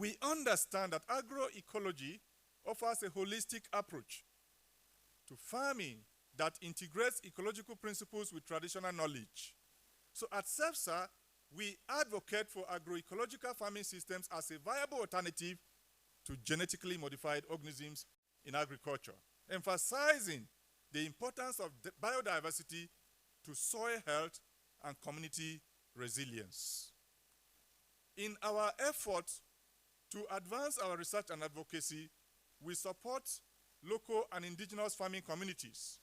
we understand that agroecology offers a holistic approach to farming that integrates ecological principles with traditional knowledge. So at SEFSA, we advocate for agroecological farming systems as a viable alternative to genetically modified organisms in agriculture, emphasizing the importance of biodiversity to soil health and community resilience. In our effort to advance our research and advocacy, we support local and indigenous farming communities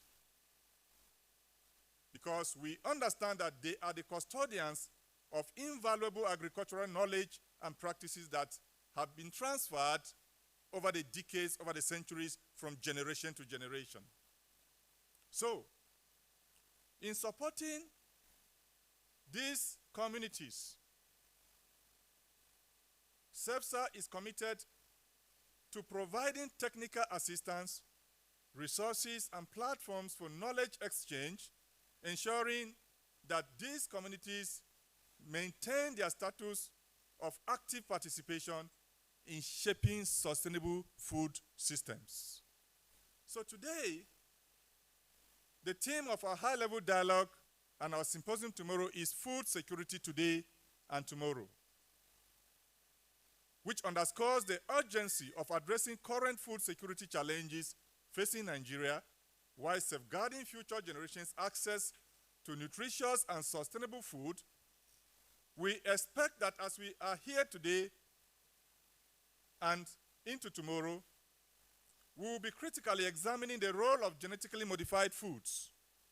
because we understand that they are the custodians of invaluable agricultural knowledge and practices that have been transferred over the decades, over the centuries, from generation to generation. So, in supporting these communities, SEFSA is committed to providing technical assistance, resources, and platforms for knowledge exchange, ensuring that these communities maintain their status of active participation in shaping sustainable food systems. So today, the theme of our high-level dialogue and our symposium tomorrow is Food Security Today and Tomorrow, which underscores the urgency of addressing current food security challenges facing Nigeria while safeguarding future generations' access to nutritious and sustainable food. We expect that as we are here today and into tomorrow, we will be critically examining the role of genetically modified foods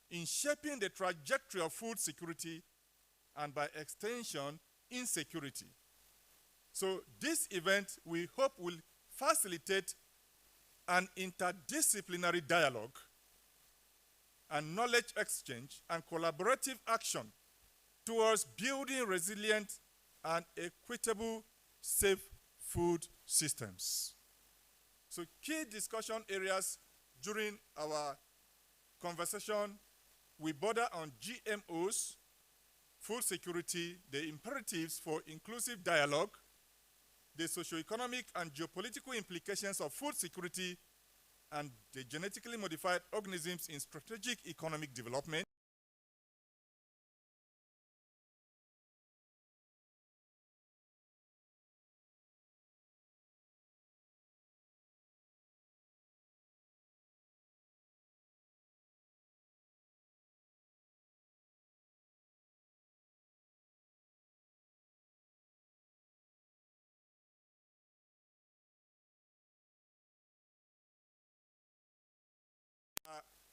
in shaping the trajectory of food security and, by extension, insecurity. So this event, we hope, will facilitate an interdisciplinary dialogue and knowledge exchange and collaborative action towards building resilient and equitable, safe food systems. So key discussion areas during our conversation, we border on GMOs, food security, the imperatives for inclusive dialogue, the socioeconomic and geopolitical implications of food security, and the genetically modified organisms in strategic economic development.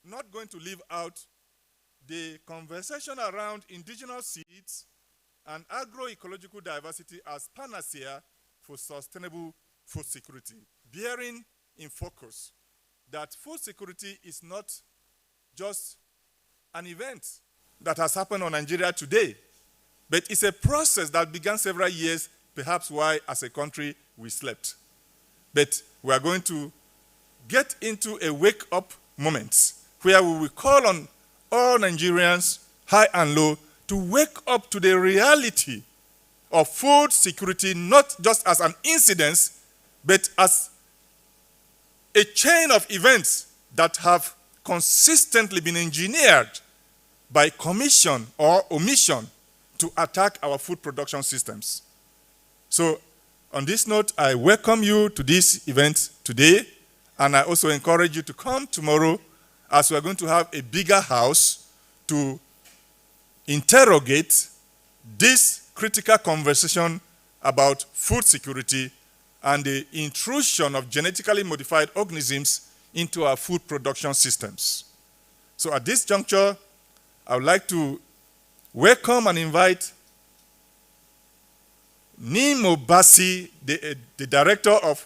Not going to leave out the conversation around indigenous seeds and agroecological diversity as panacea for sustainable food security, bearing in focus that food security is not just an event that has happened on Nigeria today, but it's a process that began several years, perhaps why as a country we slept. But we are going to get into a wake-up moment where we will call on all Nigerians, high and low, to wake up to the reality of food security, not just as an incident, but as a chain of events that have consistently been engineered by commission or omission to attack our food production systems. So, on this note, I welcome you to this event today, and I also encourage you to come tomorrow, as we are going to have a bigger house to interrogate this critical conversation about food security and the intrusion of genetically modified organisms into our food production systems. So at this juncture, I would like to welcome and invite Nimo Basi, the director of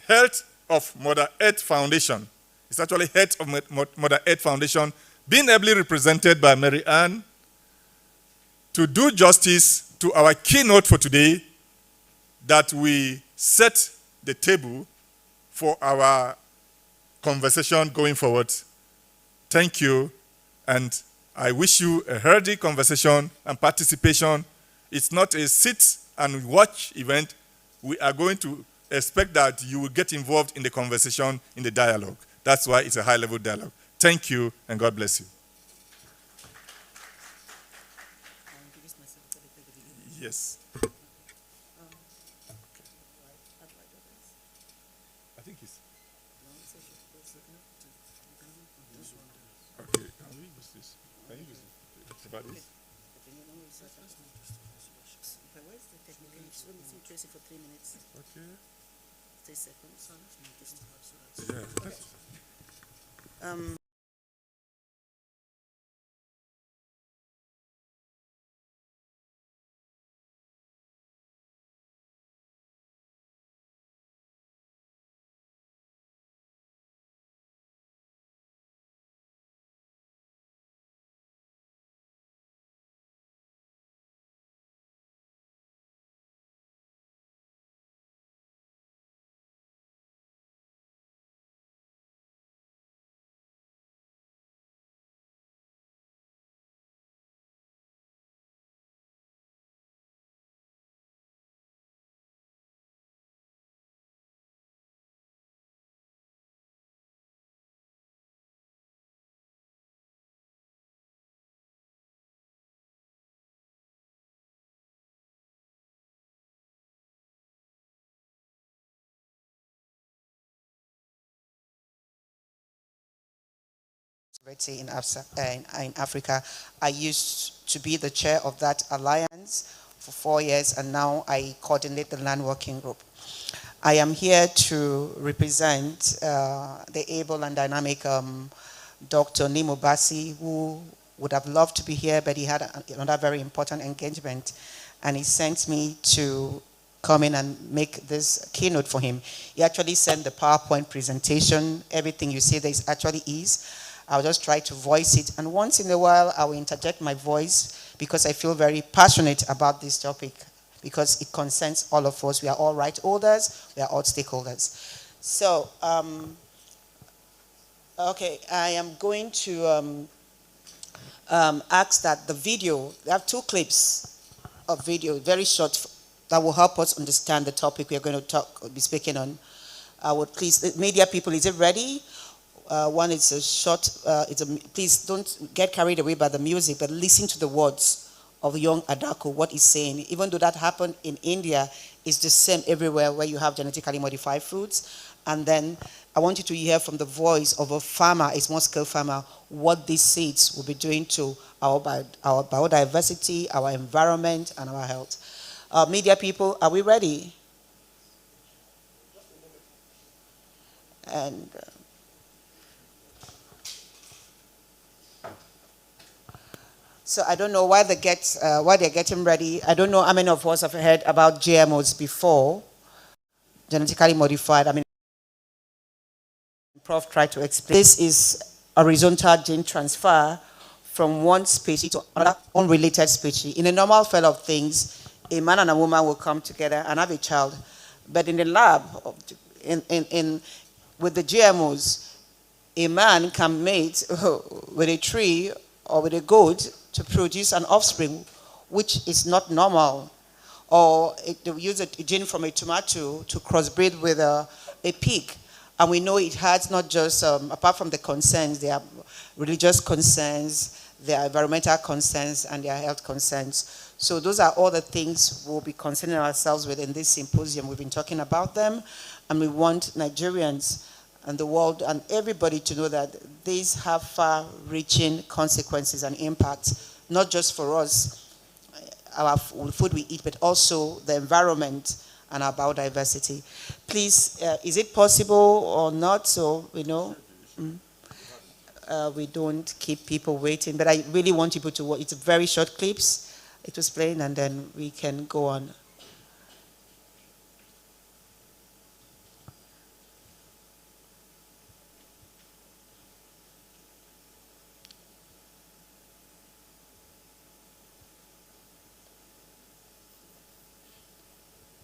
Health of Mother Earth Foundation. It's actually Head of Mother Earth Foundation, being ably represented by Mary Ann, to do justice to our keynote for today, that we set the table for our conversation going forward. Thank you, and I wish you a healthy conversation and participation. It's not a sit and watch event, we are going to expect that you will get involved in the conversation, in the dialogue. That's why it's a high-level dialogue. Thank you, and God bless you. Yes. I think it's... Okay, can we use this? Can you use it? It's about this. For 3 minutes. Okay. 3 seconds. Yeah. In Africa. I used to be the chair of that alliance for 4 years, and now I coordinate the land working group. I am here to represent the able and dynamic Dr. Nimo Bassi, who would have loved to be here, but he had another very important engagement, and he sent me to come in and make this keynote for him. He actually sent the PowerPoint presentation. Everything you see there is actually is. I'll just try to voice it, and once in a while I will interject my voice because I feel very passionate about this topic, because it concerns all of us. We are all right holders, we are all stakeholders. So, okay, I am going to ask that the video, I have 2 clips of video, very short, that will help us understand the topic we are going to be speaking on. I would please, media people, is it ready? One is a short, please don't get carried away by the music, but listen to the words of young Adako, what he's saying. Even though that happened in India, it's the same everywhere where you have genetically modified foods. And then I want you to hear from the voice of a farmer, a small-scale farmer, what these seeds will be doing to our biodiversity, our environment, and our health. Media people, are we ready? And... so I don't know why they're getting ready. I don't know how many of us have heard about GMOs before, genetically modified. I mean, Prof tried to explain. This is horizontal gene transfer from one species to another unrelated species. In a normal flow of things, a man and a woman will come together and have a child. But in the lab, with the GMOs, a man can mate with a tree or with a goat to produce an offspring, which is not normal. Or they use a gene from a tomato to crossbreed with a pig. And we know it has not just, apart from the concerns, there are religious concerns, there are environmental concerns, and there are health concerns. So those are all the things we'll be concerning ourselves with in this symposium. We've been talking about them, and we want Nigerians and the world and everybody to know that these have far-reaching consequences and impacts, not just for us, our food we eat, but also the environment and our biodiversity. Please, is it possible or not? So, you know, we don't keep people waiting, but I really want people to watch. It's very short clips. It was playing, and then we can go on.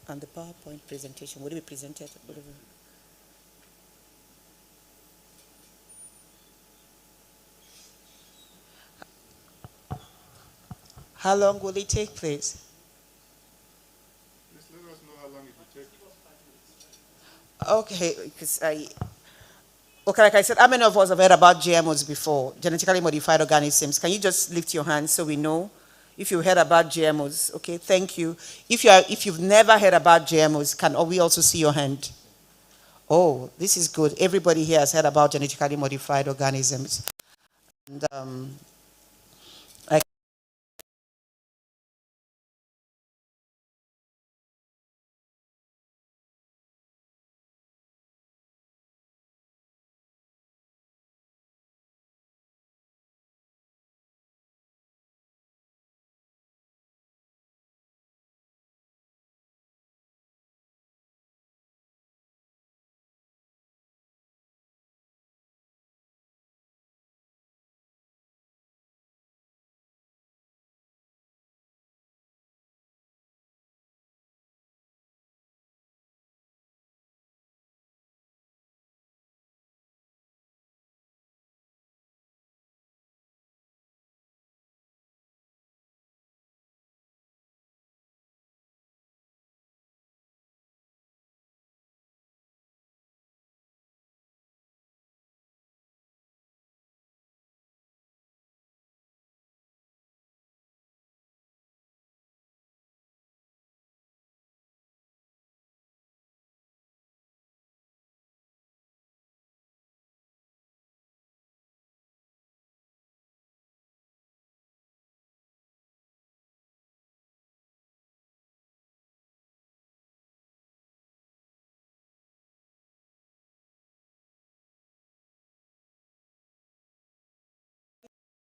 And the PowerPoint presentation, would it be presented? How long will it take, please? Please let us know how long it will take. Okay, because okay, like I said, how many of us have heard about GMOs before, genetically modified organisms? Can you just lift your hand so we know if you heard about GMOs? Okay, thank you. If you've never heard about GMOs, can we also see your hand? Oh, this is good. Everybody here has heard about genetically modified organisms. And I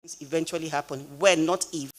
this eventually happen. When, not if.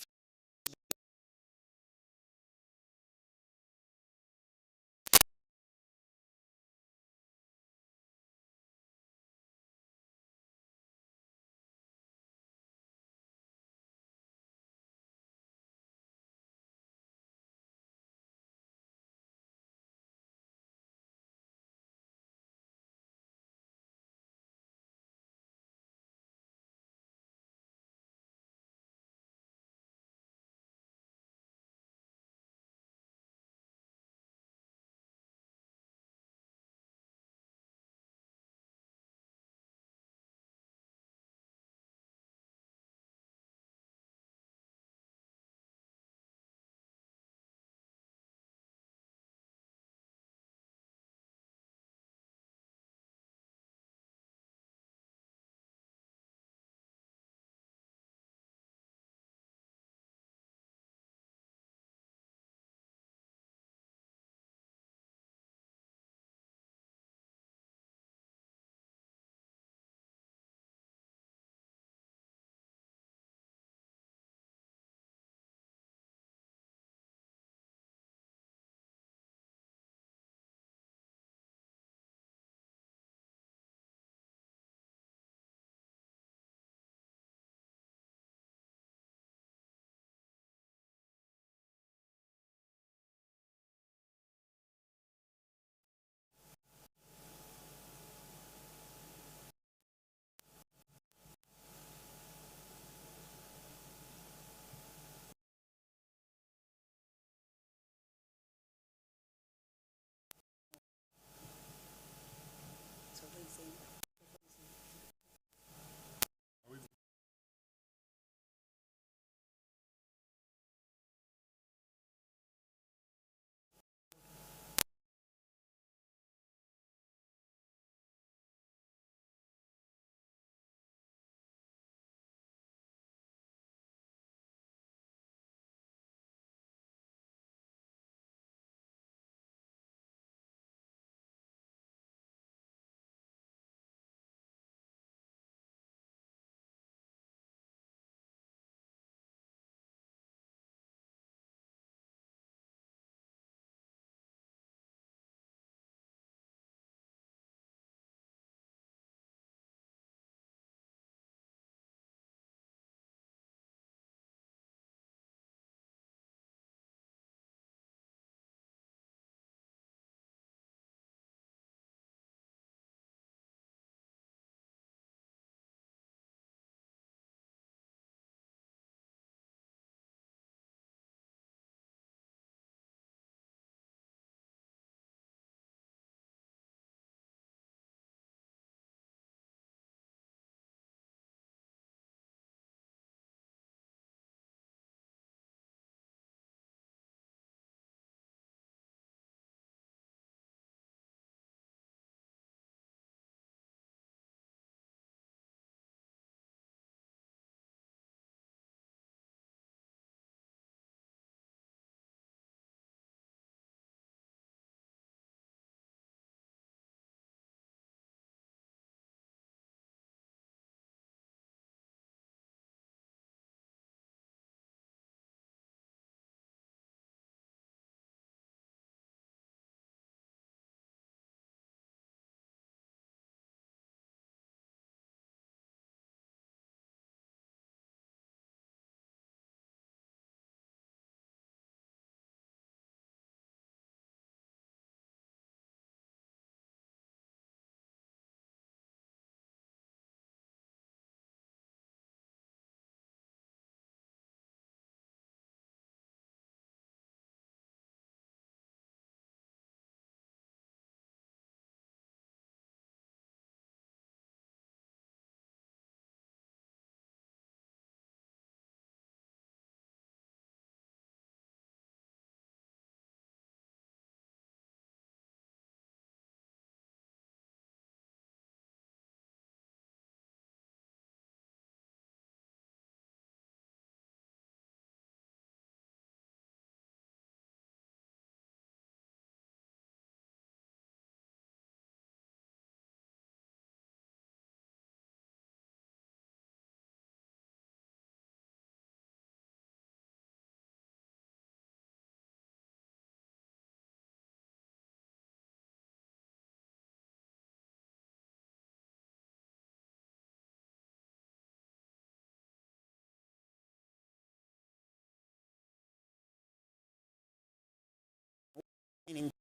in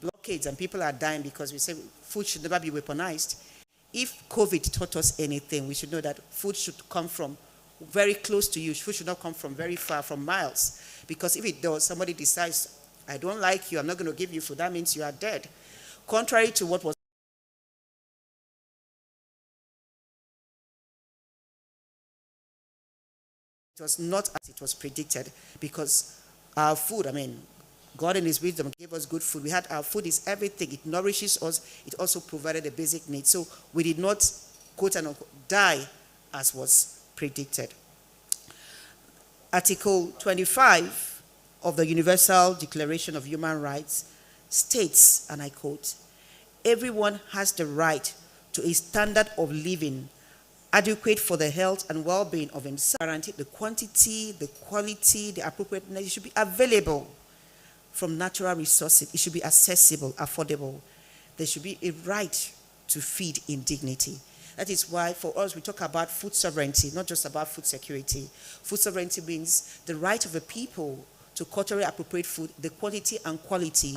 blockades and people are dying because we say food should never be weaponized. If COVID taught us anything, we should know that food should come from very close to you. Food should not come from very far, from miles. Because if it does, somebody decides, I don't like you, I'm not going to give you food, that means you are dead. Contrary to what was it was not as it was predicted, because our food, God in his wisdom gave us good food. Our food is everything. It nourishes us. It also provided a basic need. So we did not, quote unquote, die as was predicted. Article 25 of the Universal Declaration of Human Rights states, and I quote, everyone has the right to a standard of living adequate for the health and well-being of himself. Guaranteed the quantity, the quality, the appropriateness. It should be available from natural resources. It should be accessible, affordable. There should be a right to feed in dignity. That is why for us we talk about food sovereignty, not just about food security. Food sovereignty means the right of the people to culturally appropriate food, the quantity and quality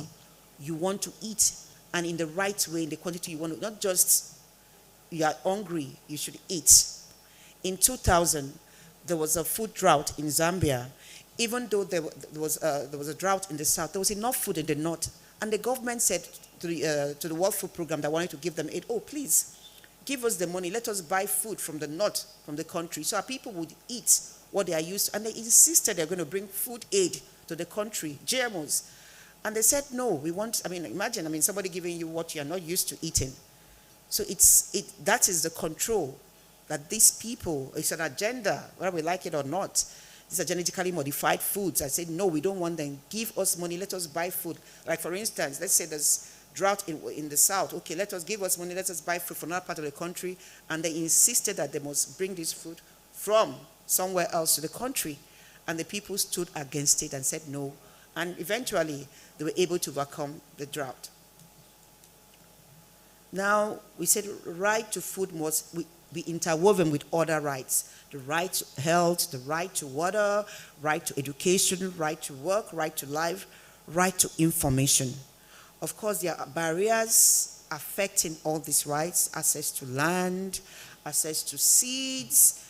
you want to eat, and in the right way, in the quantity you want to, not just you are hungry, you should eat. In 2000, there was a food drought in Zambia. Even though there was a drought in the south, there was enough food in the north. And the government said to the World Food Program that wanted to give them aid, oh, please, give us the money. Let us buy food from the north, from the country, so our people would eat what they are used to. And they insisted they're going to bring food aid to the country, GMOs. And they said, no, we want, imagine somebody giving you what you're not used to eating. So that is the control that these people, it's an agenda, whether we like it or not. These are genetically modified foods. I said, no, we don't want them. Give us money, let us buy food. Like for instance, let's say there's drought in the south. Okay, give us money, let us buy food from another part of the country. And they insisted that they must bring this food from somewhere else to the country. And the people stood against it and said no. And eventually, they were able to overcome the drought. Now, we said right to food must be interwoven with other rights. The right to health, the right to water, right to education, right to work, right to life, right to information. Of course, there are barriers affecting all these rights: access to land, access to seeds,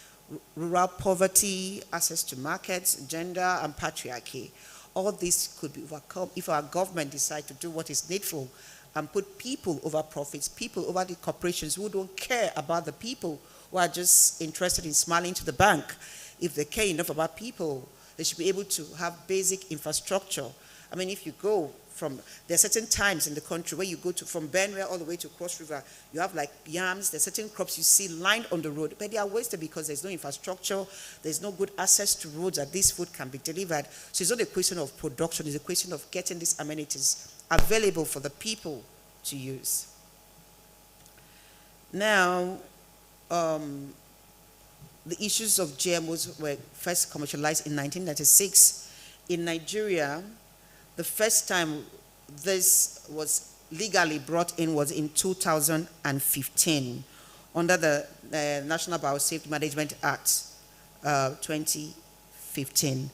rural poverty, access to markets, gender, and patriarchy. All this could be overcome if our government decides to do what is needful and put people over profits, people over the corporations who don't care about the people, who are just interested in smiling to the bank. If they care enough about people, they should be able to have basic infrastructure. If you go there are certain times in the country where you go from Benue all the way to Cross River, you have like yams, there are certain crops you see lined on the road, but they are wasted because there's no infrastructure, there's no good access to roads that this food can be delivered. So it's not a question of production, it's a question of getting these amenities available for the people to use. Now, the issues of GMOs were first commercialized in 1996. In Nigeria, the first time this was legally brought in was in 2015 under the National Biosafety Management Act 2015.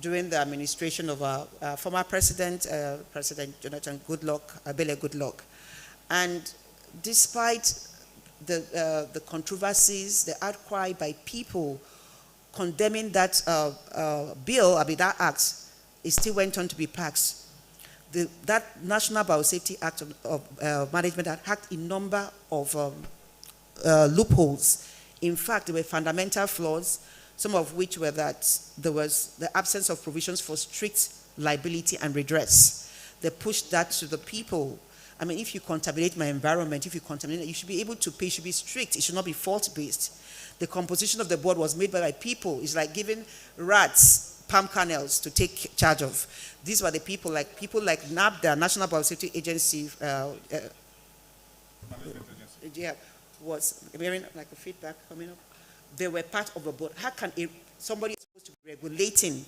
During the administration of our former president, President Jonathan Abele Goodluck. And despite the controversies, the outcry by people condemning that bill, that act, it still went on to be passed. That National Biosafety Act of Management Act had a number of loopholes. In fact, there were fundamental flaws, some of which were that there was the absence of provisions for strict liability and redress. They pushed that to the people. If you contaminate my environment, you should be able to pay, it should be strict, it should not be fault-based. The composition of the board was made by people. It's like giving rats palm kernels to take charge of. These were the people like NABDA, National Biosafety Agency. Was hearing like a feedback coming up. They were part of a board. How can somebody supposed to be regulating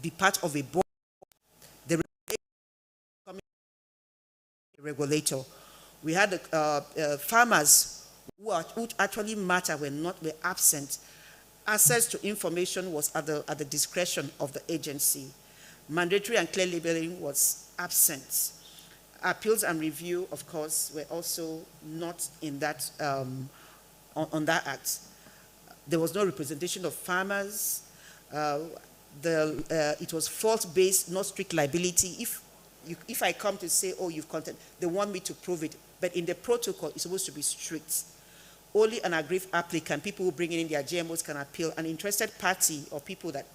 be part of a board? The regulator. We had farmers who actually matter were absent. Access to information was at the discretion of the agency. Mandatory and clear labeling was absent. appeals and review, of course, were also not in that, on that act. There was no representation of farmers. It was fault-based, not strict liability. If I come to say, oh, you've content, they want me to prove it. But in the protocol, it's supposed to be strict. Only an aggrieved applicant, people who bring in their GMOs can appeal. An interested party or people that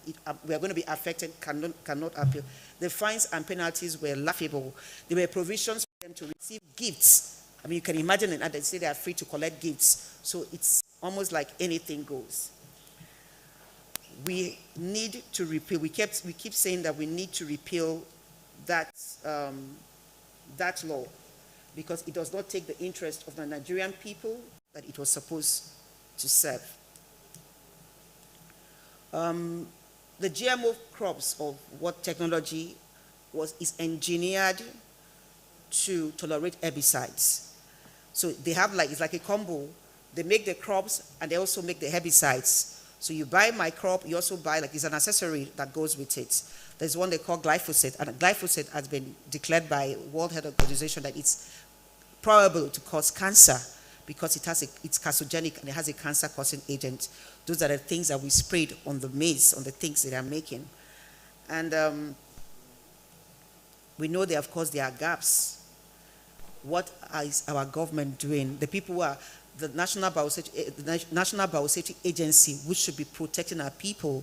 we are going to be affected cannot appeal. The fines and penalties were laughable. There were provisions for them to receive gifts. I mean, you can imagine and they say they are free to collect gifts. So it's almost like anything goes. We need to repeal. We keep saying that we need to repeal that law, because it does not take the interest of the Nigerian people that it was supposed to serve. The GMO crops, of what technology is engineered to tolerate herbicides. So they have it's like a combo. They make the crops and they also make the herbicides. So you buy my crop, you also buy, it's an accessory that goes with it. There's one they call glyphosate, and glyphosate has been declared by World Health Organization that it's probable to cause cancer because it's carcinogenic and it has a cancer-causing agent. Those are the things that we sprayed on the maize, on the things that they are making. And we know that, of course, there are gaps. What is our government doing? The people who are the National Biosafety Agency, which should be protecting our people,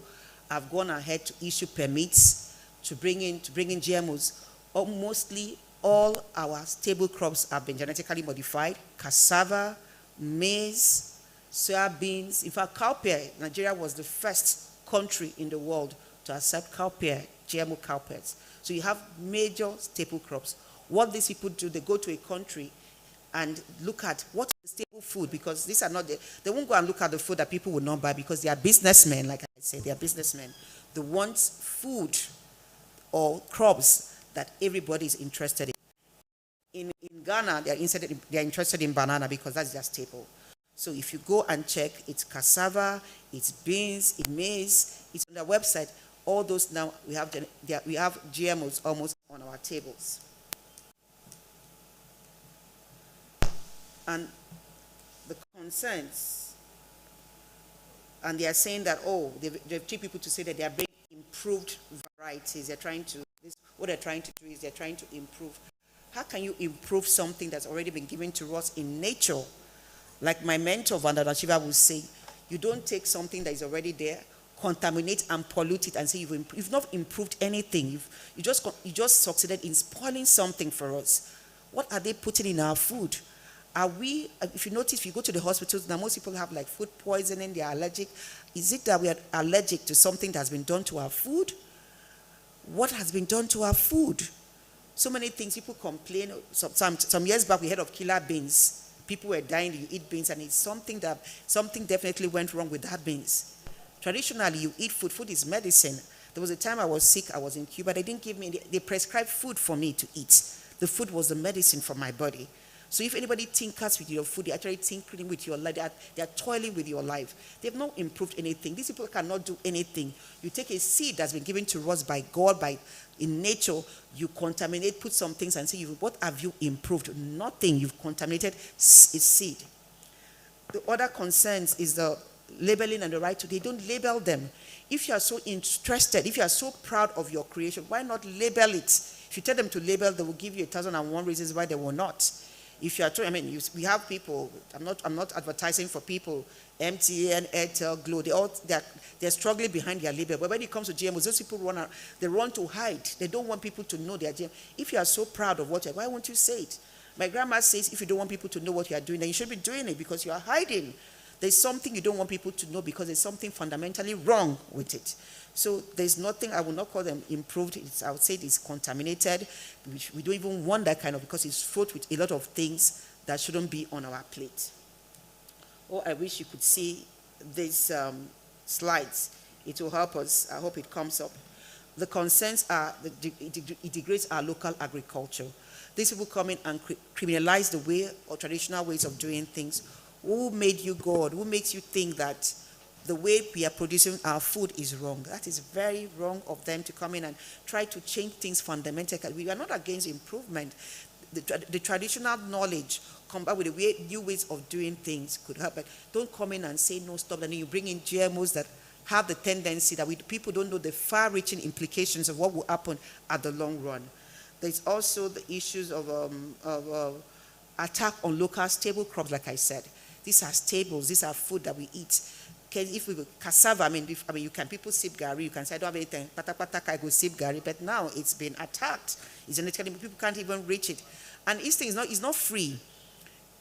have gone ahead to issue permits to bring in GMOs. Mostly all our staple crops have been genetically modified: cassava, maize, soybeans. In fact, cowpea. Nigeria was the first country in the world to accept cowpea, GMO cowpeas. So you have major staple crops. What these people do, they go to a country and look at what is the staple food, because these are not they won't go and look at the food that people will not buy, because they are businessmen, like I say, they are businessmen. They want food or crops that everybody is interested in. In Ghana, they are interested in banana because that's their staple. So if you go and check, it's cassava, it's beans, it's maize, it's on their website. All those now, we have GMOs almost on our tables. And the concerns, and they are saying that, they've treated people to say that they are bringing improved varieties. What they're trying to do is they're trying to improve. How can you improve something that's already been given to us in nature? Like my mentor, Vandana Shiva, will say, you don't take something that is already there, contaminate and pollute it and say you've not improved anything. You just succeeded in spoiling something for us. What are they putting in our food? If you notice, if you go to the hospitals, now most people have food poisoning, they are allergic. Is it that we are allergic to something that has been done to our food? What has been done to our food? So many things, people complain. Some years back, we heard of killer beans. People were dying, you eat beans, and it's something definitely went wrong with that beans. Traditionally, you eat food. Food is medicine. There was a time I was sick, I was in Cuba. They prescribed food for me to eat. The food was the medicine for my body. So if anybody tinkers with your food, they're actually tinkering with your life. They're toiling with your life. They've not improved anything. These people cannot do anything. You take a seed that's been given to us by God, in nature, you contaminate, put some things and say, what have you improved? Nothing. You've contaminated a seed. The other concerns is the labeling and the right to. They don't label them. If you are so interested, if you are so proud of your creation, why not label it? If you tell them to label, they will give you 1,001 reasons why they will not. If you are, we have people. I'm not advertising for people. MTN, Airtel, Glo. They're struggling behind their label. But when it comes to GMOs, those people run to hide. They don't want people to know their GMO. If you are so proud of what why won't you say it? My grandma says, if you don't want people to know what you are doing, then you should be doing it because you are hiding. There's something you don't want people to know because there's something fundamentally wrong with it. So there's nothing, I will not call them improved. I would say it's contaminated. We don't even want that kind of, because it's fraught with a lot of things that shouldn't be on our plate. I wish you could see these slides. It will help us. I hope it comes up. The concerns are that it degrades our local agriculture. These people come in and criminalize the way or traditional ways of doing things. Who made you God? Who makes you think that the way we are producing our food is wrong? That is very wrong of them to come in and try to change things fundamentally. We are not against improvement. the traditional knowledge combined with the new ways of doing things could help. But don't come in and say no, stop. And then you bring in GMOs that have the tendency that people don't know the far-reaching implications of what will happen at the long run. There's also the issues of attack on local stable crops, like I said. These are staples. These are food that we eat. If we cassava, you can people sip gari. You can say I don't have anything. Pata I go sip gari, but now it's been attacked. It's genetically people can't even reach it, and this thing is not free.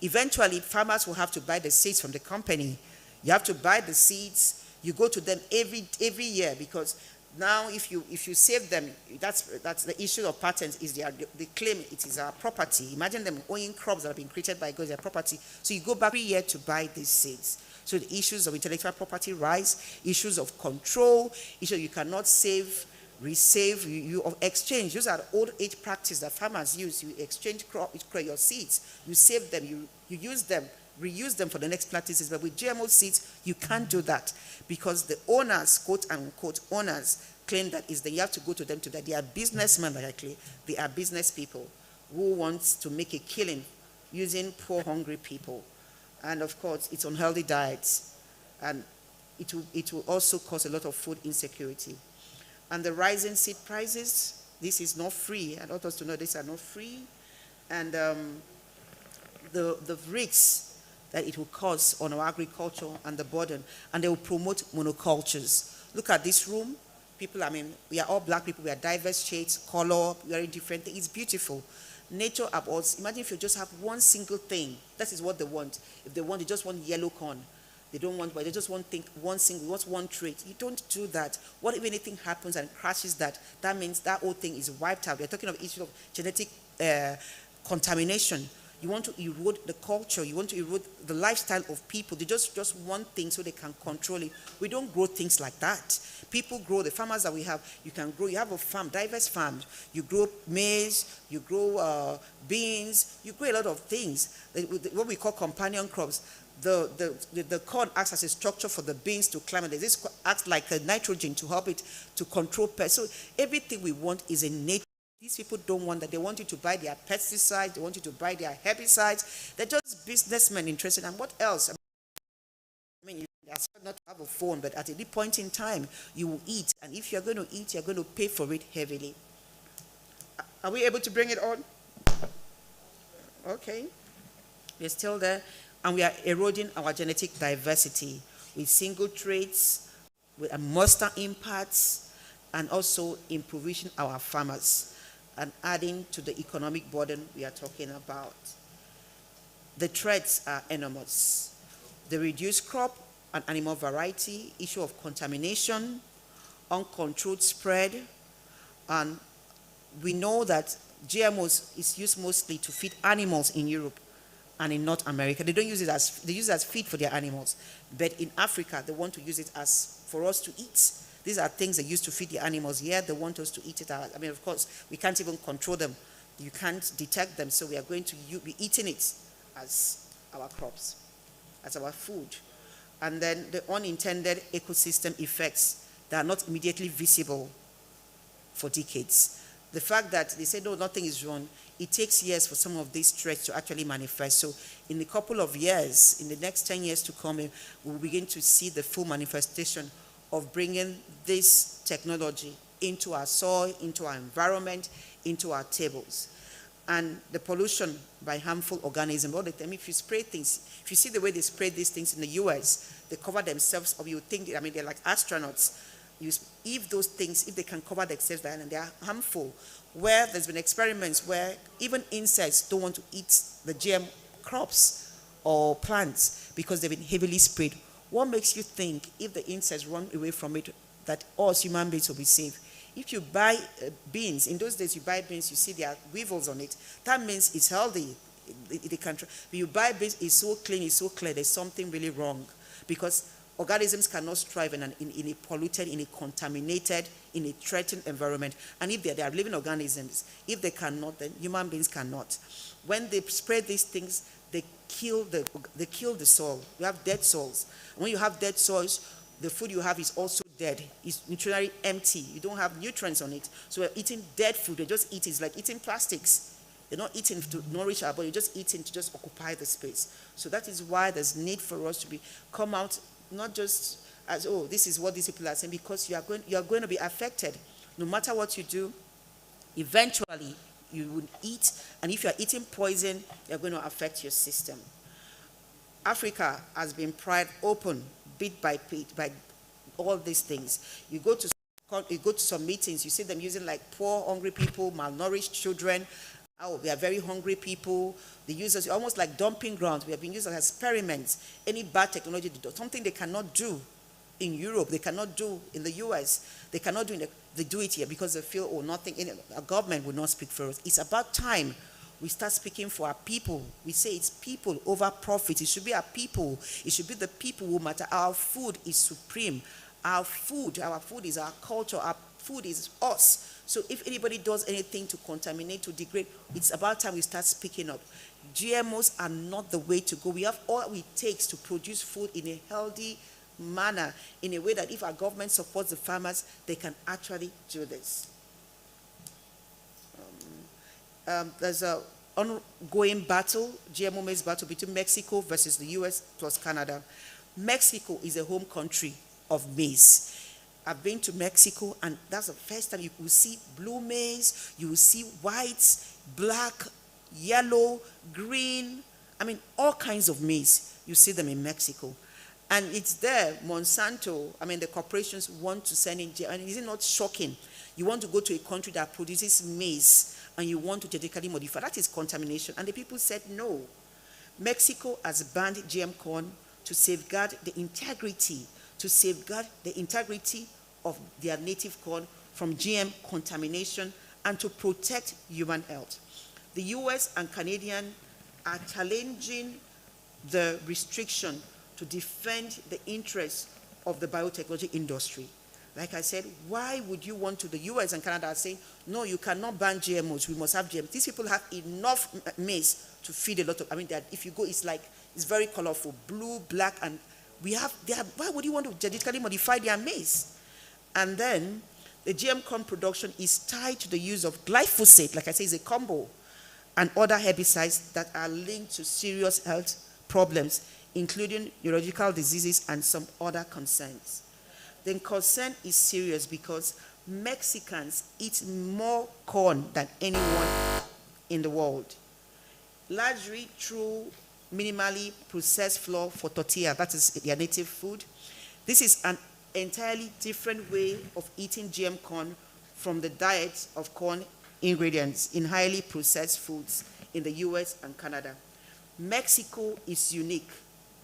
Eventually, farmers will have to buy the seeds from the company. You have to buy the seeds. You go to them every year, because now if you save them, that's the issue of patents. Is they claim it is our property. Imagine them owning crops that have been created by God, their property. So you go back every year to buy these seeds. So the issues of intellectual property rise, issues of control, issues you cannot save, resave, you exchange. Those are the old age practice that farmers use. You exchange your seeds, you save them, you use them, reuse them for the next planting season. But with GMO seeds, you can't do that, because the owners, quote unquote owners, claim that you have to go to them to that. They are businessmen, likely. They are business people who want to make a killing using poor, hungry people. And of course, it's unhealthy diets. And it will also cause a lot of food insecurity. And the rising seed prices, this is not free. I want us to know these are not free. And the risks that it will cause on our agriculture and the burden. And they will promote monocultures. Look at this room. People, we are all black people. We are diverse shades, color, very different things. It's beautiful. Nature abhors. Imagine if you just have one single thing. That is what they want. If they just want yellow corn. They don't want, but they just want one trait. You don't do that. What if anything happens and crashes that? That means that whole thing is wiped out. We're talking of issue of genetic contamination. You want to erode the culture. You want to erode the lifestyle of people. They just want things so they can control it. We don't grow things like that. People grow, the farmers that we have, you can grow, you have a farm, diverse farms. You grow maize, you grow beans, you grow a lot of things. What we call companion crops. The corn acts as a structure for the beans to climb. This acts like a nitrogen to help it to control pests. So everything we want is in nature. These people don't want that. They want you to buy their pesticides. They want you to buy their herbicides. They're just businessmen interested. And what else? You not to have a phone, but at any point in time, you will eat. And if you're going to eat, you're going to pay for it heavily. Are we able to bring it on? Okay. We're still there. And we are eroding our genetic diversity with single traits, with monster impacts, and also impoverishing our farmers and adding to the economic burden we are talking about. The threats are enormous. The reduced crop and animal variety, issue of contamination, uncontrolled spread, and we know that GMOs is used mostly to feed animals in Europe and in North America. They don't use it they use it as feed for their animals. But in Africa, they want to use it as for us to eat. These are things they use to feed the animals. Here, they want us to eat it. Of course, we can't even control them. You can't detect them, so we are going to be eating it as our crops, as our food. And then the unintended ecosystem effects that are not immediately visible for decades. The fact that they say, no, nothing is wrong, it takes years for some of these threats to actually manifest. So in a couple of years, in the next 10 years to come, we'll begin to see the full manifestation of bringing this technology into our soil, into our environment, into our tables. And the pollution by harmful organisms. All the time, if you spray things, if you see the way they spray these things in the US, they cover themselves up. You think, they're like astronauts. If those things, if they can cover themselves, and they are harmful, where there's been experiments where even insects don't want to eat the GM crops or plants because they've been heavily sprayed. What makes you think if the insects run away from it that us human beings will be safe? If you buy beans, in those days you buy beans, you see there are weevils on it. That means it's healthy. You buy beans, it's so clean, it's so clear, there's something really wrong. Because organisms cannot thrive in a polluted, in a contaminated, in a threatened environment. And if they are living organisms, if they cannot, then human beings cannot. When they spread these things, they kill the soil. You have dead soils. When you have dead soils, the food you have is also dead. It's nutritionally empty. You don't have nutrients on it. So we're eating dead food. They just eat it. It's like eating plastics. They're not eating to nourish our body, just eating to just occupy the space. So that is why there's need for us to come out, not just as, oh, this is what these people are saying, because you are going to be affected. No matter what you do, eventually you will eat, and if you are eating poison, you're going to affect your system. Africa has been pried open bit by bit by all these things. You go to some meetings, you see them using like poor, hungry people, malnourished children. Oh, we are very hungry people. They use us almost like dumping grounds. We have been used as experiments. Any bad technology, something they cannot do in Europe, they cannot do in the US, they cannot do they do it here because they feel, oh, nothing, a government will not speak for us. It's about time we start speaking for our people. We say it's people over profit. It should be our people. It should be the people who matter. Our food is supreme. Our food is our culture. Our food is us. So if anybody does anything to contaminate, to degrade, it's about time we start speaking up. GMOs are not the way to go. We have all it takes to produce food in a healthy manner, in a way that if our government supports the farmers, they can actually do this. There's a ongoing battle, GMO maize battle between Mexico versus the US plus Canada. Mexico is a home country of maize. I've been to Mexico, and that's the first time you will see blue maize, you will see whites, black, yellow, green, I mean, all kinds of maize. You see them in Mexico. And it's there, Monsanto, I mean, the corporations want to send in, and is it not shocking? You want to go to a country that produces maize, and you want to genetically modify. That is contamination. And the people said no. Mexico has banned GM corn to safeguard the integrity of their native corn from GM contamination and to protect human health. The US and Canadian are challenging the restriction to defend the interests of the biotechnology industry. Like I said, why would you want to? The US and Canada are saying, no, you cannot ban GMOs, we must have GMOs. These people have enough maize to feed a lot of, I mean, if you go, it's very colorful, blue, black, and why would you want to genetically modify their maize? And then the GM corn production is tied to the use of glyphosate, like I say, it's a combo, and other herbicides that are linked to serious health problems, including neurological diseases and some other concerns. The concern is serious because Mexicans eat more corn than anyone in the world, largely through minimally processed flour for tortilla, that is their native food. This is an entirely different way of eating GM corn from the diet of corn ingredients in highly processed foods in the US and Canada. Mexico is unique.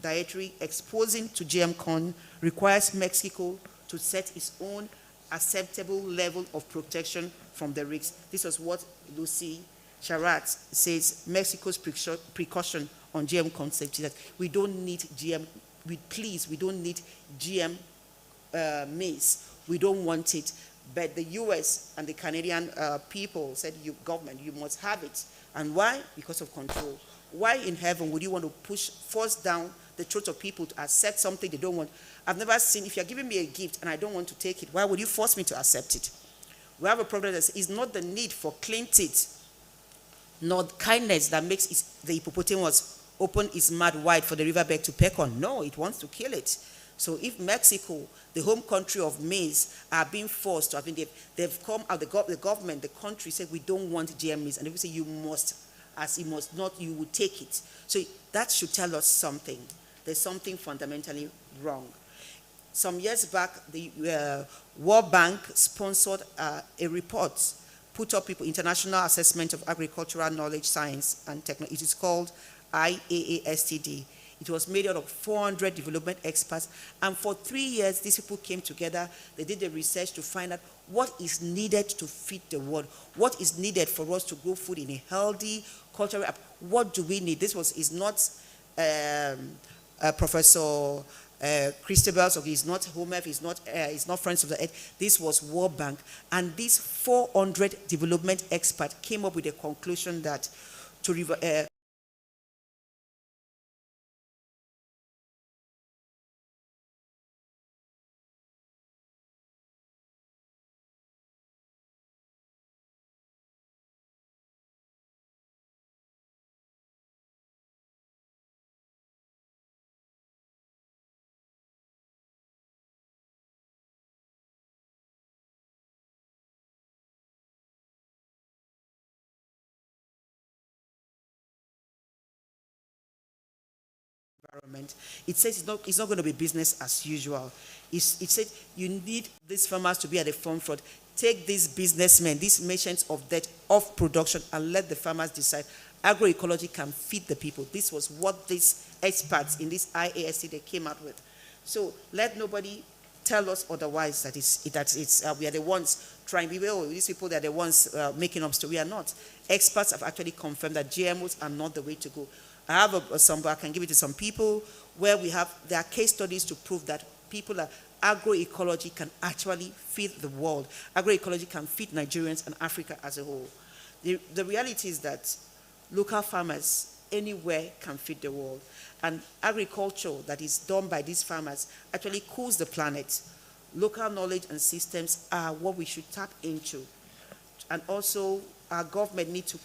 Dietary exposing to GM corn requires Mexico to set its own acceptable level of protection from the risks. This is what Lucy Charat says, Mexico's precaution on GM concept is that we don't need GM, we don't need GM maize. We don't want it. But the US and the Canadian people said, government, you must have it. And why? Because of control. Why in heaven would you want to force down the throats of people to accept something they don't want? I've never seen, if you're giving me a gift and I don't want to take it, why would you force me to accept it? We have a problem that is not the need for clean teeth, nor kindness that makes the hippopotamus open its mouth wide for the riverbed to peck on. No, it wants to kill it. So if Mexico, the home country of maize, are being forced to, I mean, they've come out, the government, the country said, we don't want GM maize. And they will say, you must, as it must not, you will take it. So that should tell us something. There's something fundamentally wrong. Some years back, the World Bank sponsored a report, put up people, International Assessment of Agricultural Knowledge, Science and Technology. It is called IAASTD. It was made out of 400 development experts, and for 3 years, these people came together. They did the research to find out what is needed to feed the world, what is needed for us to grow food in a healthy, cultural. What do we need? This is not Professor Christabel, so he's not HOMEF, he's not Friends of the Earth. This was World Bank, and these 400 development experts came up with a conclusion that to environment. It says it's not going to be business as usual. It said you need these farmers to be at the forefront. Take these businessmen, these merchants of debt off production and let the farmers decide. Agroecology can feed the people. This was what these experts in this IASC they came out with. So let nobody tell us otherwise we are the ones trying. These people that are the ones making up story. We are not. Experts have actually confirmed that GMOs are not the way to go. I have I can give it to some people where there are case studies to prove that agroecology can actually feed the world. Agroecology can feed Nigerians and Africa as a whole. The reality is that local farmers anywhere can feed the world. And agriculture that is done by these farmers actually cools the planet. Local knowledge and systems are what we should tap into. And also, our government need to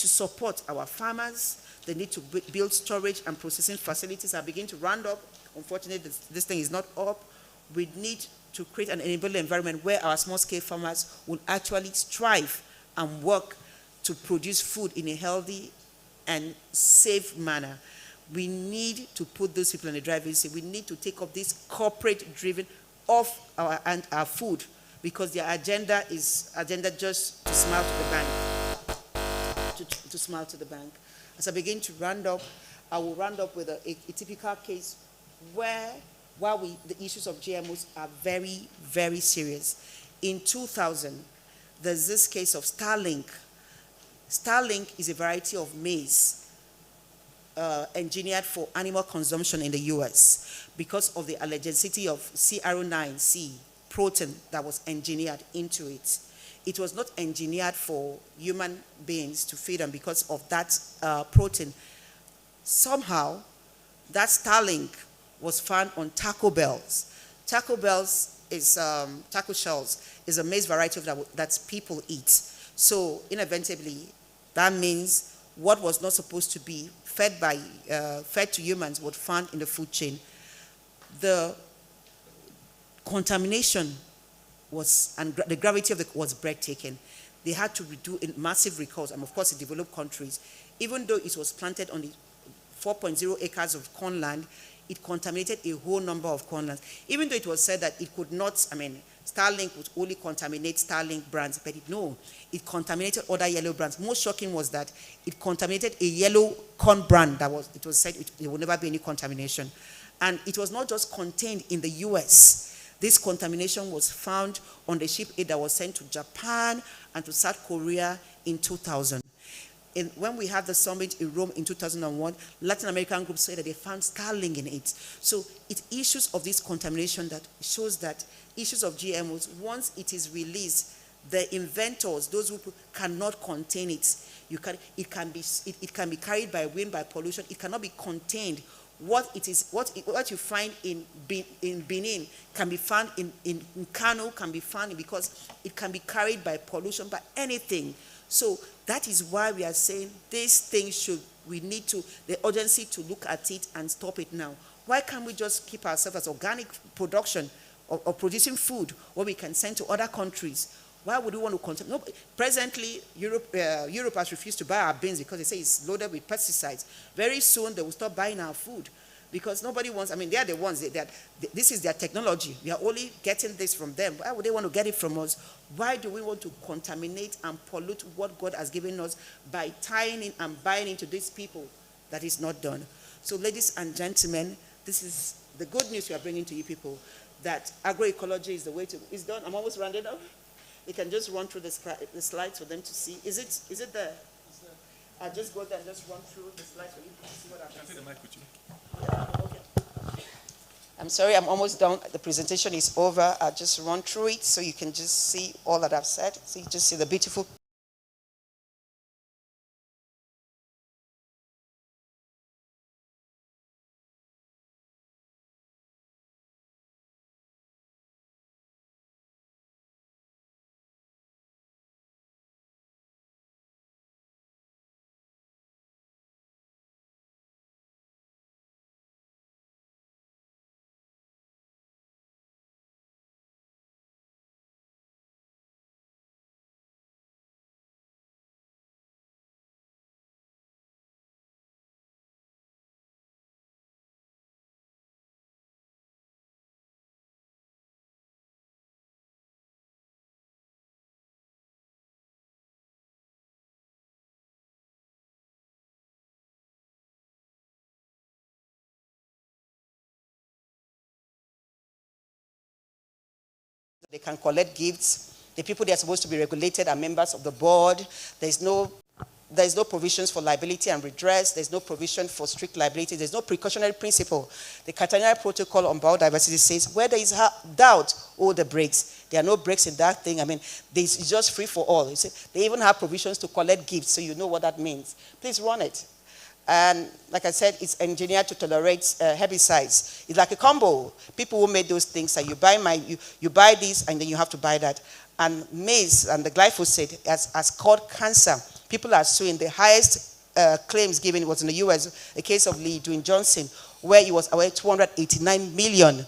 support our farmers. They need to build storage and processing facilities and begin to round up. Unfortunately, this thing is not up. We need to create an enabling environment where our small-scale farmers will actually strive and work to produce food in a healthy and safe manner. We need to put those people in the driving seat. We need to take up this corporate-driven off our food, because their agenda is just to smile to the bank. To smile to the bank. As I begin to round up, I will round up with a typical case where the issues of GMOs are very, very serious. In 2000, there's this case of Starlink. Starlink is a variety of maize engineered for animal consumption in the US because of the allergenicity of CR9C protein that was engineered into it. It was not engineered for human beings to feed them because of that protein. Somehow, that Starlink was found on Taco Bells. Taco Bells is, taco shells is a maize variety that people eat. So inevitably, that means what was not supposed to be fed to humans was found in the food chain. The contamination and the gravity of it was breathtaking. They had to do massive recalls, and of course in developed countries, even though it was planted on the 4.0 acres of corn land, it contaminated a whole number of corn lands. Even though it was said that it could not, Starlink would only contaminate Starlink brands, but it contaminated other yellow brands. Most shocking was that it contaminated a yellow corn brand it was said there would never be any contamination. And it was not just contained in the US. This contamination was found on the ship aid that was sent to Japan and to South Korea in 2000. When we had the summit in Rome in 2001, Latin American groups said that they found Starlink in it. So it's issues of this contamination that shows that issues of GMOs, once it is released, the inventors, those who cannot contain it, it can be carried by wind, by pollution. It cannot be contained. What you find in Benin can be found in Kano, can be found because it can be carried by pollution, by anything. So that is why we are saying this thing we need the urgency to look at it and stop it now. Why can't we just keep ourselves as organic production or producing food what we can send to other countries? Why would we want to contaminate? No, presently, Europe has refused to buy our beans because they say it's loaded with pesticides. Very soon, they will stop buying our food because nobody wants, they are the ones, this is their technology. We are only getting this from them. Why would they want to get it from us? Why do we want to contaminate and pollute what God has given us by tying in and buying into these people? That is not done. So, ladies and gentlemen, this is the good news we are bringing to you people, that agroecology is the way to, it's done. I'm almost rounded up. You can just run through the slides for them to see. Is it there? I'll just go there and just run through the slides for you to see what happens. Can I take the mic with you? Yeah, okay. I'm sorry, I'm almost done. The presentation is over. I'll just run through it so you can just see all that I've said. So you just see the beautiful They can collect gifts. The people that are supposed to be regulated are members of the board. There's no provisions for liability and redress. There's no provision for strict liability. There's no precautionary principle. The Catania Protocol on Biodiversity says, where there is doubt, oh, the brakes. There are no brakes in that thing. I mean, it's just free for all. You see, they even have provisions to collect gifts, so you know what that means. Please run it. And like I said, it's engineered to tolerate herbicides. It's like a combo. People who made those things say, you buy this and then you have to buy that. And maize and the glyphosate has caused cancer. People are suing. The highest claims given was in the US, a case of Lee Dwayne Johnson, where he was awarded $289 million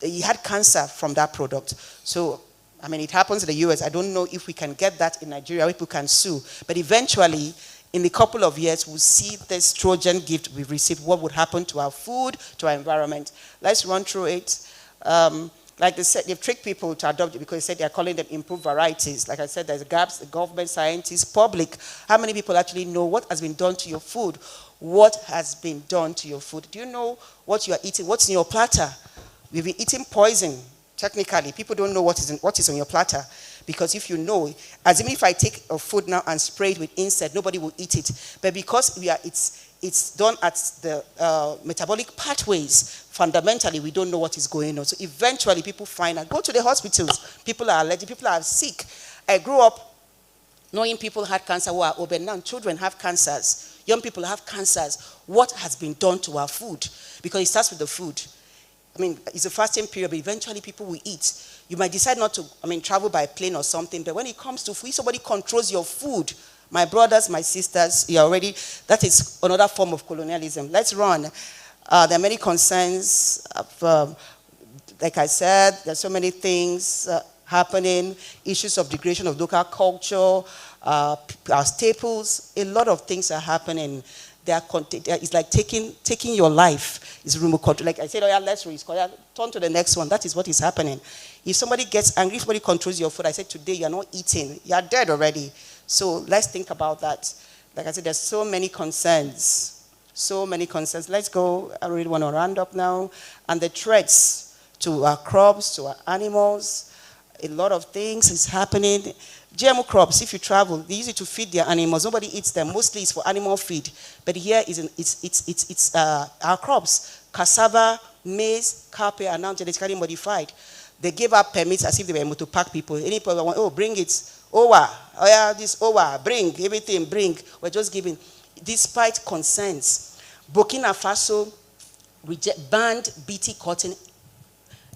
he had cancer from that product. So, I mean, it happens in the US. I don't know if we can get that in Nigeria, if we can sue. But eventually, in a couple of years, we'll see this Trojan gift we've received, what would happen to our food, to our environment. Let's run through it. Like they said, they've tricked people to adopt it because they said they're calling them improved varieties. Like I said, there's gaps, the government, scientists, public. How many people actually know what has been done to your food? What has been done to your food? Do you know what you are eating? What's in your platter? We've been eating poison, technically. People don't know what is on your platter. Because if you know, as if I take a food now and spray it with insect, nobody will eat it. But because it's done at the metabolic pathways, fundamentally, we don't know what is going on. So eventually, people find out, go to the hospitals. People are allergic, people are sick. I grew up knowing people had cancer who are obese. Now children have cancers. Young people have cancers. What has been done to our food? Because it starts with the food. I mean, it's a fasting period, but eventually people will eat. You might decide not to, travel by plane or something, but when it comes to food, if somebody controls your food, my brothers, my sisters, that is another form of colonialism. Let's run. There are many concerns. Like I said, there's so many things happening, issues of degradation of local culture, our staples, a lot of things are happening. It's like taking your life is remote control. Like I said, oh yeah, let's turn to the next one. That is what is happening. If somebody gets angry, if somebody controls your food, I said today you're not eating. You're dead already. So let's think about that. Like I said, there's so many concerns. So many concerns. Let's go. I really want to round up now. And the threats to our crops, to our animals. A lot of things is happening. GMO crops, if you travel, they use it to feed their animals. Nobody eats them. Mostly it's for animal feed. But here it's our crops. Cassava, maize, cowpea are now genetically modified. They gave up permits as if they were able to pack people. Any people want, oh, bring it. Owa, oh yeah, this Owa, bring, everything, bring. We're just giving. Despite concerns, Burkina Faso banned BT cotton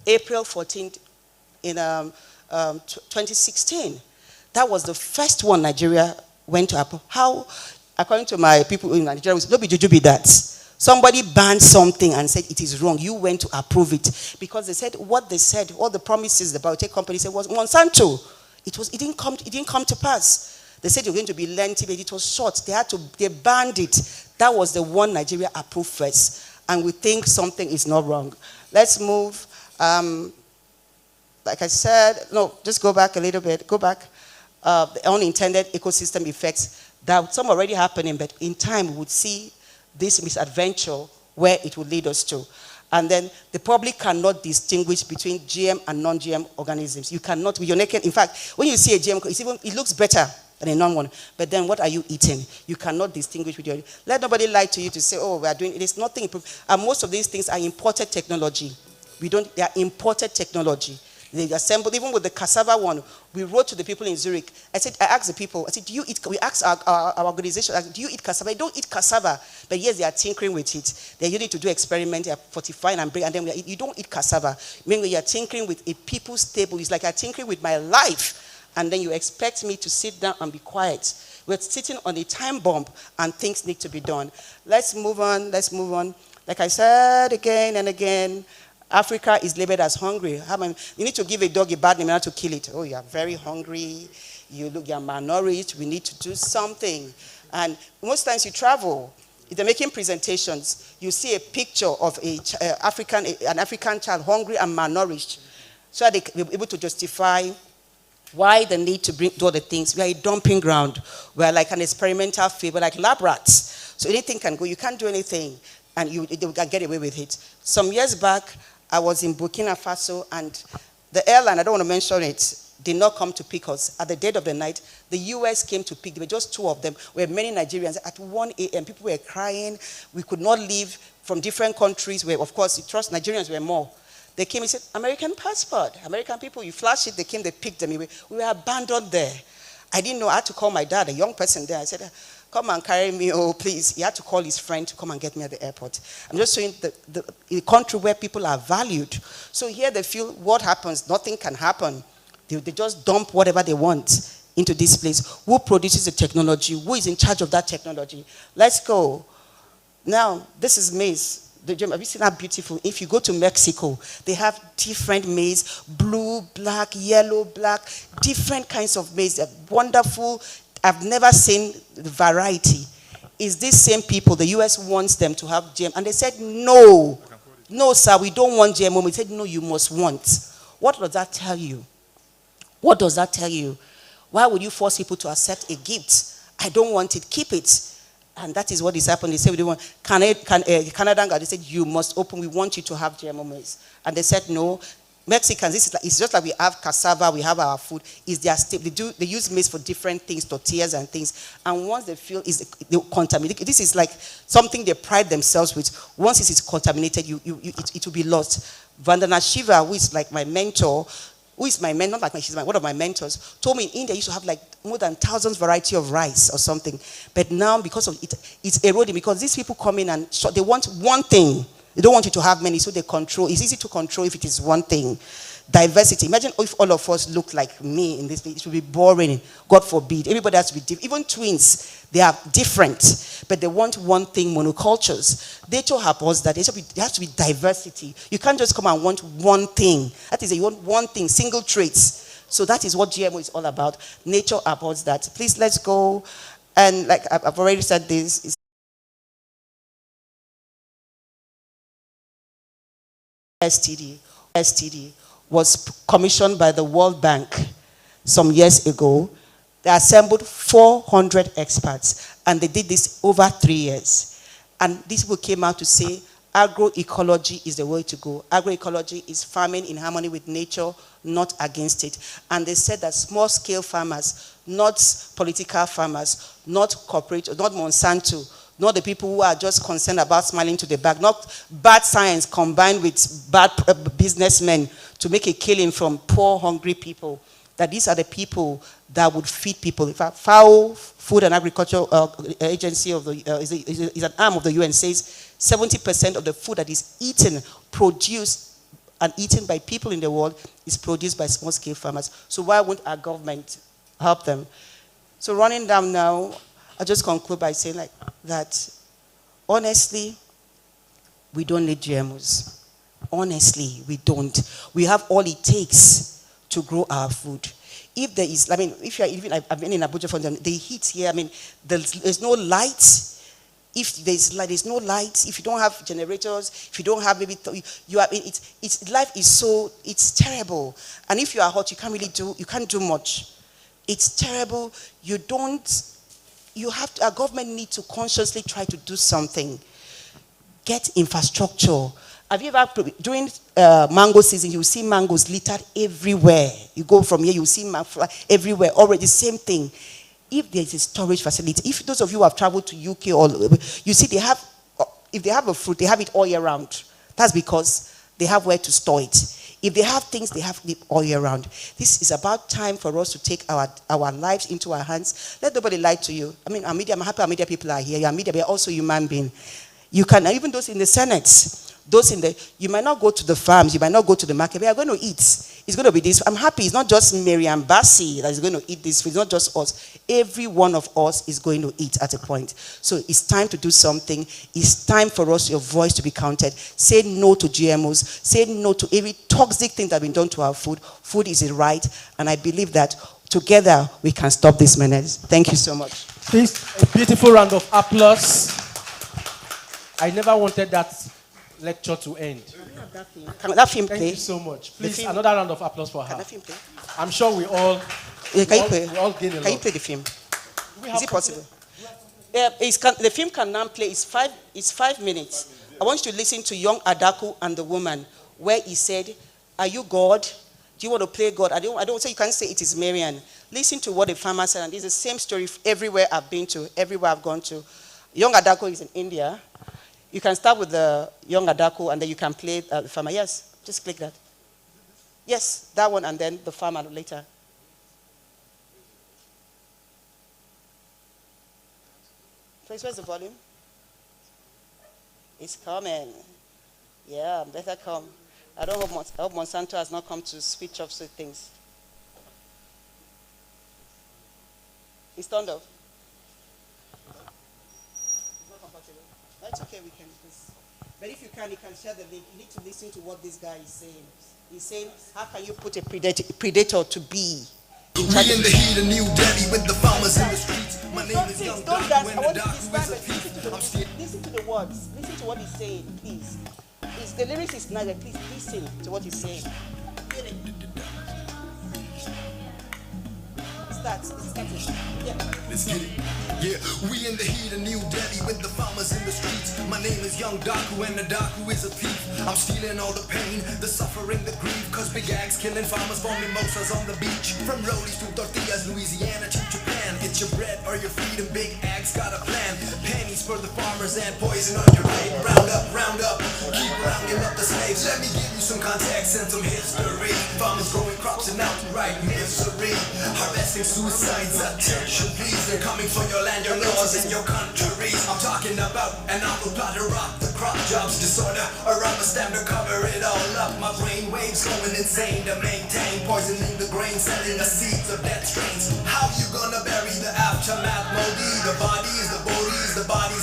April 14th in 2016. That was the first one Nigeria went to approve. How, according to my people in Nigeria, no be juju be that. Somebody banned something and said it is wrong. You went to approve it. Because they said what they said, all the promises the biotech company said was Monsanto. It didn't come to pass. They said you're going to be lengthy, but it was short. They banned it. That was the one Nigeria approved first. And we think something is not wrong. Let's move. Like I said, no, just go back a little bit. Go back. The unintended ecosystem effects, that some already happening, but in time we would see this misadventure where it would lead us to. And then the public cannot distinguish between GM and non-GM organisms. You cannot, with your naked, in fact, when you see a GM, it looks better than a non-one, but then what are you eating? You cannot distinguish with your, let nobody lie to you to say, oh, we are doing, it is nothing improved. And most of these things are imported technology. They are imported technology. They assembled, even with the cassava one, we wrote to the people in Zurich. I asked the people, do you eat, we asked our organization, do you eat cassava? They don't eat cassava, but yes, they are tinkering with it. They're using to do experiments, they are fortifying and bring, and then you don't eat cassava. Meaning you're tinkering with a people's table. It's like you're tinkering with my life, and then you expect me to sit down and be quiet. We're sitting on a time bomb, and things need to be done. Let's move on. Like I said again and again, Africa is labeled as hungry. You need to give a dog a bad name not to kill it. Oh, you are very hungry. You're malnourished. We need to do something. And most times you travel, if they're making presentations, you see a picture of an African child hungry and malnourished. So they will be able to justify why the need to do all the things. We are a dumping ground. We are like an experimental field. We're like lab rats. So anything can go. You can't do anything, and they can get away with it. Some years back, I was in Burkina Faso, and The airline, I don't want to mention it, did not come to pick us. At the dead of the night, the US came to pick. There were just two of them. We had many Nigerians. At 1 a.m., people were crying. We could not leave from different countries where, of course, you trust Nigerians were more. They came and said, American passport. American people, you flash it, they came, they picked them. We were abandoned there. I didn't know. I had to call my dad, a young person there. I said, come and carry me, oh, please. He had to call his friend to come and get me at the airport. I'm just saying the country where people are valued. So here they feel what happens, nothing can happen. They just dump whatever they want into this place. Who produces the technology? Who is in charge of that technology? Let's go. Now, this is maize. Have you seen how beautiful? If you go to Mexico, they have different maize, blue, black, yellow, black, different kinds of maize. They're wonderful. I've never seen the variety. Is these same people, the US wants them to have GMO? And they said, no. No, sir, we don't want GMO. We said, no, you must want. What does that tell you? What does that tell you? Why would you force people to accept a gift? I don't want it, keep it. And that is what is happening. They said, we don't want, Canadian guy, they said, you must open, we want you to have GMO maize. And they said, no. Mexicans, it's just like we have cassava, we have our food. Is their staple. They use maize for different things, tortillas and things. And once they feel they contaminate, this is like something they pride themselves with. Once it is contaminated, it will be lost. Vandana Shiva, who is like my mentor, who is my mentor, not like she's one of my mentors, told me in India used to have like more than thousands variety of rice or something. But now because of it, it's eroding because these people come in and they want one thing. They don't want you to have many, so they control. It's easy to control if it is one thing. Diversity. Imagine if all of us looked like me in this place. It would be boring. God forbid. Everybody has to be different. Even twins, they are different. But they want one thing, monocultures. Nature supports that. There has to be diversity. You can't just come and want one thing. That is, you want one thing, single traits. So that is what GMO is all about. Nature supports that. Please, let's go. And like I've already said this, STD was commissioned by the World Bank some years ago. They assembled 400 experts and they did this over 3 years. And these people came out to say agroecology is the way to go. Agroecology is farming in harmony with nature, not against it. And they said that small-scale farmers, not political farmers, not corporate, not Monsanto, not the people who are just concerned about smiling to the back, not bad science combined with bad businessmen to make a killing from poor, hungry people, that these are the people that would feed people. In fact, FAO, Food and Agriculture Agency of is an arm of the UN, says 70% of the food that is eaten, produced, and eaten by people in the world is produced by small-scale farmers. So why won't our government help them? So running down now, I'll just conclude by saying like that, honestly, we don't need GMOs. Honestly, we don't. We have all it takes to grow our food. If there is, I mean, if you're even, I've been in Abuja for them, the heat here, I mean, there's no light. If there's no light, if you don't have generators, if you don't have maybe, life is so, it's terrible. And if you are hot, you can't do much. It's terrible. Our government needs to consciously try to do something. Get infrastructure. Have you ever, during mango season, you see mangoes littered everywhere. You go from here, you see mango everywhere, already same thing. If there is a storage facility, if those of you who have traveled to UK, or you see if they have a fruit, they have it all year round. That's because they have where to store it. If they have things, they have it all year round. This is about time for us to take our lives into our hands. Let nobody lie to you. I mean, I'm happy our media people are here. You're media, but you're also human being. You can, even those in the Senate, you might not go to the farms, you might not go to the market, but you're going to eat. It's going to be this. I'm happy it's not just Mary and Bassi that is going to eat this food. It's not just us. Every one of us is going to eat at a point. So it's time to do something. It's time for us, your voice to be counted. Say no to GMOs. Say no to every toxic thing that has been done to our food. Food is a right. And I believe that together we can stop this menace. Thank you so much. Please, a beautiful round of applause. I never wanted that lecture to end. Can that film play? Thank you so much. Please, another round of applause for her. Can that film play? I'm sure we all Yeah, can you gain a lot. Can you play the film? Is it possible? The film can now play. It's 5 minutes. I want you to listen to young Adaku and the woman, where he said, "Are you God? Do you want to play God? I don't say you can't say it is Marian. Listen to what the farmer said, and it's the same story everywhere I've been to, everywhere I've gone to. Young Adako is in India. You can start with the Young Adako, and then you can play the farmer. Yes, just click that. Yes, that one, and then the farmer later. Please, where's the volume? It's coming. Yeah, better come. I hope Monsanto has not come to switch off certain things. It's turned off. It's not compatible. That's okay, we can. But if you can share the link. You need to listen to what this guy is saying. He's saying, how can you put a predator to be in charge? We in the heat of New Delhi with the farmers in the streets. My name is Young Don't Doc, dance. when I the want you doc to who stand, is a but thief. listen to the words. Listen to what he's saying, please. The lyrics is nice, but please listen to what he's saying. Yeah. Let's get it. Yeah, we in the heat of New Delhi with the farmers in the streets. My name is Young Daku and the Daku is a thief. I'm stealing all the pain, the suffering, the grief. Cause big ags killing farmers for mimosas on the beach. From rollies to tortillas, Louisiana to Japan. It's your bread or your freedom, big ags got a plan. Pennies for the farmers and poison on your brain. Round up, keep rounding up the slaves. Let me give you some context and some history. Farmers growing crops and outright misery. Harvesting suicides, attention please. They're coming for your land, your laws, and your countries. I'm talking about an awful plot to rock the crop jobs. Disorder, a rubber stamp to cover it all up. My brain waves going insane to maintain. Poisoning the grain, selling the seeds of death strains. How you gonna bury the aftermath, Modi? The bodies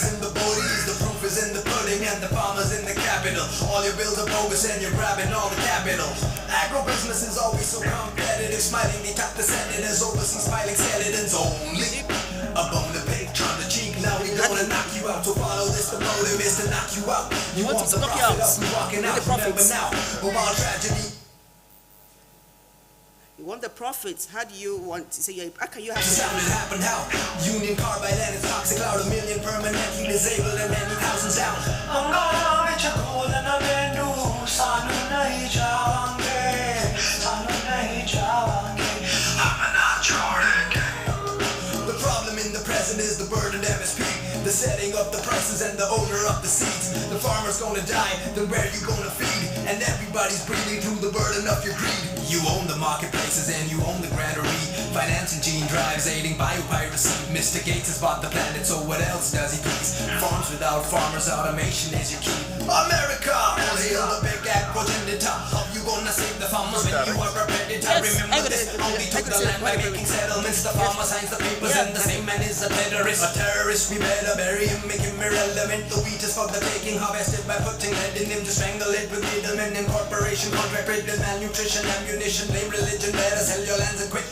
in the bodies. The proof is in the pudding and the farmers in the capital. All your bills are bogus and you're grabbing all the capital. Agribusiness is always so competitive. Smiling, they tap the senators. Overseas filing skeletons only. A bone to pick, trying to cheek. Now we gonna knock you out. To follow this, the motive is to knock you out. You want the profit up, we walking out. Remember now, move on tragedy. You want the profits. How do you want to say, how can you have Sound it happened how? Union Carbide and its toxic cloud. 1 million permanently disabled and many thousands down. The problem in the present is the burdened MSP. The setting of the prices and the owner of the seeds. The farmer's gonna die, then where you gonna feed? And everybody's breathing through the burden of your greed. You own the marketplaces and you own the granary. Financing gene drives, aiding biopiracy. Mr. Gates has bought the planet, so what else does he please? Farms without farmers, automation is your key. America! All hail the big ag progenitor. How you gonna save the farmers when you are a predator? Remember this, only took the land by making settlements. The farmer signs the papers and the same man is a terrorist. A terrorist, we better bury him, make him irrelevant. The wheat is for the taking, harvested by putting lead in him to strangle it with middlemen and corporation. Contract rate with malnutrition, ammunition, blame religion. Better sell your lands and quit.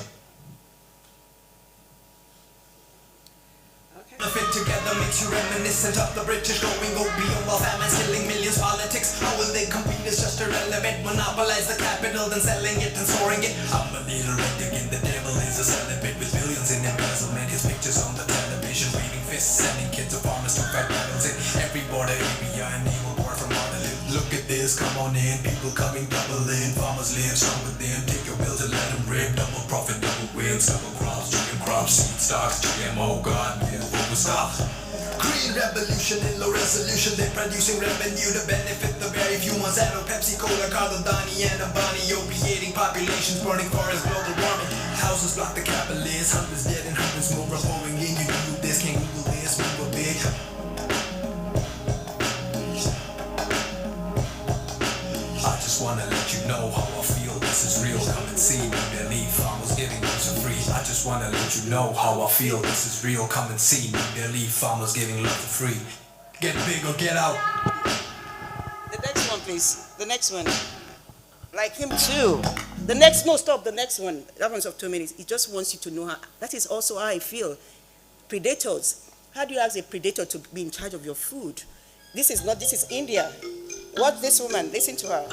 Fit together makes you reminiscent of the British going opium while famines killing millions. Politics, how will they compete? It's just irrelevant. Monopolize the capital, then selling it and storing it. I'm a little red again. The devil is a celibate with billions in embezzlement. His pictures on the television, waving fists, sending kids to farmers to fight battles in every border area and evil war from Waterloo. Look at this, come on in, people coming double in. Farmers live strong within. Take your bills and let them rip. Double profit, double wins, double crops, chicken crops, seed stocks, GMO, God move. Stop. Green revolution in low resolution. They're producing revenue to benefit the very few. Monsanto, Pepsi, Cola, Carlo, Donnie, and Ambani. Opiating populations, burning forests, global warming. Houses block the capitalists. Hundreds dead and hundreds more are pouring in. You do this, can't Google this, move a big. I just wanna let you know how I feel. This is real. Come and see me. Believe farmers giving lots for free. I just wanna let you know how I feel. This is real. Come and see me. Believe farmers giving love for free. Get big or get out. The next one, please. The next one. Like him too. The next, no, stop. The next one. That one's of 2 minutes. He just wants you to know how. That is also how I feel. Predators. How do you ask a predator to be in charge of your food? This is not. This is India. Watch this woman. Listen to her.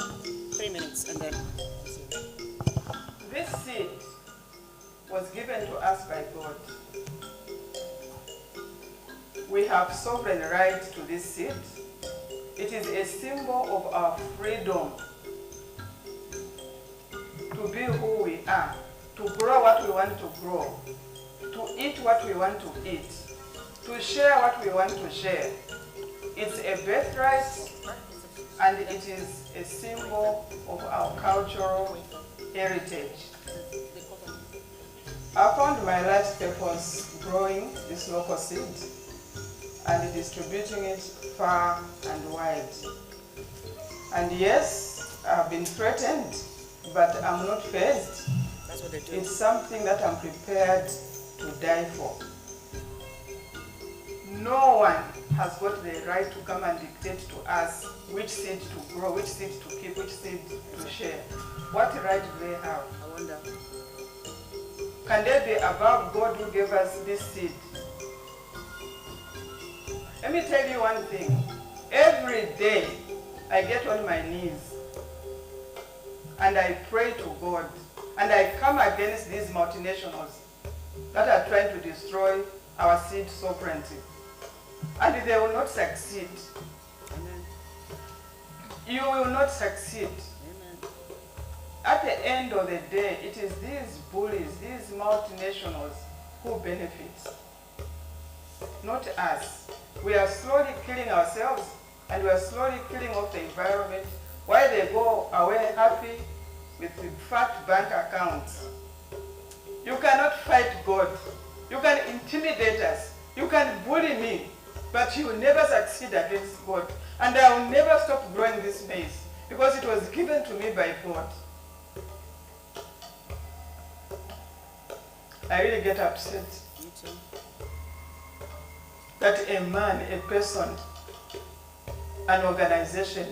3 minutes and then. This seed was given to us by God. We have sovereign right to this seed. It is a symbol of our freedom to to be who we are, to grow what we want to grow, to eat what we want to eat, to share what we want to share. It's a birthright and it is a symbol of our cultural heritage. I found my life's purpose growing this local seed and distributing it far and wide. And yes, I've been threatened, but I'm not fazed. That's what they do. It's something that I'm prepared to die for. No one has got the right to come and dictate to us which seed to grow, which seed to keep, which seed to share. What right do they have? I wonder. Can they be above God who gave us this seed? Let me tell you one thing. Every day I get on my knees and I pray to God and I come against these multinationals that are trying to destroy our seed sovereignty. And they will not succeed. Amen. You will not succeed. Amen. At the end of the day, it is these bullies, these multinationals who benefit, not us. We are slowly killing ourselves and we are slowly killing off the environment while they go away happy with fat bank accounts. You cannot fight God. You can intimidate us. You can bully me, but you will never succeed against God. And I will never stop growing this maize because it was given to me by God. I really get upset Me too. that a man, a person, an organization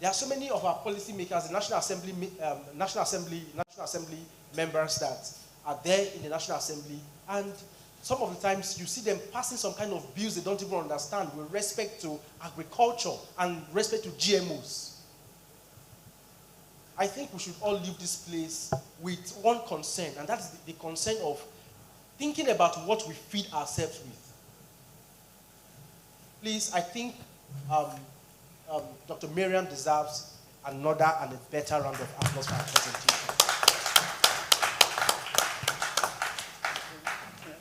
There are so many of our policymakers, the National Assembly members that are there in the National Assembly, and some of the times you see them passing some kind of bills they don't even understand with respect to agriculture and respect to GMOs. I think we should all leave this place with one concern, and that's the concern of thinking about what we feed ourselves with. Please, I think Dr. Miriam deserves another and a better round of applause for her presentation.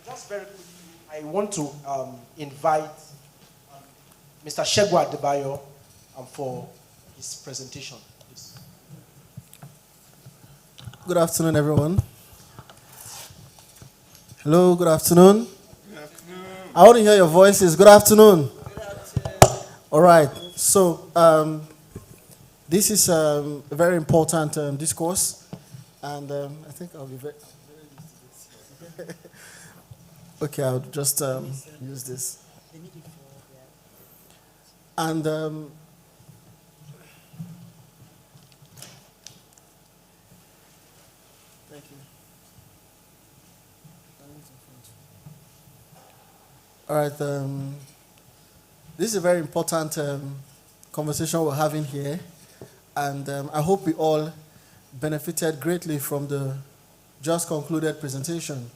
Just very quickly, I want to invite Mr. Shegwa Adebayo for his presentation, please. Good afternoon, everyone. Hello, good afternoon. Good afternoon. I want to hear your voices. Good afternoon. All right. So, this is a very important discourse, and I think I'll be very used to this. Okay, I'll just use this. And thank you. All right. This is a very important conversation we're having here, and I hope we all benefited greatly from the just concluded presentation.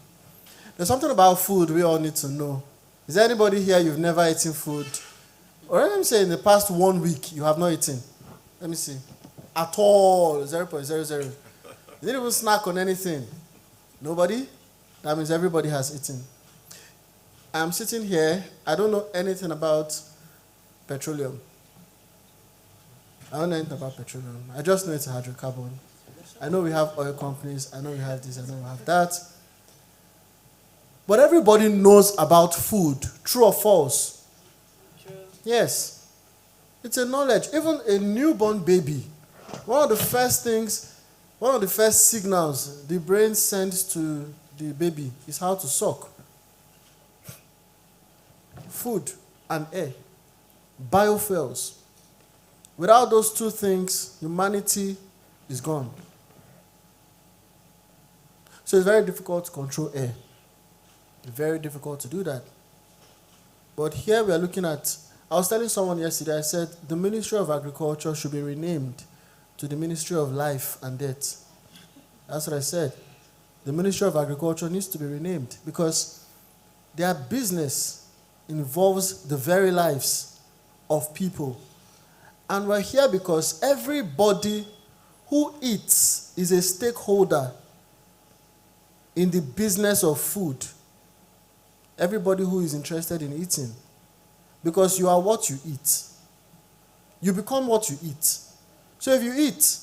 There's something about food we all need to know. Is there anybody here you've never eaten food? Or let me say in the past 1 week you have not eaten? Let me see. At all, 0.00. You didn't even snack on anything. Nobody? That means everybody has eaten. I'm sitting here, I don't know anything about petroleum. I don't know anything about petroleum. I just know it's a hydrocarbon. I know we have oil companies, I know we have this, I know we have that. But everybody knows about food, true or false? True. Yes. It's a knowledge. Even a newborn baby, one of the first signals the brain sends to the baby is how to suck. Food and air, biofuels. Without those two things, humanity is gone. So it's very difficult to control air. Very difficult to do that. But here we are looking at, I was telling someone yesterday, I said the Ministry of Agriculture should be renamed to the Ministry of Life and Death. That's what I said. The Ministry of Agriculture needs to be renamed because their business involves the very lives of people. And we're here because everybody who eats is a stakeholder in the business of food. Everybody who is interested in eating. Because you are what you eat. You become what you eat. So if you eat,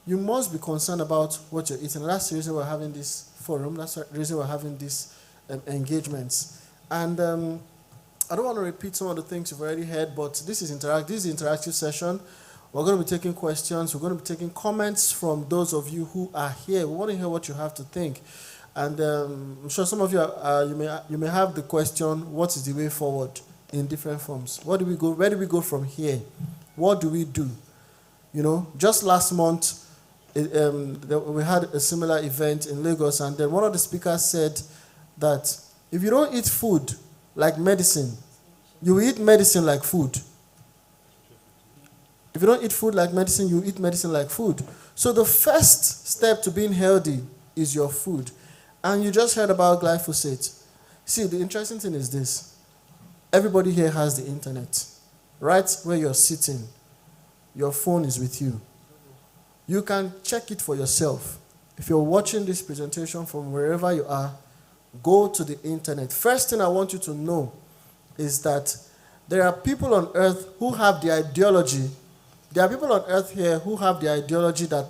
you must be concerned about what you're eating. And that's the reason we're having this forum. That's the reason we're having these engagements. And I don't want to repeat some of the things you've already heard, but this is an interactive session. We're going to be taking questions. We're going to be taking comments from those of you who are here. We want to hear what you have to think. And I'm sure some of you you may have the question, what is the way forward in different forms? Where do we go from here? What do we do? You know, just last month, we had a similar event in Lagos, and then one of the speakers said that if you don't eat food like medicine, you will eat medicine like food. If you don't eat food like medicine, you eat medicine like food. So the first step to being healthy is your food. And you just heard about glyphosate. See, the interesting thing is this. Everybody here has the internet. Right where you're sitting, your phone is with you. You can check it for yourself. If you're watching this presentation from wherever you are, go to the internet. First thing I want you to know is that there are people on earth who have the ideology. There are people on earth here who have the ideology that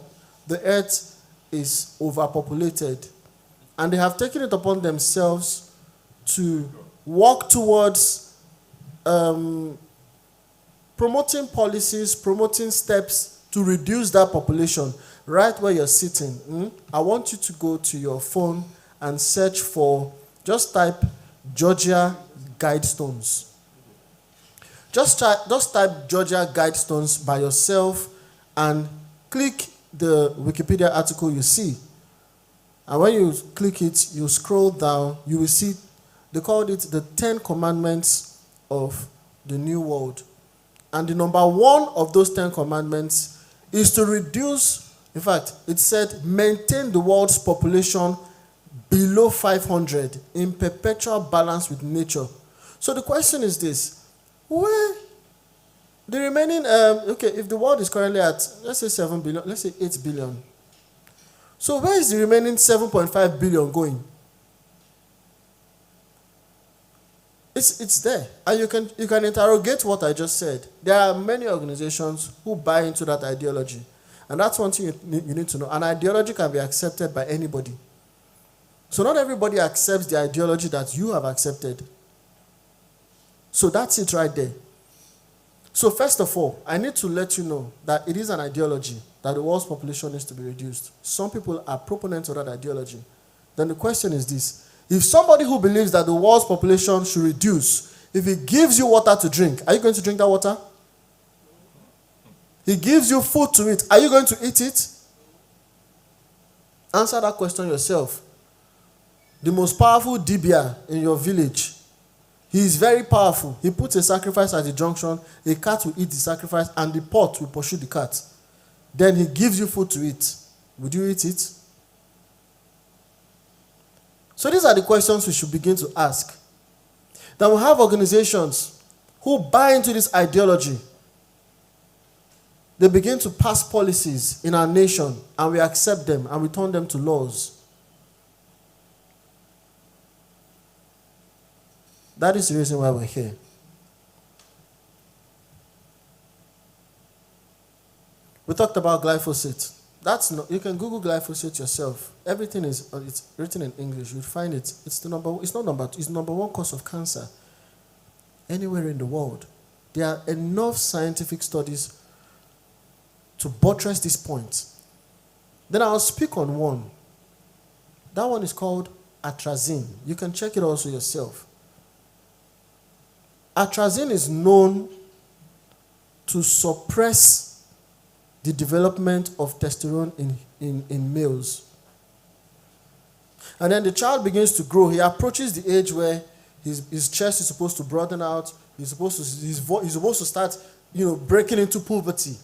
the earth is overpopulated. And they have taken it upon themselves to work towards promoting policies, promoting steps to reduce that population right where you're sitting. I want you to go to your phone and search for, just type Georgia Guidestones. Just type Georgia Guidestones by yourself and click the Wikipedia article you see. And when you click it, you scroll down, you will see, they called it the 10 Commandments of the New World. And the number one of those 10 Commandments is to reduce, in fact, it said, maintain the world's population below 500 in perpetual balance with nature. So the question is this, where the remaining, if the world is currently at, let's say 7 billion, let's say 8 billion. So where is the remaining 7.5 billion going? It's there. And you can interrogate what I just said. There are many organizations who buy into that ideology. And that's one thing you need to know. An ideology can be accepted by anybody. So not everybody accepts the ideology that you have accepted. So that's it right there. So first of all, I need to let you know that it is an ideology that the world's population needs to be reduced. Some people are proponents of that ideology. Then the question is this. If somebody who believes that the world's population should reduce, if he gives you water to drink, are you going to drink that water? He gives you food to eat, are you going to eat it? Answer that question yourself. The most powerful dibia in your village, he is very powerful. He puts a sacrifice at the junction, a cat will eat the sacrifice, and the pot will pursue the cat. Then he gives you food to eat. Would you eat it? So these are the questions we should begin to ask. Then we have organizations who buy into this ideology. They begin to pass policies in our nation, and we accept them, and we turn them to laws. That is the reason why we're here. We talked about glyphosate. That's not, you can Google glyphosate yourself. Everything is, it's written in English. You'll find it. It's the number. It's not number two. It's the number one cause of cancer anywhere in the world. There are enough scientific studies to buttress this point. Then I'll speak on one. That one is called atrazine. You can check it also yourself. Atrazine is known to suppress the development of testosterone in males. And then the child begins to grow. He approaches the age where his chest is supposed to broaden out. He's supposed to start, breaking into puberty.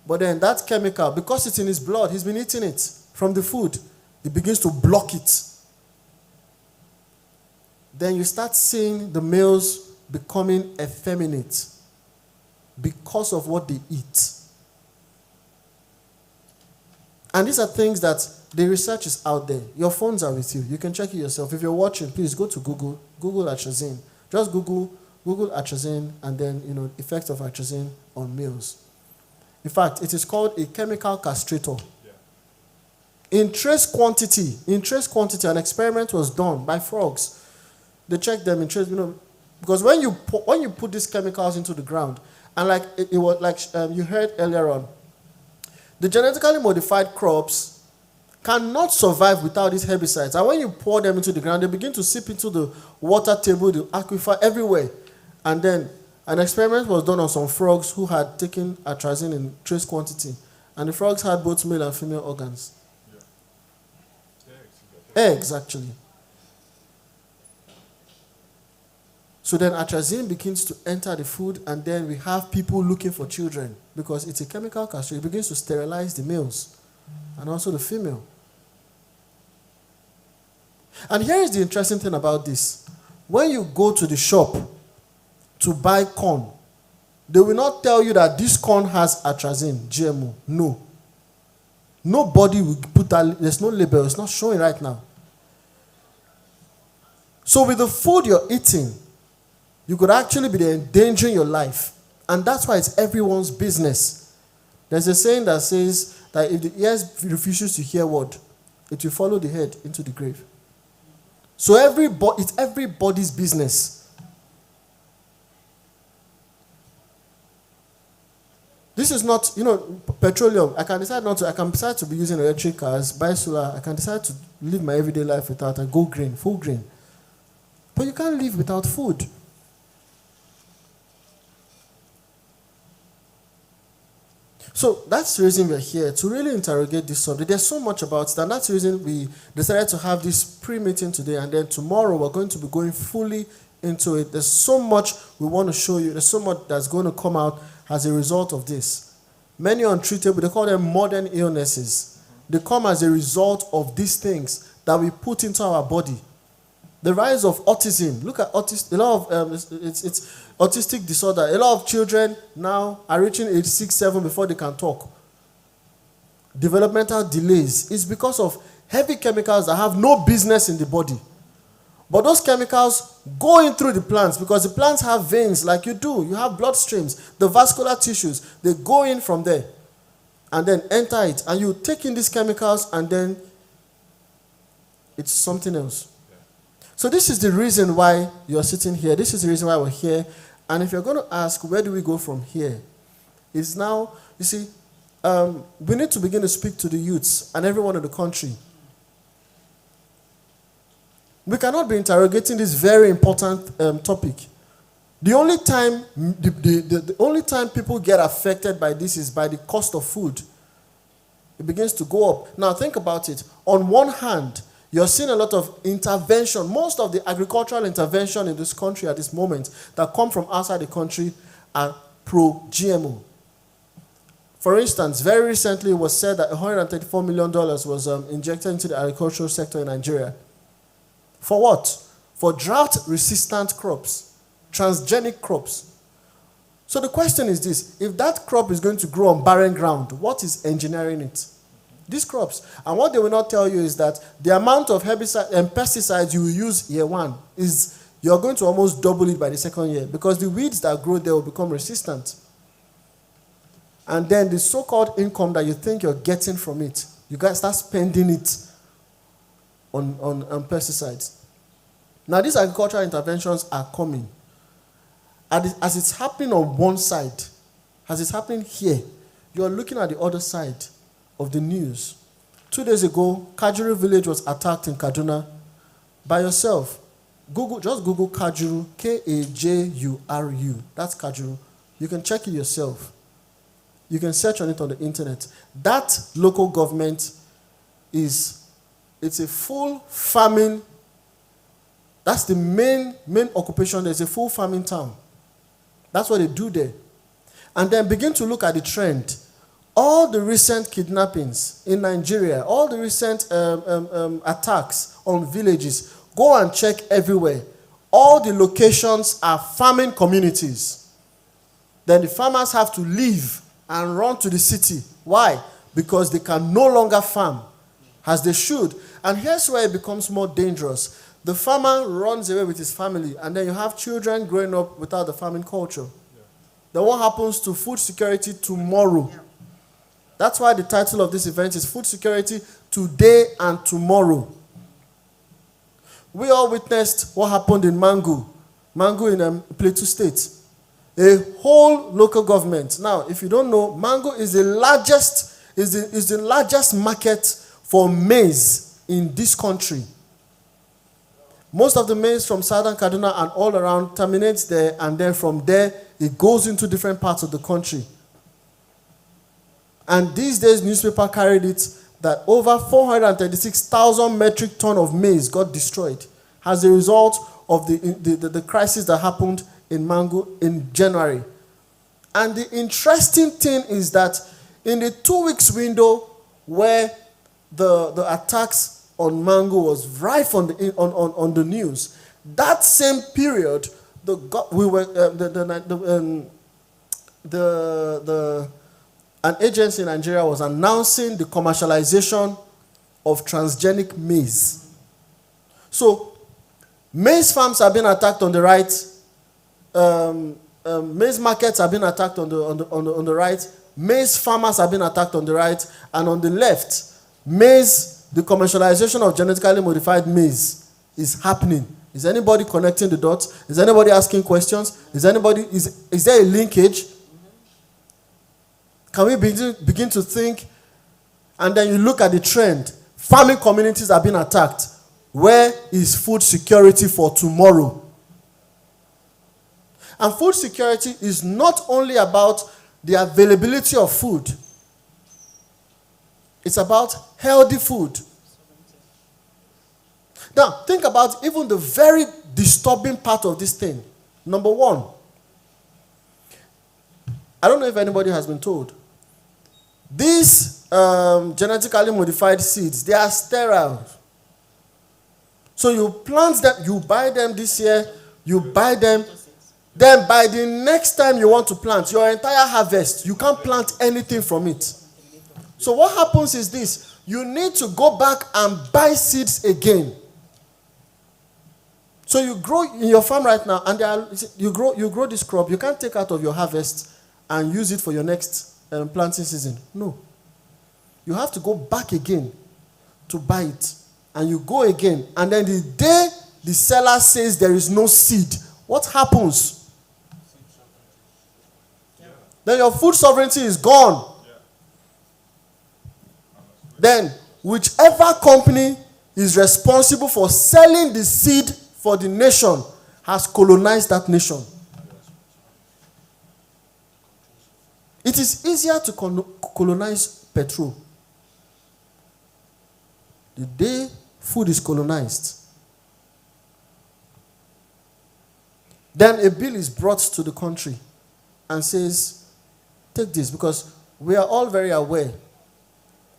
But then that chemical, because it's in his blood, he's been eating it from the food. It begins to block it. Then you start seeing the males becoming effeminate because of what they eat. And these are things that the research is out there. Your phones are with you. You can check it yourself. If you're watching, please go to Google. Google atrazine. Just Google atrazine and then, effects of atrazine on males. In fact, it is called a chemical castrator. Yeah. In trace quantity, an experiment was done by frogs. They checked them in trace, because when you put these chemicals into the ground, and like it was like you heard earlier on, the genetically modified crops cannot survive without these herbicides. And when you pour them into the ground, they begin to seep into the water table, the aquifer, everywhere. And then an experiment was done on some frogs who had taken atrazine in trace quantity. And the frogs had both male and female organs. Yeah. Eggs, actually. So then atrazine begins to enter the food, and then we have people looking for children because it's a chemical castrator. It begins to sterilize the males and also the female. And here is the interesting thing about this. When you go to the shop to buy corn, they will not tell you that this corn has atrazine, GMO. No. Nobody will put that. There's no label. It's not showing right now. So with the food you're eating, you could actually be endangering your life. And that's why it's everyone's business. There's a saying that says that if the ears refuses to hear word, it will follow the head into the grave. So it's everybody's business. This is not, petroleum. I can decide to be using electric cars, buy solar. I can decide to live my everyday life without and go green, full green. But you can't live without food. So that's the reason we're here, to really interrogate this subject. There's so much about it, and that's the reason we decided to have this pre-meeting today, and then tomorrow we're going to be going fully into it. There's so much we want to show you. There's so much that's going to come out as a result of this. Many untreatable, they call them modern illnesses. They come as a result of these things that we put into our body. The rise of autism. Look at autism. A lot of it's autistic disorder. A lot of children now are reaching age 6, 7 before they can talk. Developmental delays is because of heavy chemicals that have no business in the body. But those chemicals go in through the plants because the plants have veins like you do. You have blood streams. The vascular tissues, they go in from there. and then enter it, and you take in these chemicals, and then it's something else. So this is the reason why you're sitting here. This is the reason why we're here. And if you're going to ask, where do we go from here? It's now, you see, we need to begin to speak to the youths and everyone in the country. We cannot be interrogating this very important topic. The only time, the only time people get affected by this is by the cost of food. It begins to go up. Now think about it. On one hand, you're seeing a lot of intervention. Most of the agricultural intervention in this country at this moment that come from outside the country are pro-GMO. For instance, very recently it was said that $134 million was injected into the agricultural sector in Nigeria. For what? For drought-resistant crops, transgenic crops. So the question is this: if that crop is going to grow on barren ground, what is engineering it? These crops. And what they will not tell you is that the amount of herbicide and pesticides you will use year one is you're going to almost double it by the second year, because the weeds that grow there will become resistant. And then the so-called income that you think you're getting from it, you guys start spending it on pesticides. Now these agricultural interventions are coming. As it's happening on one side, as it's happening here, you're looking at the other side of the news. 2 days ago, Kajuru village was attacked in Kaduna by yourself. Just Google Kajuru, Kajuru. That's Kajuru. You can check it yourself. You can search on it on the internet. That local government it's a full farming. That's the main occupation. There's a full farming town. That's what they do there. And then begin to look at the trend. All the recent kidnappings in Nigeria, all the recent attacks on villages, go and check everywhere. All the locations are farming communities. Then the farmers have to leave and run to the city. Why? Because they can no longer farm as they should. And here's where it becomes more dangerous. The farmer runs away with his family, and then you have children growing up without the farming culture. Yeah. Then what happens to food security tomorrow? Yeah. That's why the title of this event is Food Security Today and Tomorrow. We all witnessed what happened in Mangu in Plateau State. A whole local government. Now, if you don't know, Mangu is the largest market for maize in this country. Most of the maize from southern Kaduna and all around terminates there, and then from there, it goes into different parts of the country. And these days, newspaper carried it that over 436,000 metric tons of maize got destroyed as a result of the crisis that happened in Mangu in January. And the interesting thing is that in the 2 weeks window where the attacks on Mangu was rife on the news, that same period, an agency in Nigeria was announcing the commercialization of transgenic maize. So, maize farms have been attacked on the right. Maize markets have been attacked on the right. Maize farmers have been attacked on the right. And on the left, maize, the commercialization of genetically modified maize is happening. Is anybody connecting the dots? Is anybody asking questions? Is there a linkage? Can we begin to think? And then you look at the trend. Farming communities are being attacked. Where is food security for tomorrow? And food security is not only about the availability of food. It's about healthy food. Now, think about even the very disturbing part of this thing. Number one, I don't know if anybody has been told. These genetically modified seeds, they are sterile. So you plant them, you buy them this year, you buy them. Then by the next time you want to plant, your entire harvest, you can't plant anything from it. So what happens is this: you need to go back and buy seeds again. So you grow in your farm right now, and you grow this crop. You can't take out of your harvest and use it for your next planting season. No. you have to go back again to buy it. And you go again. And then the day the seller says there is no seed, what happens? Then your food sovereignty is gone. Then whichever company is responsible for selling the seed for the nation has colonized that nation. It is easier to colonize petrol. The day food is colonized, then a bill is brought to the country and says, take this, because we are all very aware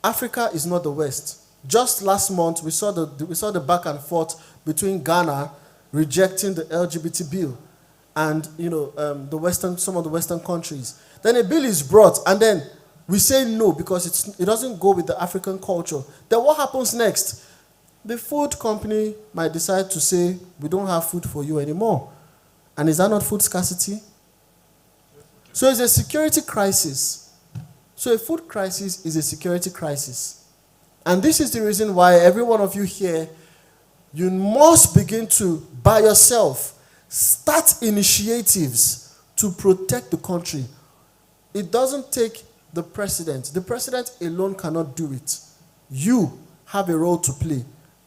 Africa is not the West. Just last month, we saw the back and forth between Ghana rejecting the LGBT bill and some of the Western countries. Then a bill is brought, and then we say no because it doesn't go with the African culture. Then what happens next? The food company might decide to say, we don't have food for you anymore. And is that not food scarcity? So it's a security crisis. So a food crisis is a security crisis. And this is the reason why every one of you here, you must begin to, by yourself, start initiatives to protect the country. It doesn't take the president. The president alone cannot do it. You have a role to play.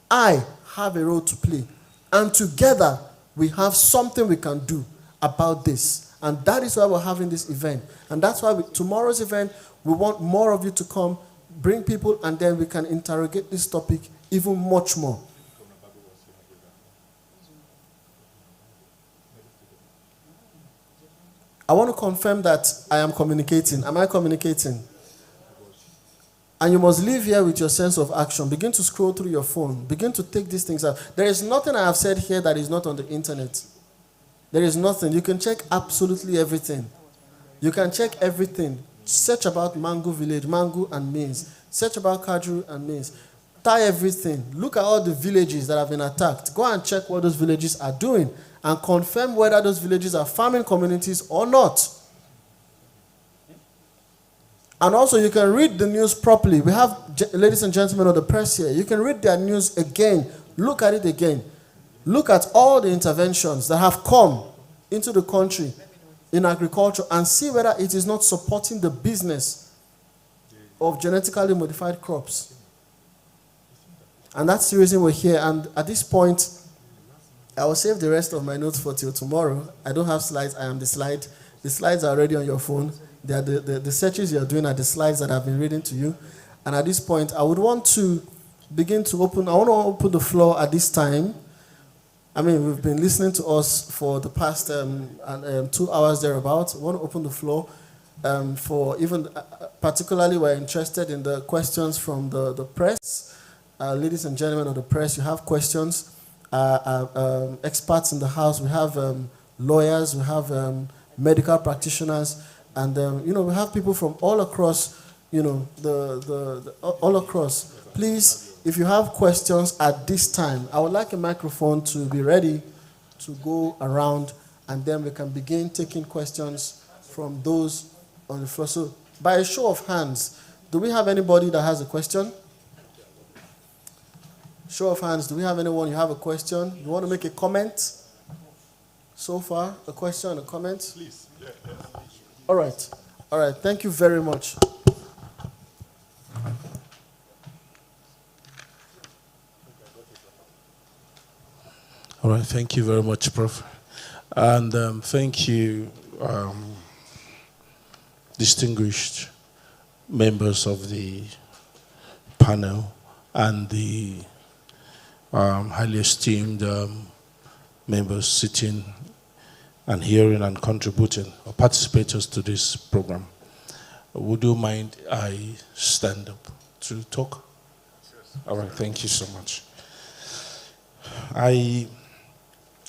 I have a role to play. And together, we have something we can do about this. And that is why we're having this event. And that's why tomorrow's event, we want more of you to come, bring people, and then we can interrogate this topic even much more. I want to confirm that I am communicating. Am I communicating? And you must leave here with your sense of action. Begin to scroll through your phone. Begin to take these things out. There is nothing I have said here that is not on the internet. There is nothing. You can check absolutely everything. You can check everything. Search about Mango Village, Mango and Maize. Search about Kajuru and Maize. Tie everything. Look at all the villages that have been attacked. Go and check what those villages are doing and confirm whether those villages are farming communities or not. And also, you can read the news properly. We have ladies and gentlemen of the press here. You can read their news again. Look at it again. Look at all the interventions that have come into the country in agriculture and see whether it is not supporting the business of genetically modified crops. And that's the reason we're here. And at this point, I will save the rest of my notes for till tomorrow. I don't have slides. I am the slide. The slides are already on your phone. They are the searches you're doing are the slides that I've been reading to you. And at this point, I would want to begin to open. I want to open the floor at this time. I mean, we've been listening to us for the past 2 hours thereabouts. I want to open the floor for even, particularly we're interested in the questions from the press. Ladies and gentlemen of the press, you have questions. Experts in the house, we have lawyers, we have medical practitioners, and we have people from all across, all across. Please, if you have questions at this time, I would like a microphone to be ready to go around, and then we can begin taking questions from those on the floor. So, by a show of hands, do we have anybody that has a question? Show of hands, do we have anyone you have a question? You want to make a comment? So far, a question, a comment? Please. Yeah. All right. Thank you very much. All right, thank you very much, Prof. And thank you, distinguished members of the panel and the highly esteemed members sitting and hearing and contributing, or participators to this program. Would you mind I stand up to talk? Yes. All right, thank you so much.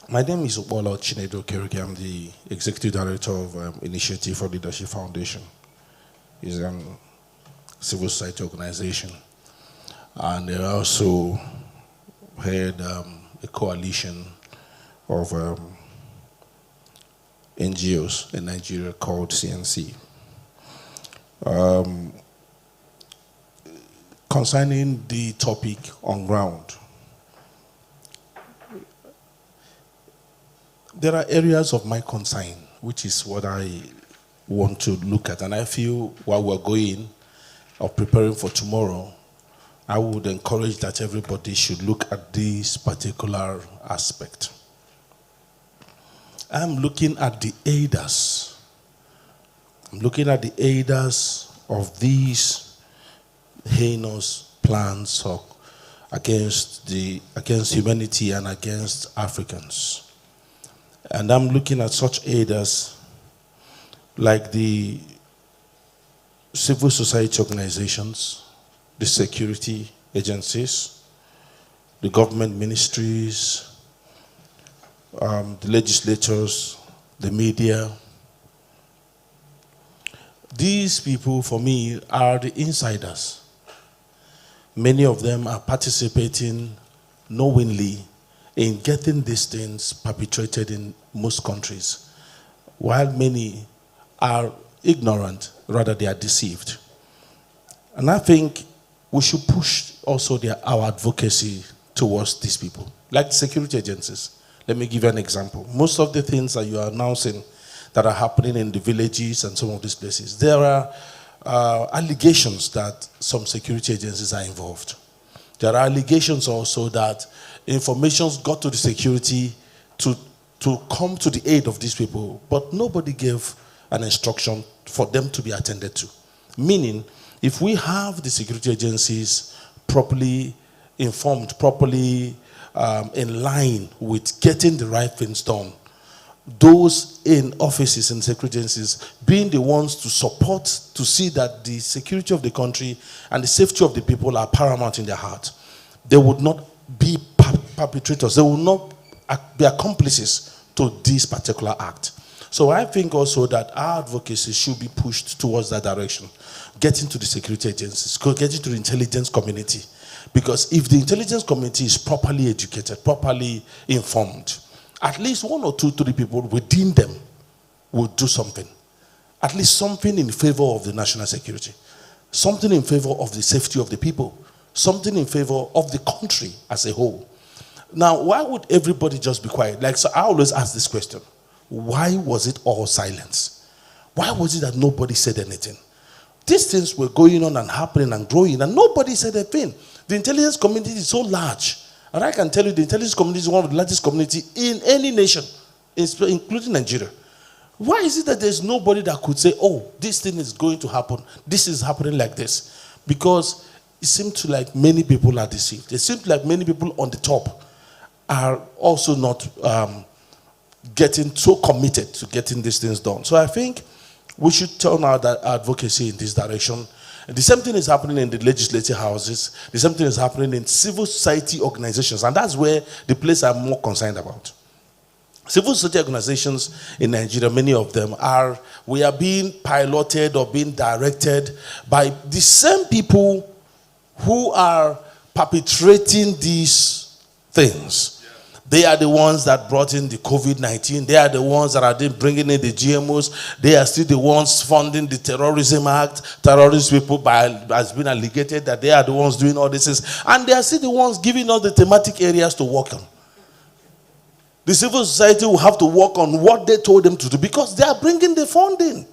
My name is Obola Chinedo Kereke. I'm the Executive Director of Initiative for Leadership Foundation. It's a civil society organization. And I also head a coalition of NGOs in Nigeria called CNC. concerning the topic on ground, there are areas of my concern, which is what I want to look at. And I feel while we're going or preparing for tomorrow, I would encourage that everybody should look at this particular aspect. I'm looking at the aiders. I'm looking at the aiders of these heinous plans against humanity and against Africans. And I'm looking at such aiders like the civil society organizations, the security agencies, the government ministries, the legislators, the media. These people, for me, are the insiders. Many of them are participating knowingly in getting these things perpetrated in most countries, while many are ignorant, rather they are deceived. And I think we should push also our advocacy towards these people, like security agencies. Let me give you an example. Most of the things that you are announcing that are happening in the villages and some of these places, there are allegations that some security agencies are involved. There are allegations also that information got to the security to come to the aid of these people, but nobody gave an instruction for them to be attended to. Meaning, if we have the security agencies properly informed, properly in line with getting the right things done, those in offices and security agencies being the ones to support, to see that the security of the country and the safety of the people are paramount in their heart, they would not be perpetrators, they will not be accomplices to this particular act. So I think also that our advocacy should be pushed towards that direction, getting to the security agencies, getting to the intelligence community. Because if the intelligence community is properly educated, properly informed, at least 1 or 2, 3 people within them will do something. At least something in favor of the national security. Something in favor of the safety of the people. Something in favor of the country as a whole. Now, why would everybody just be quiet? Like, so I always ask this question. Why was it all silence? Why was it that nobody said anything? These things were going on and happening and growing, and nobody said a thing. The intelligence community is so large. And I can tell you the intelligence community is one of the largest communities in any nation, including Nigeria. Why is it that there's nobody that could say, oh, this thing is going to happen, this is happening like this? Because it seems like many people are deceived. It seems like many people on the top are also not getting so committed to getting these things done. So I think we should turn our advocacy in this direction. And the same thing is happening in the legislative houses. The same thing is happening in civil society organizations. And that's where the place I'm more concerned about. Civil society organizations in Nigeria, many of them we are being piloted or being directed by the same people who are perpetrating these things. They are the ones that brought in the COVID-19. They are the ones that are bringing in the GMOs. They are still the ones funding the terrorism act. Terrorist people has been alleged that they are the ones doing all this. And they are still the ones giving us the thematic areas to work on. The civil society will have to work on what they told them to do because they are bringing the funding.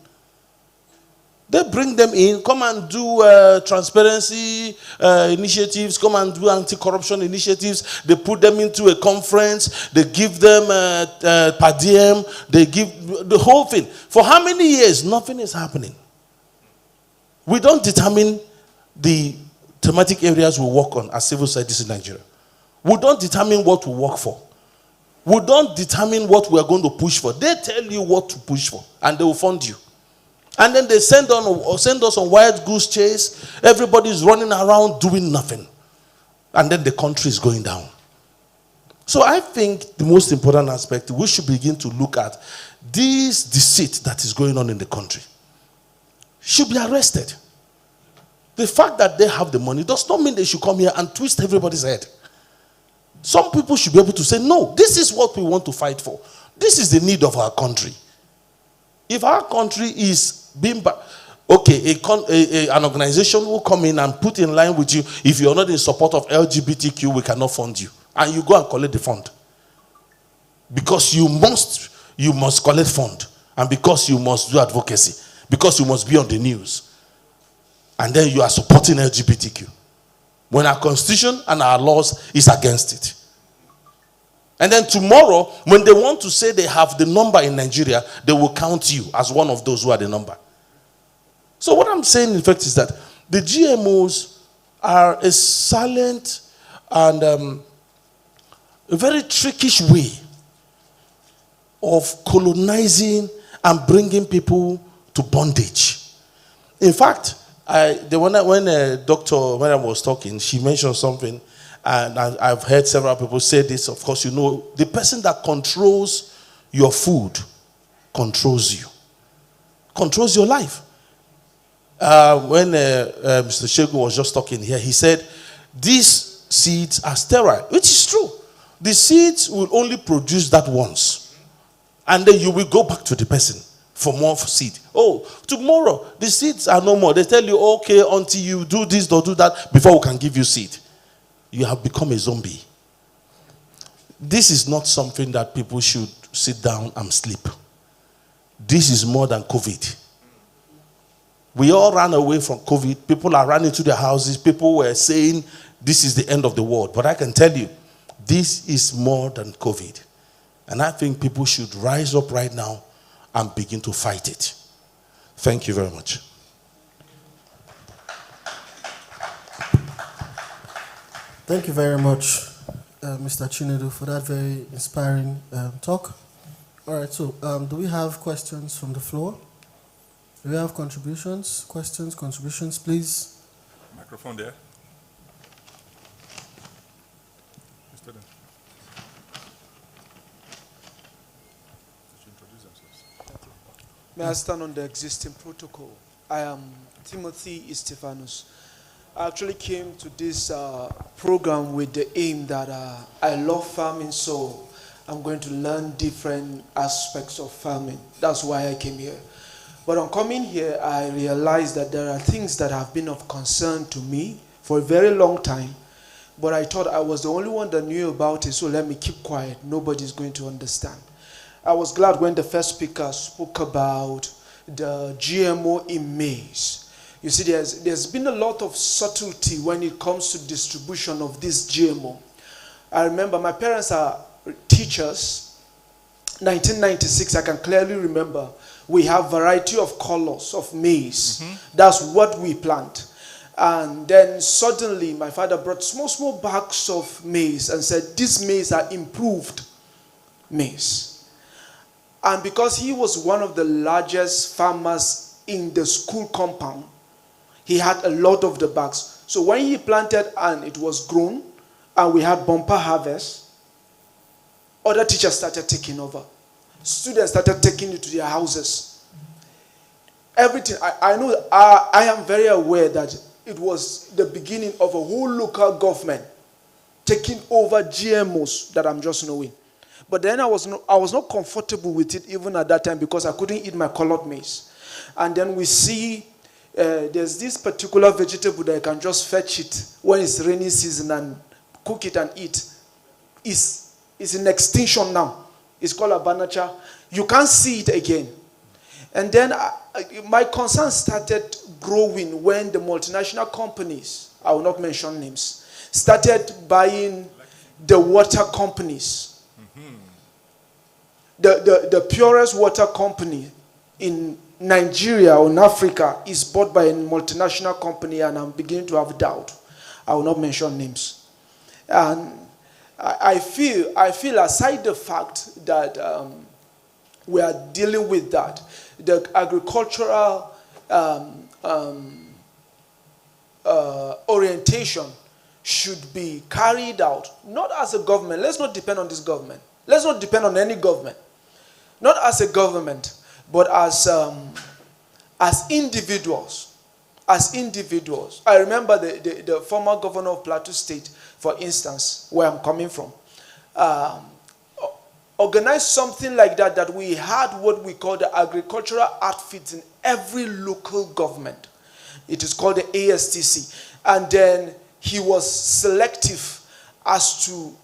They bring them in, come and do transparency initiatives, come and do anti-corruption initiatives. They put them into a conference. They give them per diem. They give the whole thing. For how many years? Nothing is happening. We don't determine the thematic areas we work on as civil societies in Nigeria. We don't determine what we work for. We don't determine what we are going to push for. They tell you what to push for, and they will fund you. And then they send us on wild goose chase. Everybody's running around doing nothing. And then the country is going down. So I think the most important aspect, we should begin to look at this deceit that is going on in the country. Should be arrested. The fact that they have the money does not mean they should come here and twist everybody's head. Some people should be able to say, no, this is what we want to fight for. This is the need of our country. If our country is being... Okay, an organization will come in and put in line with you. If you're not in support of LGBTQ, we cannot fund you. And you go and collect the fund. Because you must collect fund. And because you must do advocacy. Because you must be on the news. And then you are supporting LGBTQ. When our constitution and our laws is against it. And then tomorrow, when they want to say they have the number in Nigeria, they will count you as one of those who are the number. So what I'm saying, in fact, is that the GMOs are a silent and a very trickish way of colonizing and bringing people to bondage. In fact, when Dr. Mariam was talking, she mentioned something, and I've heard several people say this. Of course, you know, the person that controls your food controls you, controls your life. When Mr. Shegu was just talking here, he said, these seeds are sterile, which is true. The seeds will only produce that once. And then you will go back to the person for more seed. Oh, tomorrow, the seeds are no more. They tell you, okay, until you do this or do that, before we can give you seed. You have become a zombie. This is not something that people should sit down and sleep. This is more than COVID. We all ran away from COVID. People are running to their houses. People were saying this is the end of the world. But I can tell you, this is more than COVID. And I think people should rise up right now and begin to fight it. Thank you very much. Thank you very much, Mr. Chinedu, for that very inspiring talk. All right, so do we have questions from the floor? Do we have contributions? Questions, contributions, please? Microphone there. May I stand on the existing protocol? I am Timothy Estefanus. I actually came to this program with the aim that I love farming, so I'm going to learn different aspects of farming. That's why I came here. But on coming here, I realized that there are things that have been of concern to me for a very long time. But I thought I was the only one that knew about it, so let me keep quiet. Nobody's going to understand. I was glad when the first speaker spoke about the GMO in maize. You see, there's been a lot of subtlety when it comes to distribution of this GMO. I remember my parents are teachers. 1996, I can clearly remember, we have variety of colors of maize. That's what we plant. And then suddenly my father brought small bags of maize and said, these maize are improved maize. And because he was one of the largest farmers in the school compound, he had a lot of the bags. So when he planted and it was grown, and we had bumper harvest, other teachers started taking over. Students started taking it to their houses. Everything, I know, I am very aware that it was the beginning of a whole local government taking over GMOs that I'm just knowing. But then I was not comfortable with it even at that time because I couldn't eat my colored maize. And then we see there's this particular vegetable that you can just fetch it when it's rainy season and cook it and eat. It's in extinction now. It's called abanacha. You can't see it again. And then my concern started growing when the multinational companies, I will not mention names, started buying the water companies. The purest water company in Nigeria or in Africa is bought by a multinational company, and I'm beginning to have doubt. I will not mention names. And I feel aside the fact that we are dealing with that, the agricultural orientation should be carried out, not as a government. Let's not depend on this government. Let's not depend on any government. Not as a government, but as individuals. As individuals. I remember the former governor of Plateau State, for instance, where I'm coming from. organized something like that, that we had what we call the agricultural outfits in every local government. It is called the ASTC. And then he was selective as to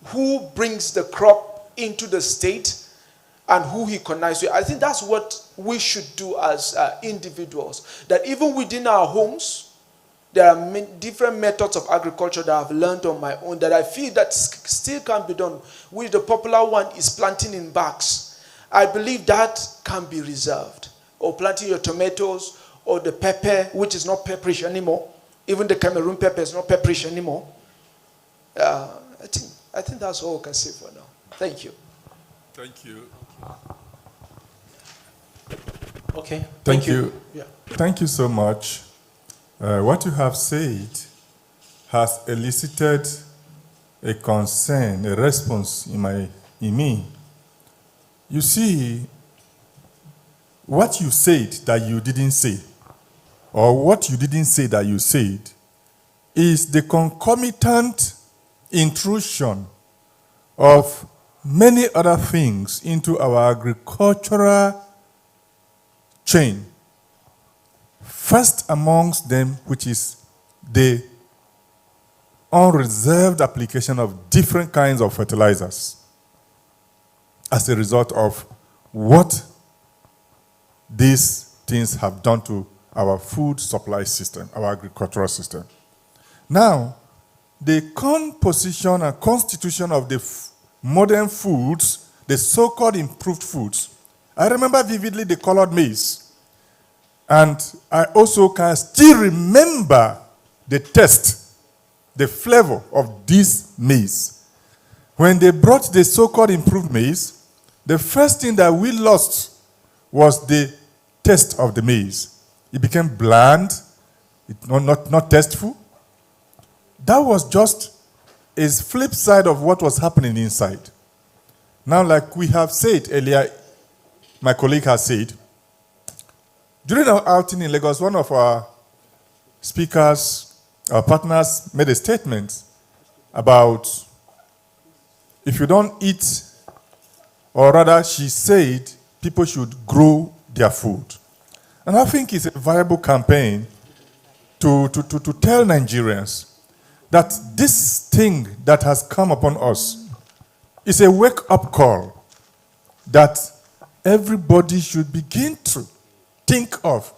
who brings the crop into the state and who he connects with. I think that's what we should do as individuals. That even within our homes, there are different methods of agriculture that I've learned on my own that I feel that still can be done. Which the popular one is planting in bags. I believe that can be reserved. Or planting your tomatoes or the pepper, which is not pepperish anymore. Even the Cameroon pepper is not pepperish anymore. I think that's all I can say for now. Thank you. Thank you. Okay. Thank you. Yeah. Thank you so much. What you have said has elicited a concern, a response in me. You see, what you said that you didn't say, or what you didn't say that you said, is the concomitant intrusion of many other things into our agricultural chain. First amongst them, which is the unreserved application of different kinds of fertilizers as a result of what these things have done to our food supply system, our agricultural system. Now, the composition and constitution of the modern foods, the so-called improved foods. I remember vividly the colored maize. And I also can still remember the taste, the flavor of this maize. When they brought the so-called improved maize, the first thing that we lost was the taste of the maize. It became bland, not tasteful. That was just a flip side of what was happening inside. Now, like we have said earlier, my colleague has said, during our outing in Lagos, one of our speakers, our partners, made a statement about if you don't eat, or rather she said people should grow their food. And I think it's a viable campaign to tell Nigerians that this thing that has come upon us is a wake-up call that everybody should begin to think of,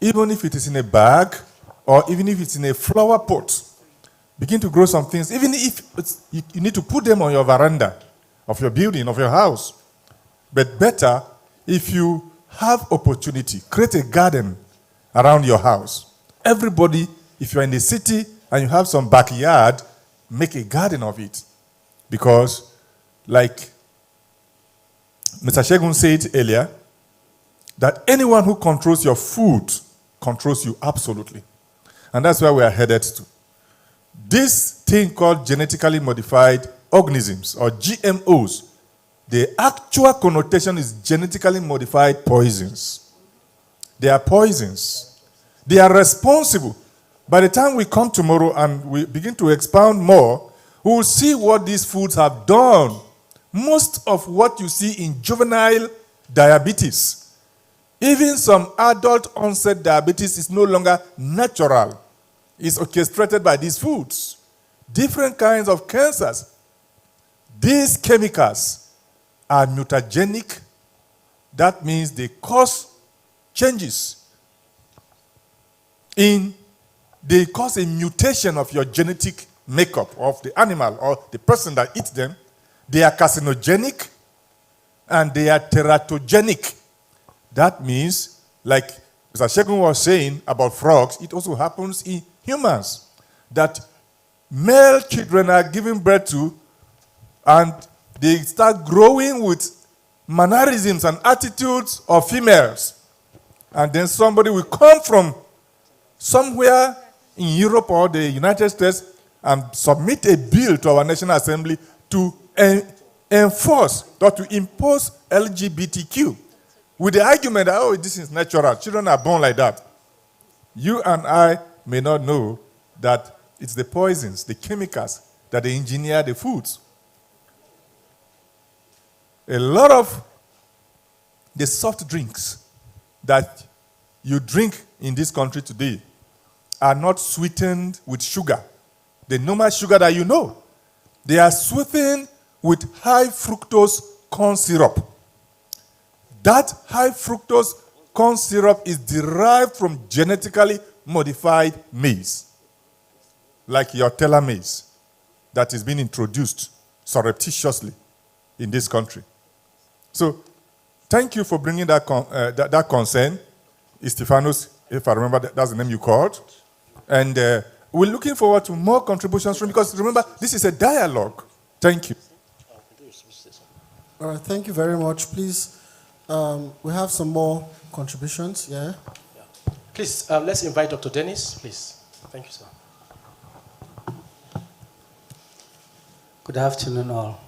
even if it is in a bag or even if it's in a flower pot. Begin to grow some things, even if you need to put them on your veranda of your building, of your house. But better, if you have opportunity, create a garden around your house. Everybody, if you're in the city and you have some backyard, make a garden of it. Because, like Mr. Shegun said earlier, that anyone who controls your food controls you absolutely. And that's where we are headed to. This thing called genetically modified organisms, or GMOs, the actual connotation is genetically modified poisons. They are poisons. They are responsible. By the time we come tomorrow and we begin to expound more, we will see what these foods have done. Most of what you see in juvenile diabetes, even some adult onset diabetes, is no longer natural. It's orchestrated by these foods. Different kinds of cancers. These chemicals are mutagenic. That means they cause changes they cause a mutation of your genetic makeup of the animal or the person that eats them. They are carcinogenic and they are teratogenic. That means, like Mr. Shegun was saying about frogs, it also happens in humans. That male children are giving birth to and they start growing with mannerisms and attitudes of females. And then somebody will come from somewhere in Europe or the United States and submit a bill to our National Assembly to enforce or to impose LGBTQ with the argument that, oh, this is natural. Children are born like that. You and I may not know that it's the poisons, the chemicals that they engineer the foods. A lot of the soft drinks that you drink in this country today are not sweetened with sugar, the normal sugar that you know. They are sweetened with high fructose corn syrup. That high fructose corn syrup is derived from genetically modified maize, like your teller maize, that is being introduced surreptitiously in this country. So, thank you for bringing that that concern, Stephanos, if I remember that's the name you called. And we're looking forward to more contributions from, because remember, this is a dialogue. Thank you. All right, thank you very much. Please, we have some more contributions, yeah? Please, let's invite Dr. Dennis, please. Thank you, sir. Good afternoon, all.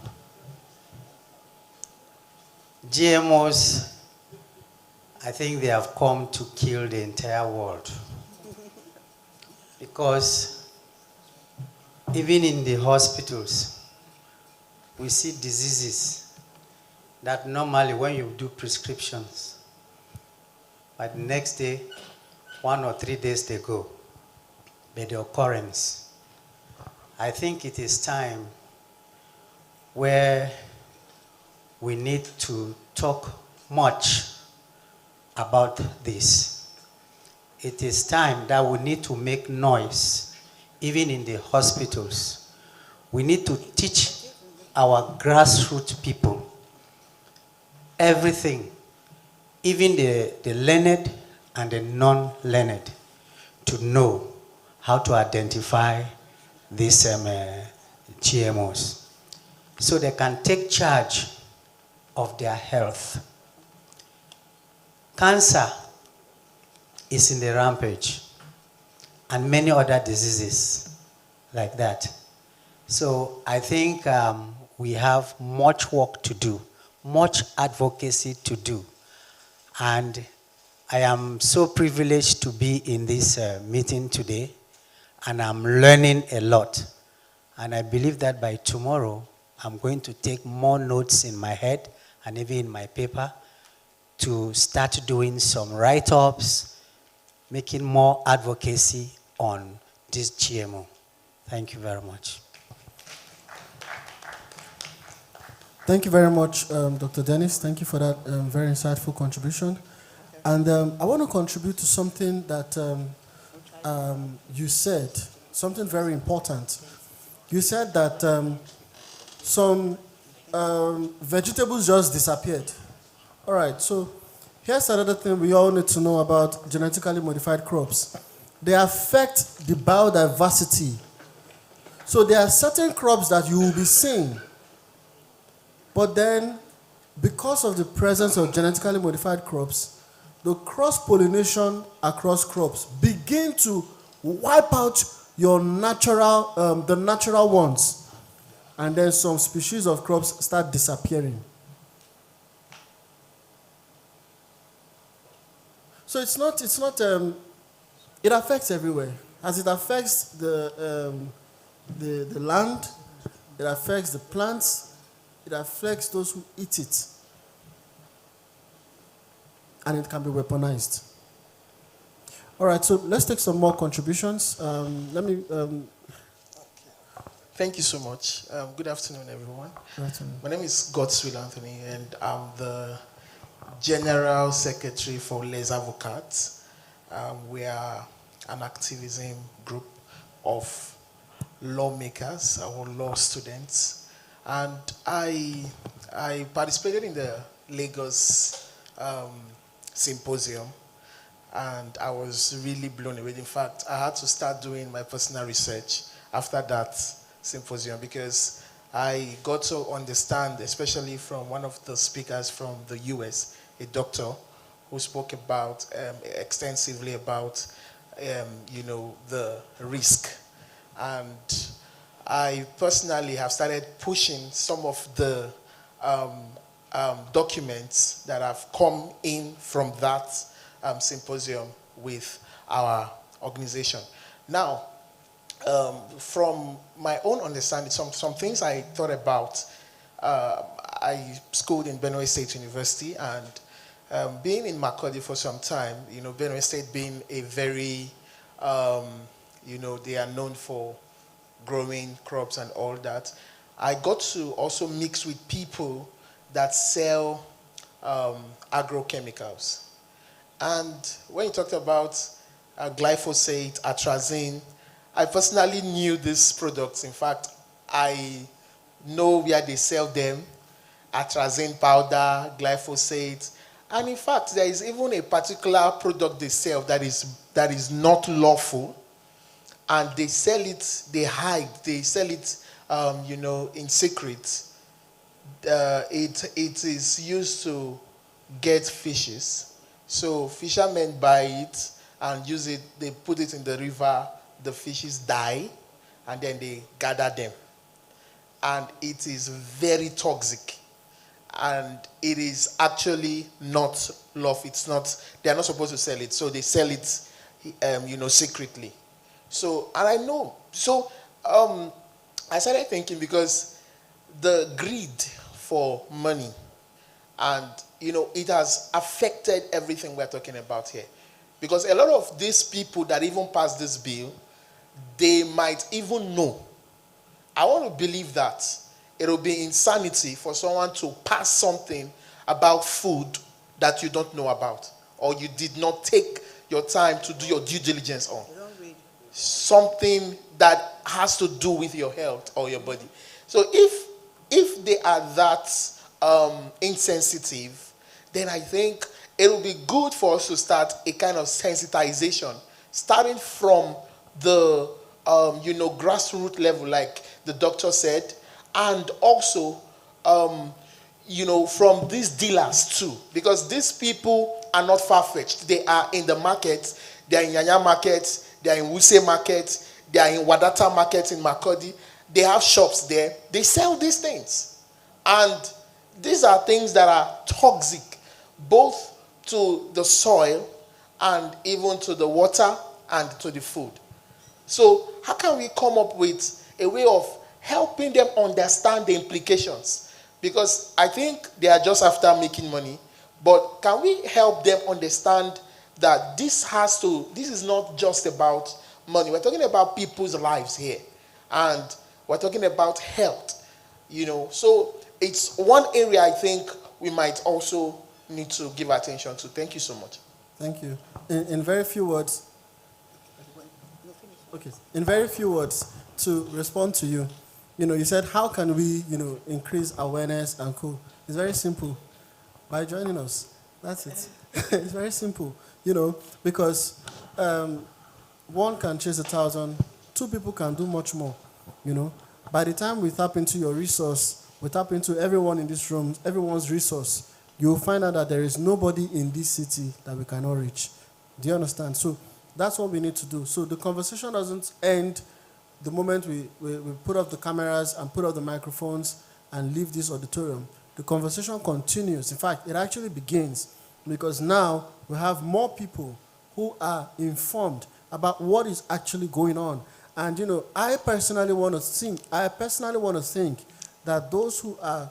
GMOs, I think they have come to kill the entire world. Because even in the hospitals, we see diseases that normally when you do prescriptions, but the next day, 1 or 3 days they go, but the occurrence. I think it is time where we need to talk much about this. It is time that we need to make noise, even in the hospitals. We need to teach our grassroots people everything, even the learned and the non-learned, to know how to identify these GMOs, so they can take charge of their health. Cancer is in the rampage, and many other diseases like that. So I think we have much work to do, much advocacy to do. And I am so privileged to be in this meeting today, and I'm learning a lot. And I believe that by tomorrow, I'm going to take more notes in my head and even in my paper to start doing some write-ups, making more advocacy on this GMO. Thank you very much. Thank you very much, Dr. Dennis. Thank you for that very insightful contribution. And I want to contribute to something that you said, something very important. You said that some vegetables just disappeared. All right, so here's another thing we all need to know about genetically modified crops. They affect the biodiversity. So there are certain crops that you will be seeing, but then because of the presence of genetically modified crops, the cross-pollination across crops begin to wipe out your natural, the natural ones, and then some species of crops start disappearing. So it affects everywhere. As it affects the land, it affects the plants, it affects those who eat it. And it can be weaponized. All right, so let's take some more contributions. Thank you so much. Good afternoon, everyone. Good afternoon. My name is Godswill Anthony, and I'm the General Secretary for Les Avocats. We are an activism group of lawmakers, our law students, and I participated in the Lagos Symposium, and I was really blown away. In fact, I had to start doing my personal research after that symposium, because I got to understand, especially from one of the speakers from the US, a doctor who spoke about extensively about the risk. And I personally have started pushing some of the documents that have come in from that symposium with our organization. Now, from my own understanding, some things I thought about, I schooled in Benue State University, and being in Makurdi for some time, Benue State being a very, they are known for growing crops and all that. I got to also mix with people that sell agrochemicals. And when you talked about glyphosate, atrazine, I personally knew these products. In fact, I know where they sell them, atrazine powder, glyphosate. And in fact, there is even a particular product they sell that is not lawful. And they sell it, they hide, they sell it, in secret. It is used to get fishes. So fishermen buy it and use it, they put it in the river, the fishes die, and then they gather them. And it is very toxic. And it is actually not lawful. It's not, they are not supposed to sell it. So they sell it, secretly. So, and I know. So, I started thinking, because the greed for money, and, it has affected everything we're talking about here. Because a lot of these people that even passed this bill, they might even know. I want to believe that it will be insanity for someone to pass something about food that you don't know about, or you did not take your time to do your due diligence on. Something that has to do with your health or your body. So if they are that insensitive, then I think it will be good for us to start a kind of sensitization, starting from the grassroots level, like the doctor said, and also from these dealers too, because these people are not far-fetched. They are in the market, they are in Yanya market, they are in Wuse market, they are in Wadata market in Makurdi. They have shops there. They sell these things. And these are things that are toxic, both to the soil and even to the water and to the food. So how can we come up with a way of helping them understand the implications? Because I think they are just after making money. But can we help them understand that this is not just about money. We're talking about people's lives here. And we're talking about health. So it's one area I think we might also need to give attention to. Thank you so much. Thank you. In very few words, in very few words, to respond to you, you said, how can we, increase awareness and cool? It's very simple. By joining us. That's it. It's very simple, because one can chase 1,000, two people can do much more, By the time we tap into your resource, we tap into everyone in this room, everyone's resource, you'll find out that there is nobody in this city that we cannot reach. Do you understand? So that's what we need to do. So the conversation doesn't end the moment we put off the cameras and put off the microphones and leave this auditorium. The conversation continues. In fact, it actually begins, because now we have more people who are informed about what is actually going on. And I personally want to think that those who are,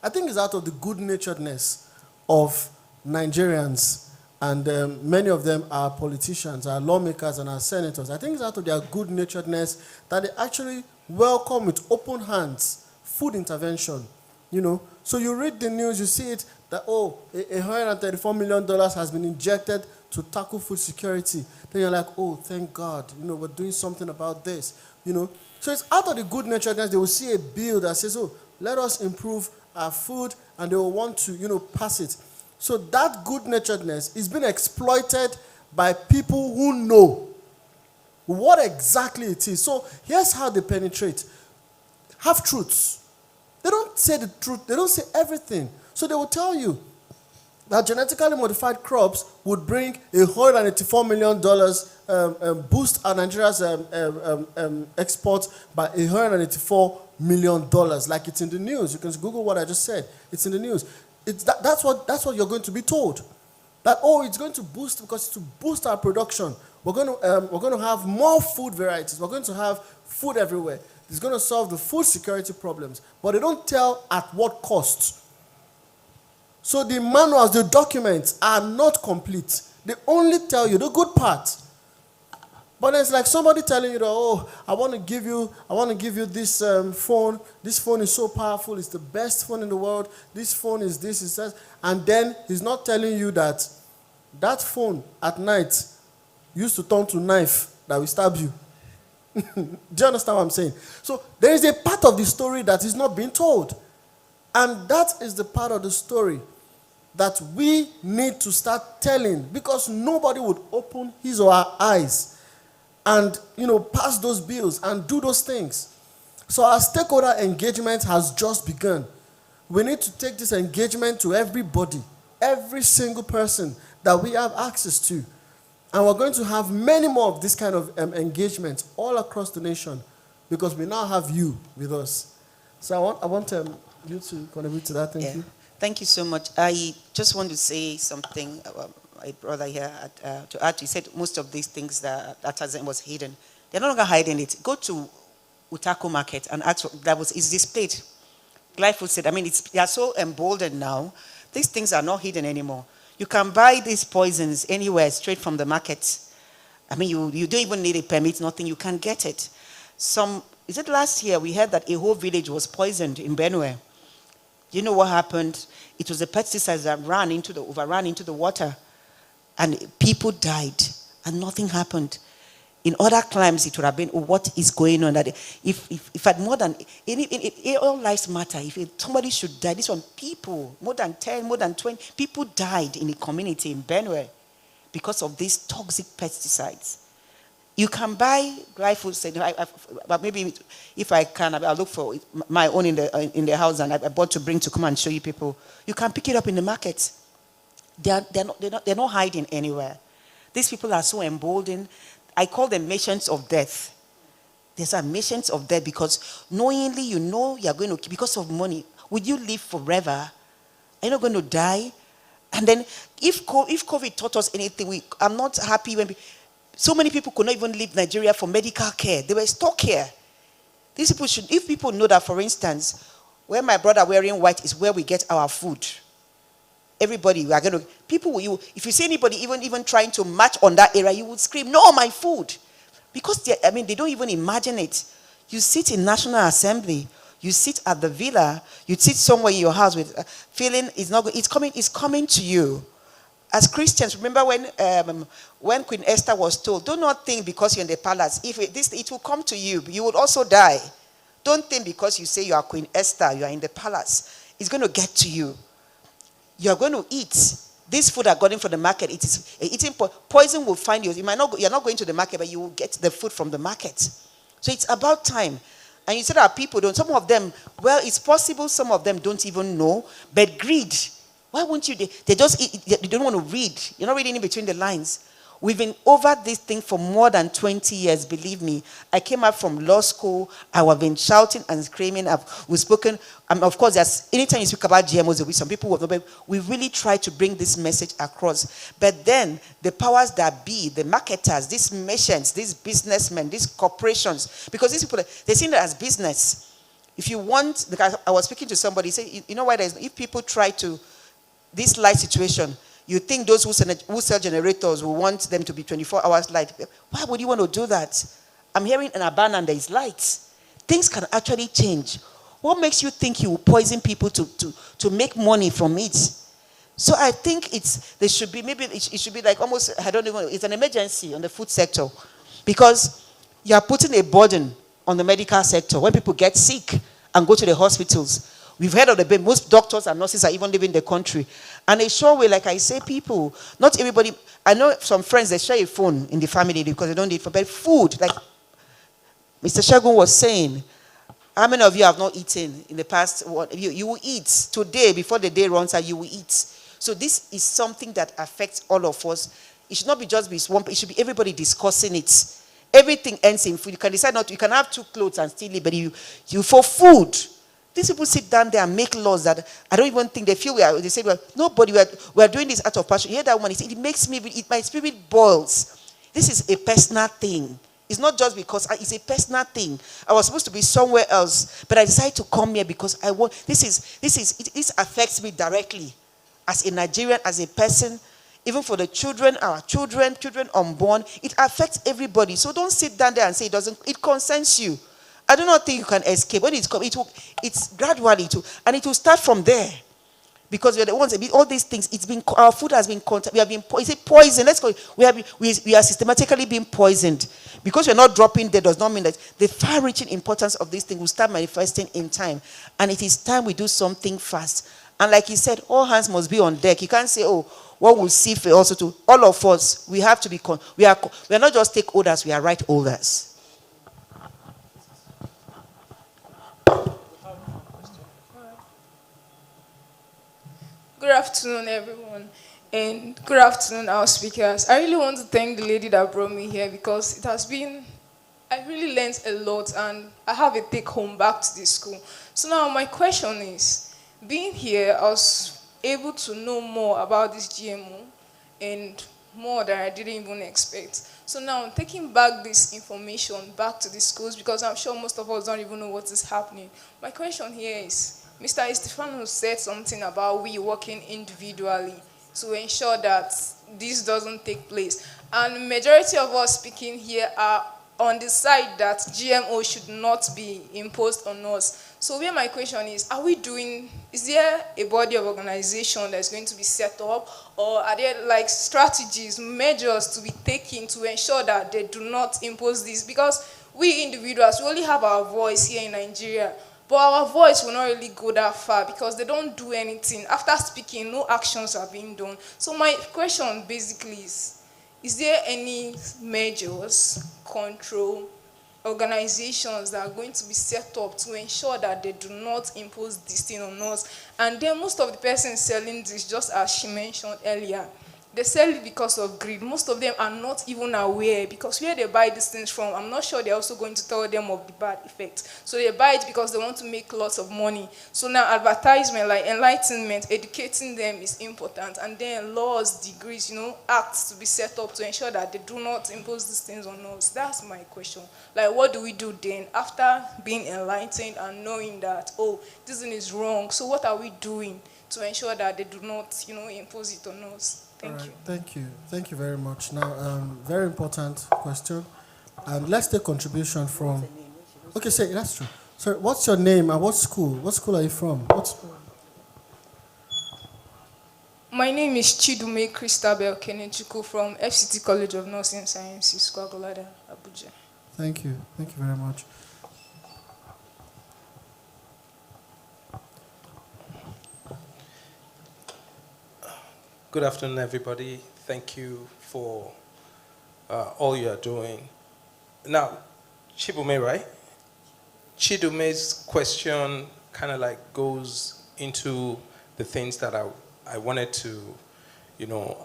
I think it's out of the good-naturedness of Nigerians, and many of them are politicians, are lawmakers, and are senators. I think it's out of their good-naturedness that they actually welcome with open hands food intervention. So you read the news, you see it, that, $134 million has been injected to tackle food security. Then you're like, oh, thank God, we're doing something about this, So it's out of the good-naturedness, they will see a bill that says, oh, let us improve our food, and they will want to, pass it. So that good-naturedness is being exploited by people who know what exactly it is. So here's how they penetrate. Half-truths. They don't say the truth. They don't say everything. So they will tell you that genetically modified crops would bring $184 million, boost our Nigeria's exports by $184 million. Like it's in the news. You can Google what I just said. It's in the news. That's what you're going to be told. That, it's going to boost, because to boost our production, we're going to have more food varieties. We're going to have food everywhere. It's going to solve the food security problems. But they don't tell at what cost. So the manuals, the documents are not complete. They only tell you the good part. But it's like somebody telling you that, oh, I want to give you this phone. This phone is so powerful. It's the best phone in the world. This phone is this, is that. And then he's not telling you that that phone at night used to turn to knife that will stab you. Do you understand what I'm saying? So there is a part of the story that is not being told. And that is the part of the story that we need to start telling, because nobody would open his or her eyes and, pass those bills and do those things. So our stakeholder engagement has just begun. We need to take this engagement to everybody, every single person that we have access to. And we're going to have many more of this kind of engagement all across the nation, because we now have you with us. So I want you to contribute to that. Thank you. Thank you so much. I just want to say something. My brother here to add. He said most of these things that was hidden. They're no longer hiding it. Go to Utako Market and ask. Is displayed. Glyphosate said. They are so emboldened now. These things are not hidden anymore. You can buy these poisons anywhere, straight from the market. You don't even need a permit. Nothing. You can get it. Is it last year we heard that a whole village was poisoned in Benue? You know what happened? It was the pesticides that overran into the water, and people died, and nothing happened. In other climes, it would have been, what is going on? That if at more than all lives matter. If somebody should die, this one, people, more than 10, more than 20 people died in a community in Benue because of these toxic pesticides. You can buy glyphosate. But maybe if I can, I'll look for my own in the house, and I bought to bring to come and show you people. You can pick it up in the market. They're not hiding anywhere. These people are so emboldened. I call them missions of death. These are missions of death, because knowingly you know you're going to, because of money, would you live forever? Are you not going to die? And then if COVID taught us anything, I'm not happy when so many people could not even leave Nigeria for medical care. They were stuck here. These people if people know that, for instance, where my brother wearing white is where we get our food. Everybody, we are going to, if you see anybody even trying to match on that area, you would scream, no, my food. Because they don't even imagine it. You sit in National Assembly, you sit at the villa, you sit somewhere in your house with feeling it's coming to you. As Christians, remember when Queen Esther was told, do not think because you're in the palace, it will come to you, you would also die. Don't think because you say you are Queen Esther, you are in the palace, it's going to get to you. You're going to eat. This food are gotten from the market. It is eating poison will find you. You're not going to the market, but you will get the food from the market. So it's about time. And you said our people don't. Some of them, it's possible some of them don't even know, but greed. Why won't you? They just eat, they don't want to read. You're not reading in between the lines. We've been over this thing for more than 20 years, believe me. I came out from law school. I have been shouting and screaming. We've spoken. Of course, anytime you speak about GMOs, there will be some people who have not. We really try to bring this message across. But then, the powers that be, the marketers, these merchants, these businessmen, these corporations, because these people, they see it as business. If you want, because I was speaking to somebody, he said, you know why if people try to, this light situation, you think those who sell generators will want them to be 24 hours light. Why would you want to do that? I'm hearing in Abana and there is light. Things can actually change. What makes you think you will poison people to make money from it? So I think it should be like almost, I don't even, it's an emergency on the food sector, because you are putting a burden on the medical sector when people get sick and go to the hospitals. We've heard of most doctors and nurses are even leaving the country. And a sure way, like I say, people, not everybody, I know some friends, they share a phone in the family because they don't need for food. Like Mr. Shagun was saying, how many of you have not eaten in the past? You will eat today, before the day runs out, you will eat. So this is something that affects all of us. It should not be just one, it should be everybody discussing it. Everything ends in food. You can decide you can have 2 clothes and still live, but you for food. These people sit down there and make laws that I don't even think they feel they say, nobody, we are doing this out of passion. You hear that woman, it makes me, my spirit boils. This is a personal thing. It's not just because it's a personal thing. I was supposed to be somewhere else, but I decided to come here because I want, this affects me directly as a Nigerian, as a person, even for the children, our children unborn. It affects everybody. So don't sit down there and say it doesn't, it concerns you. I do not think you can escape. When it's gradually to, and it will start from there. Because we're the ones, all these things, our food has been, is it poison? Let's go, we are systematically being poisoned. Because we're not dropping dead does not mean that the far-reaching importance of this thing will start manifesting in time. And it is time we do something fast. And like he said, all hands must be on deck. You can't say, oh, what will see for also to, all of us, we have to be, we are not just stakeholders, we are right holders. Good afternoon, everyone, and good afternoon, our speakers. I really want to thank the lady that brought me here because it has been, I really learned a lot and I have a take home back to the school. So now my question is, being here, I was able to know more about this GMO and more that I didn't even expect. So now I'm taking back this information back to the schools because I'm sure most of us don't even know what is happening. My question here is, Mr. Estefano said something about we working individually to ensure that this doesn't take place. And the majority of us speaking here are on the side that GMO should not be imposed on us. So where my question is there a body of organization that's going to be set up, or are there like strategies, measures to be taken to ensure that they do not impose this? Because we individuals, we only have our voice here in Nigeria. But our voice will not really go that far because they don't do anything. After speaking, no actions are being done. So my question basically is there any measures, control, organizations that are going to be set up to ensure that they do not impose this thing on us? And then most of the persons selling this, just as she mentioned earlier, they sell it because of greed. Most of them are not even aware because where they buy these things from, I'm not sure they're also going to tell them of the bad effects. So they buy it because they want to make lots of money. So now advertisement, like enlightenment, educating them is important. And then laws, degrees, acts to be set up to ensure that they do not impose these things on us. That's my question. Like, what do we do then after being enlightened and knowing that, oh, this thing is wrong? So what are we doing to ensure that they do not, impose it on us? Thank you. Thank you. Thank you very much. Now, very important question. And let's take contribution from... Okay, say, that's true. Sorry, what's your name and what school? What school are you from? My name is Chidume Christabel Kenechukwu from FCT College of Nursing Sciences, Kwagolada, Abuja. Thank you. Thank you very much. Good afternoon, everybody. Thank you for all you are doing. Now, Chibume, right? Chidume's question kind of like goes into the things that I wanted to,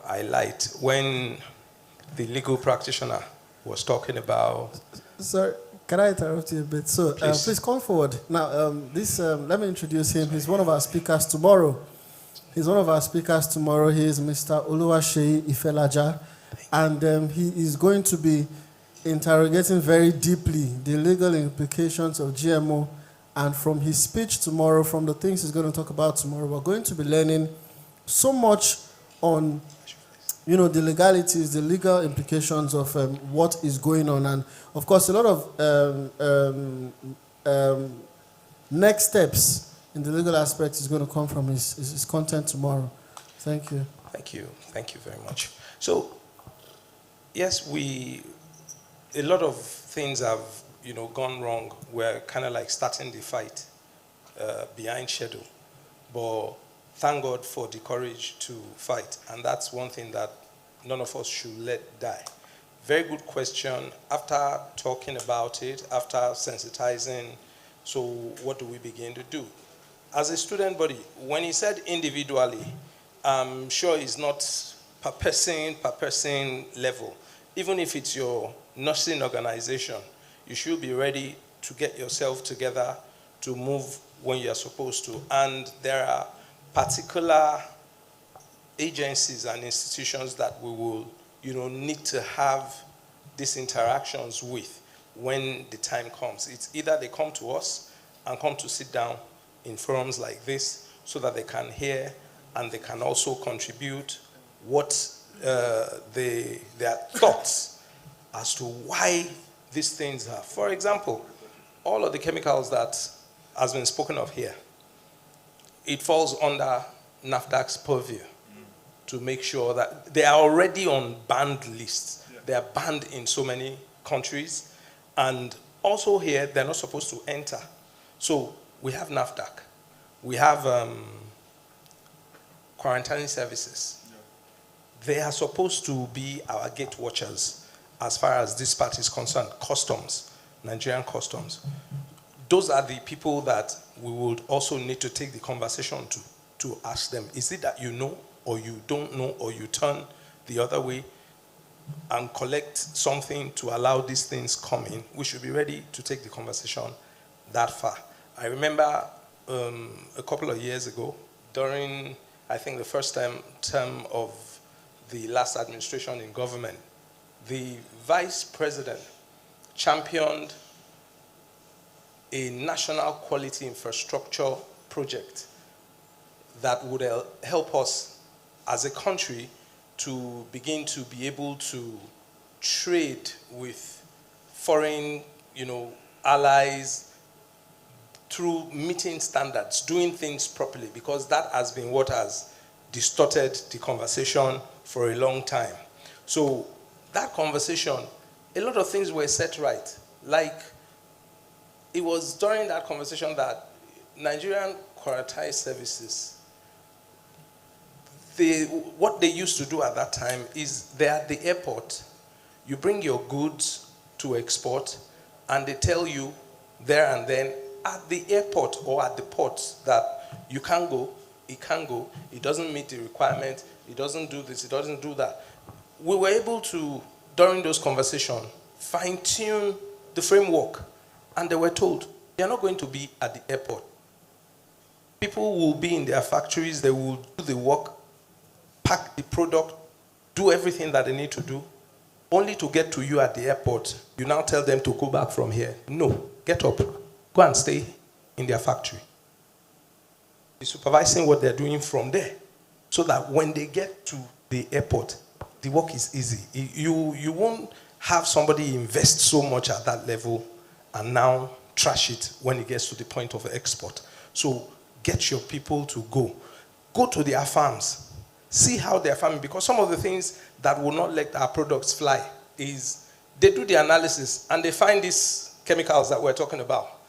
highlight when the legal practitioner was talking about. Sorry, can I interrupt you a bit? So, please come forward. Now, let me introduce him. He's one of our speakers tomorrow. He is Mr. Oluwaseyi Ifelaja, and he is going to be interrogating very deeply the legal implications of GMO. And from his speech tomorrow, from the things he's going to talk about tomorrow, we're going to be learning so much on, the legalities, the legal implications of what is going on. And, of course, a lot of next steps in the legal aspect is going to come from his content tomorrow. Thank you. Thank you. Thank you very much. So, yes, a lot of things have, gone wrong. We're kind of like starting the fight behind schedule. But thank God for the courage to fight. And that's one thing that none of us should let die. Very good question. After talking about it, after sensitizing, so what do we begin to do? As a student body, when he said individually, I'm sure it's not per person level. Even if it's your nursing organization, you should be ready to get yourself together to move when you're supposed to. And there are particular agencies and institutions that we will, need to have these interactions with when the time comes. It's either they come to us and come to sit down in forums like this so that they can hear and they can also contribute what their thoughts as to why these things are. For example, all of the chemicals that has been spoken of here, it falls under NAFDAC's purview to make sure that they are already on banned lists. They are banned in so many countries. And also here, they're not supposed to enter. So we have NAFDAC. We have quarantining services. They are supposed to be our gate watchers as far as this part is concerned. Customs, Nigerian customs. Those are the people that we would also need to take the conversation to ask them, is it that you know or you don't know or you turn the other way and collect something to allow these things come in? We should be ready to take the conversation that far. I remember a couple of years ago, during, I think, the first term of the last administration in government, the vice president championed a national quality infrastructure project that would help us as a country to begin to be able to trade with foreign, allies through meeting standards, doing things properly, because that has been what has distorted the conversation for a long time. So that conversation, a lot of things were set right. Like, it was during that conversation that Nigerian quarantine services, what they used to do at that time is they're at the airport, you bring your goods to export, and they tell you there and then at the airport or at the port that you can't go, it can't go, it doesn't meet the requirement, it doesn't do this, it doesn't do that. We were able to, during those conversations, fine-tune the framework, and they were told, you're not going to be at the airport. People will be in their factories, they will do the work, pack the product, do everything that they need to do, only to get to you at the airport. You now tell them to go back from here. No, get up, go and stay in their factory. Be supervising what they're doing from there, so that when they get to the airport, the work is easy. You won't have somebody invest so much at that level and now trash it when it gets to the point of export. So get your people to go to their farms, see how they're farming, because some of the things that will not let our products fly is they do the analysis and they find these chemicals that we're talking about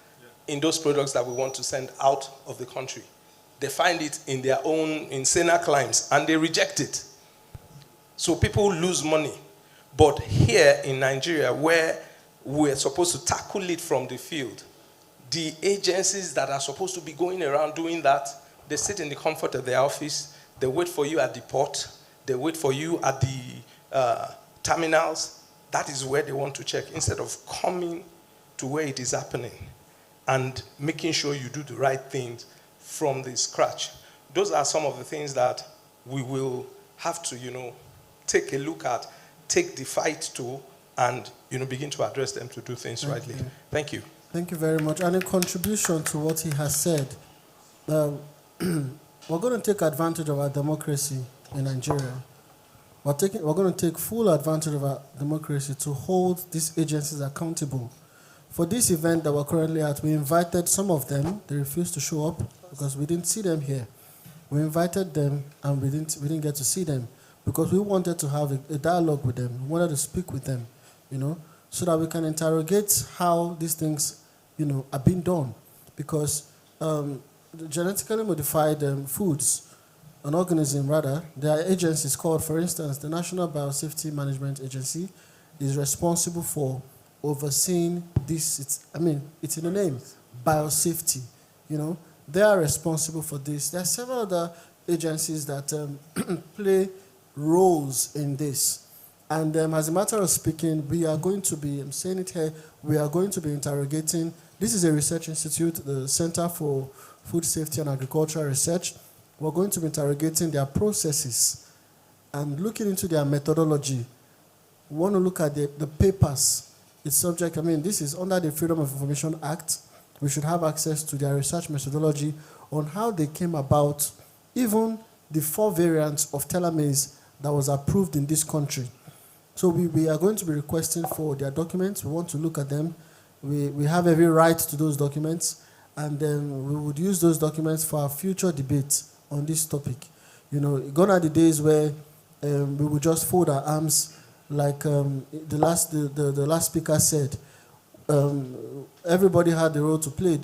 in those products that we want to send out of the country. They find it in their own, in saner climes, and they reject it. So people lose money. But here in Nigeria, where we're supposed to tackle it from the field, the agencies that are supposed to be going around doing that, they sit in the comfort of their office, they wait for you at the port, they wait for you at the terminals. That is where they want to check, instead of coming to where it is happening and making sure you do the right things from the scratch. Those are some of the things that we will have to, take a look at, take the fight to, and begin to address them to do things rightly. Thank you. Thank you very much. And in contribution to what he has said, we're going to take advantage of our democracy in Nigeria. We're going to take full advantage of our democracy to hold these agencies accountable. For this event that we're currently at, we invited some of them. They refused to show up because we didn't see them here. We invited them and we didn't get to see them because we wanted to have a dialogue with them. We wanted to speak with them, so that we can interrogate how these things, are being done. Because the genetically modified foods, an organism rather, there are agencies called, for instance, the National Biosafety Management Agency is responsible for overseeing this. It's in the name, biosafety. They are responsible for this. There are several other agencies that play roles in this. And as a matter of speaking, we are going to be, I'm saying it here, we are going to be interrogating, this is a research institute, the Center for Food Safety and Agricultural Research. We're going to be interrogating their processes and looking into their methodology We want to look at the papers. It's subject, I mean, this is under the Freedom of Information Act. We should have access to their research methodology on how they came about, even the 4 variants of telomerase that was approved in this country. So we are going to be requesting for their documents. We want to look at them. We have every right to those documents, and then we would use those documents for our future debates on this topic. You know, gone are the days where we would just fold our arms, like the last speaker said. Everybody had the role to play.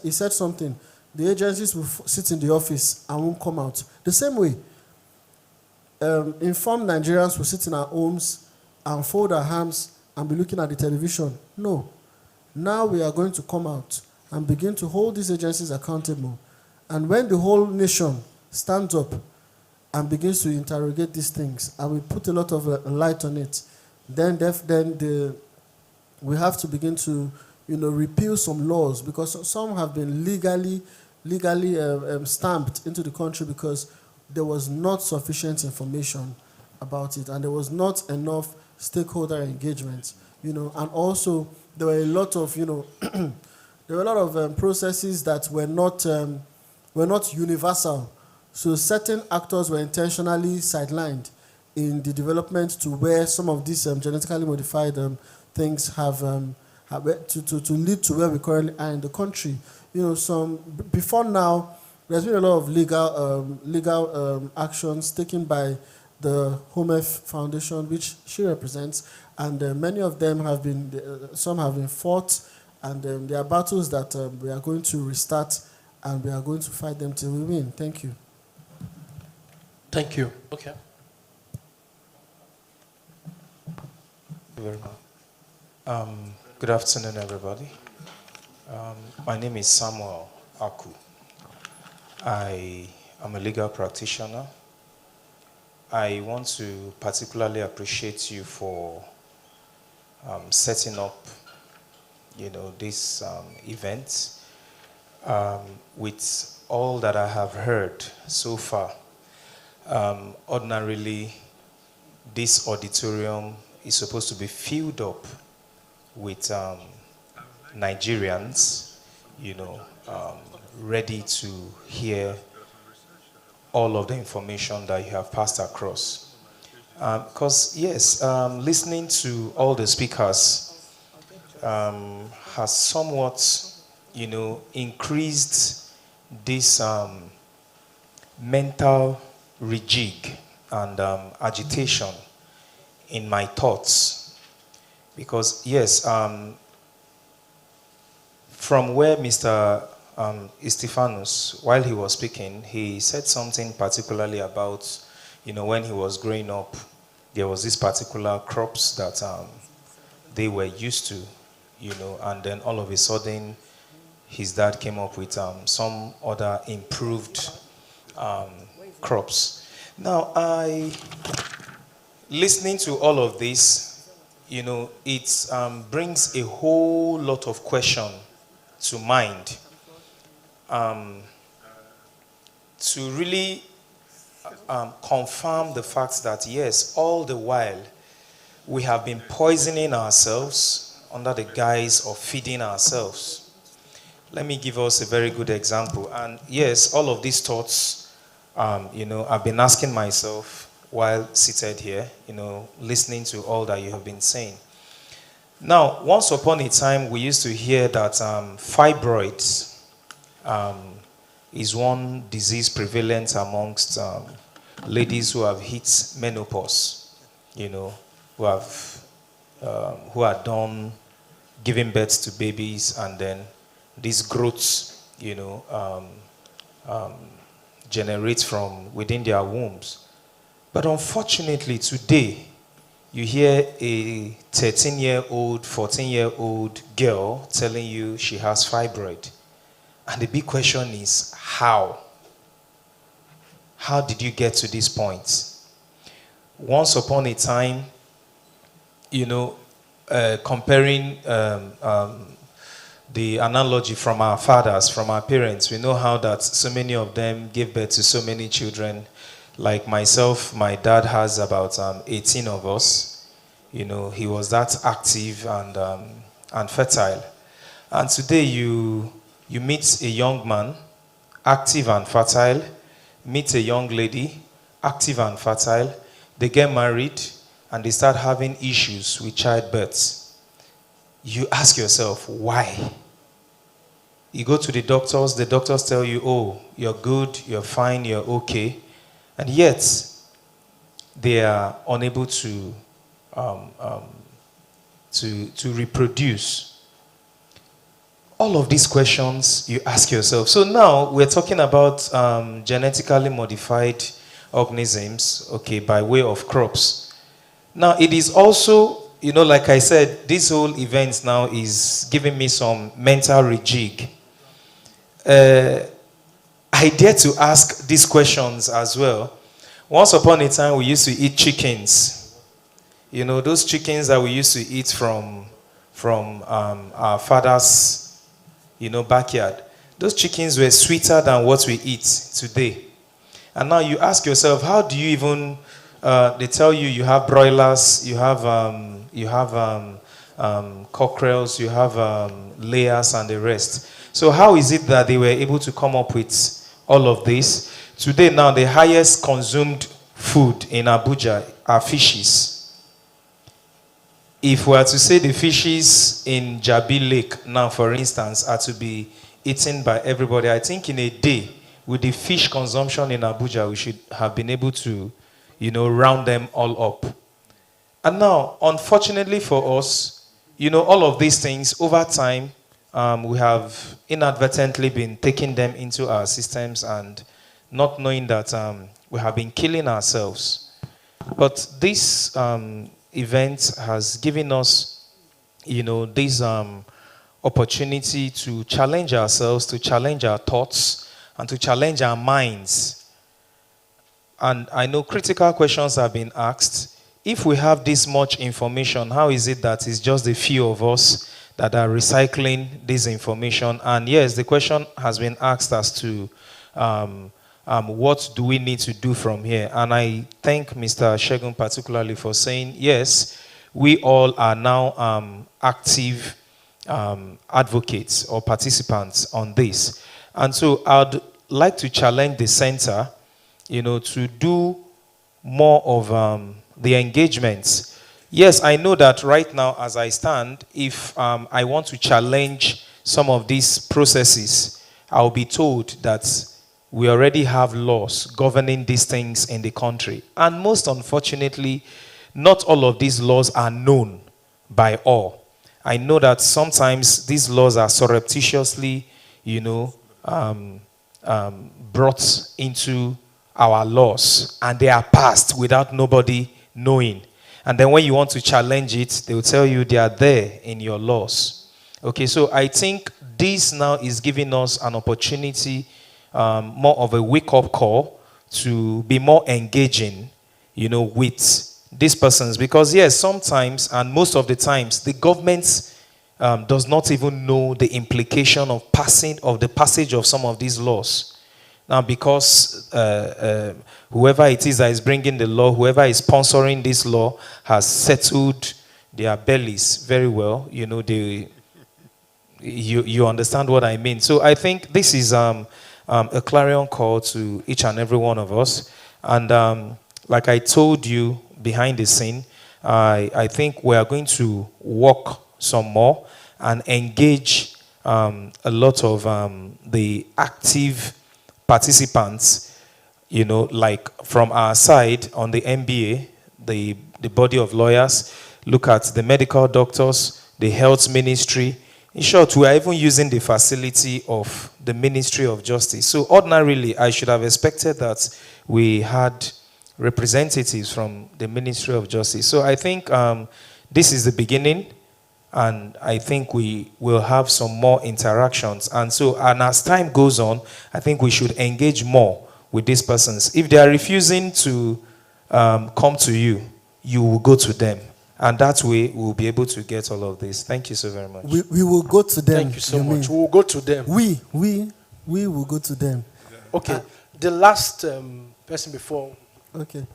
He said something. The agencies will sit in the office and won't come out. The same way, informed Nigerians will sit in our homes and fold our arms and be looking at the television. No. Now we are going to come out and begin to hold these agencies accountable. And when the whole nation stands up and begins to interrogate these things, and we put a lot of light on it, then we have to begin to, repeal some laws, because some have been legally stamped into the country because there was not sufficient information about it, and there was not enough stakeholder engagement, and also there were a lot of, processes that were not universal. So certain actors were intentionally sidelined in the development to where some of these genetically modified things have to lead to where we currently are in the country. Before now, there's been a lot of legal actions taken by the HOMEF Foundation, which she represents, and many of them have been, some have been fought, and there are battles that we are going to restart, and we are going to fight them till we win. Thank you. Thank you. Okay. Thank you very much. Good afternoon, everybody. My name is Samuel Aku. I am a legal practitioner. I want to particularly appreciate you for setting up, this event. With all that I have heard so far, ordinarily, this auditorium is supposed to be filled up with Nigerians, ready to hear all of the information that you have passed across. Because, yes, listening to all the speakers has somewhat, increased this mental rejig and agitation in my thoughts. Because, yes, from where Mr. Stephanus, while he was speaking, he said something particularly about, when he was growing up, there was this particular crops that they were used to, and then all of a sudden, his dad came up with some other improved crops. Now, listening to all of this, it brings a whole lot of question to mind. To really confirm the fact that, yes, all the while we have been poisoning ourselves under the guise of feeding ourselves. Let me give us a very good example. And yes, all of these thoughts, I've been asking myself while seated here, listening to all that you have been saying. Now, once upon a time, we used to hear that fibroids is one disease prevalent amongst ladies who have hit menopause, who are done giving birth to babies, and then these growths, generate from within their wombs. But unfortunately, today, you hear a 13-year-old, 14-year-old girl telling you she has fibroid. And the big question is, how? How did you get to this point? Once upon a time, comparing the analogy from our fathers, from our parents, we know how that so many of them gave birth to so many children. Like myself, my dad has about 18 of us. he was that active and fertile. And today you meet a young man, active and fertile, meet a young lady, active and fertile. They get married and they start having issues with childbirth. You ask yourself, why? You go to the doctors tell you, oh, you're good, you're fine, you're okay. And yet, they are unable to reproduce. All of these questions you ask yourself. So now we're talking about genetically modified organisms, okay, by way of crops. Now it is also, like I said, this whole event now is giving me some mental rejig. I dare to ask these questions as well. Once upon a time, we used to eat chickens. Those chickens that we used to eat from our father's, backyard. Those chickens were sweeter than what we eat today. And now you ask yourself, how do you even? They tell you have broilers, you have cockerels, you have layers, and the rest. So how is it that they were able to come up with all of this? Today now, the highest consumed food in Abuja are fishes. If we are to say the fishes in Jabi Lake now, for instance, are to be eaten by everybody, I think in a day, with the fish consumption in Abuja, we should have been able to, round them all up. And now, unfortunately for us, all of these things, over time, we have inadvertently been taking them into our systems and not knowing that we have been killing ourselves. But this event has given us, this opportunity to challenge ourselves, to challenge our thoughts, and to challenge our minds. And I know critical questions have been asked. If we have this much information, how is it that it's just a few of us that are recycling this information? And yes, the question has been asked as to what do we need to do from here? And I thank Mr. Shegun particularly for saying, yes, we all are now active advocates or participants on this. And so I'd like to challenge the center, to do more of the engagements. Yes, I know that right now as I stand, if I want to challenge some of these processes, I'll be told that we already have laws governing these things in the country. And most unfortunately, not all of these laws are known by all. I know that sometimes these laws are surreptitiously, brought into our laws, and they are passed without nobody knowing. And then when you want to challenge it, they will tell you they are there in your laws. Okay, so I think this now is giving us an opportunity, more of a wake-up call to be more engaging, with these persons. Because yes, sometimes, and most of the times, the government does not even know the implication of the passage of some of these laws. Now, because whoever it is that is bringing the law, whoever is sponsoring this law, has settled their bellies very well. You understand what I mean. So I think this is a clarion call to each and every one of us. And like I told you behind the scene, I think we are going to work some more and engage a lot of the active participants, like from our side on the MBA, the body of lawyers, look at the medical doctors, the health ministry. In short, we are even using the facility of the Ministry of Justice. So ordinarily, I should have expected that we had representatives from the Ministry of Justice. So I think this is the beginning, and I think we will have some more interactions. And as time goes on, I think we should engage more with these persons. If they are refusing to come to you, you will go to them. And that way, we'll be able to get all of this. Thank you so very much. We will go to them. Thank you so much. We will go to them. We will go to them. Okay. The last person before. Okay.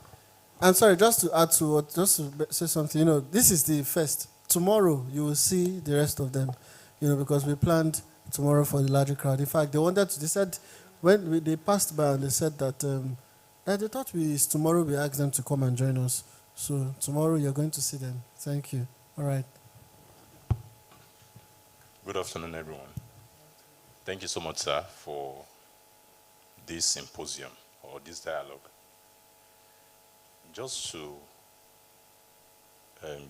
I'm sorry, just to add to what, just to say something, this is the first. Tomorrow, you will see the rest of them, because we planned tomorrow for the larger crowd. In fact, they said, when they passed by and they said that they thought tomorrow we asked them to come and join us. So tomorrow you're going to see them. Thank you. All right. Good afternoon, everyone. Thank you so much, sir, for this symposium or this dialogue. Just to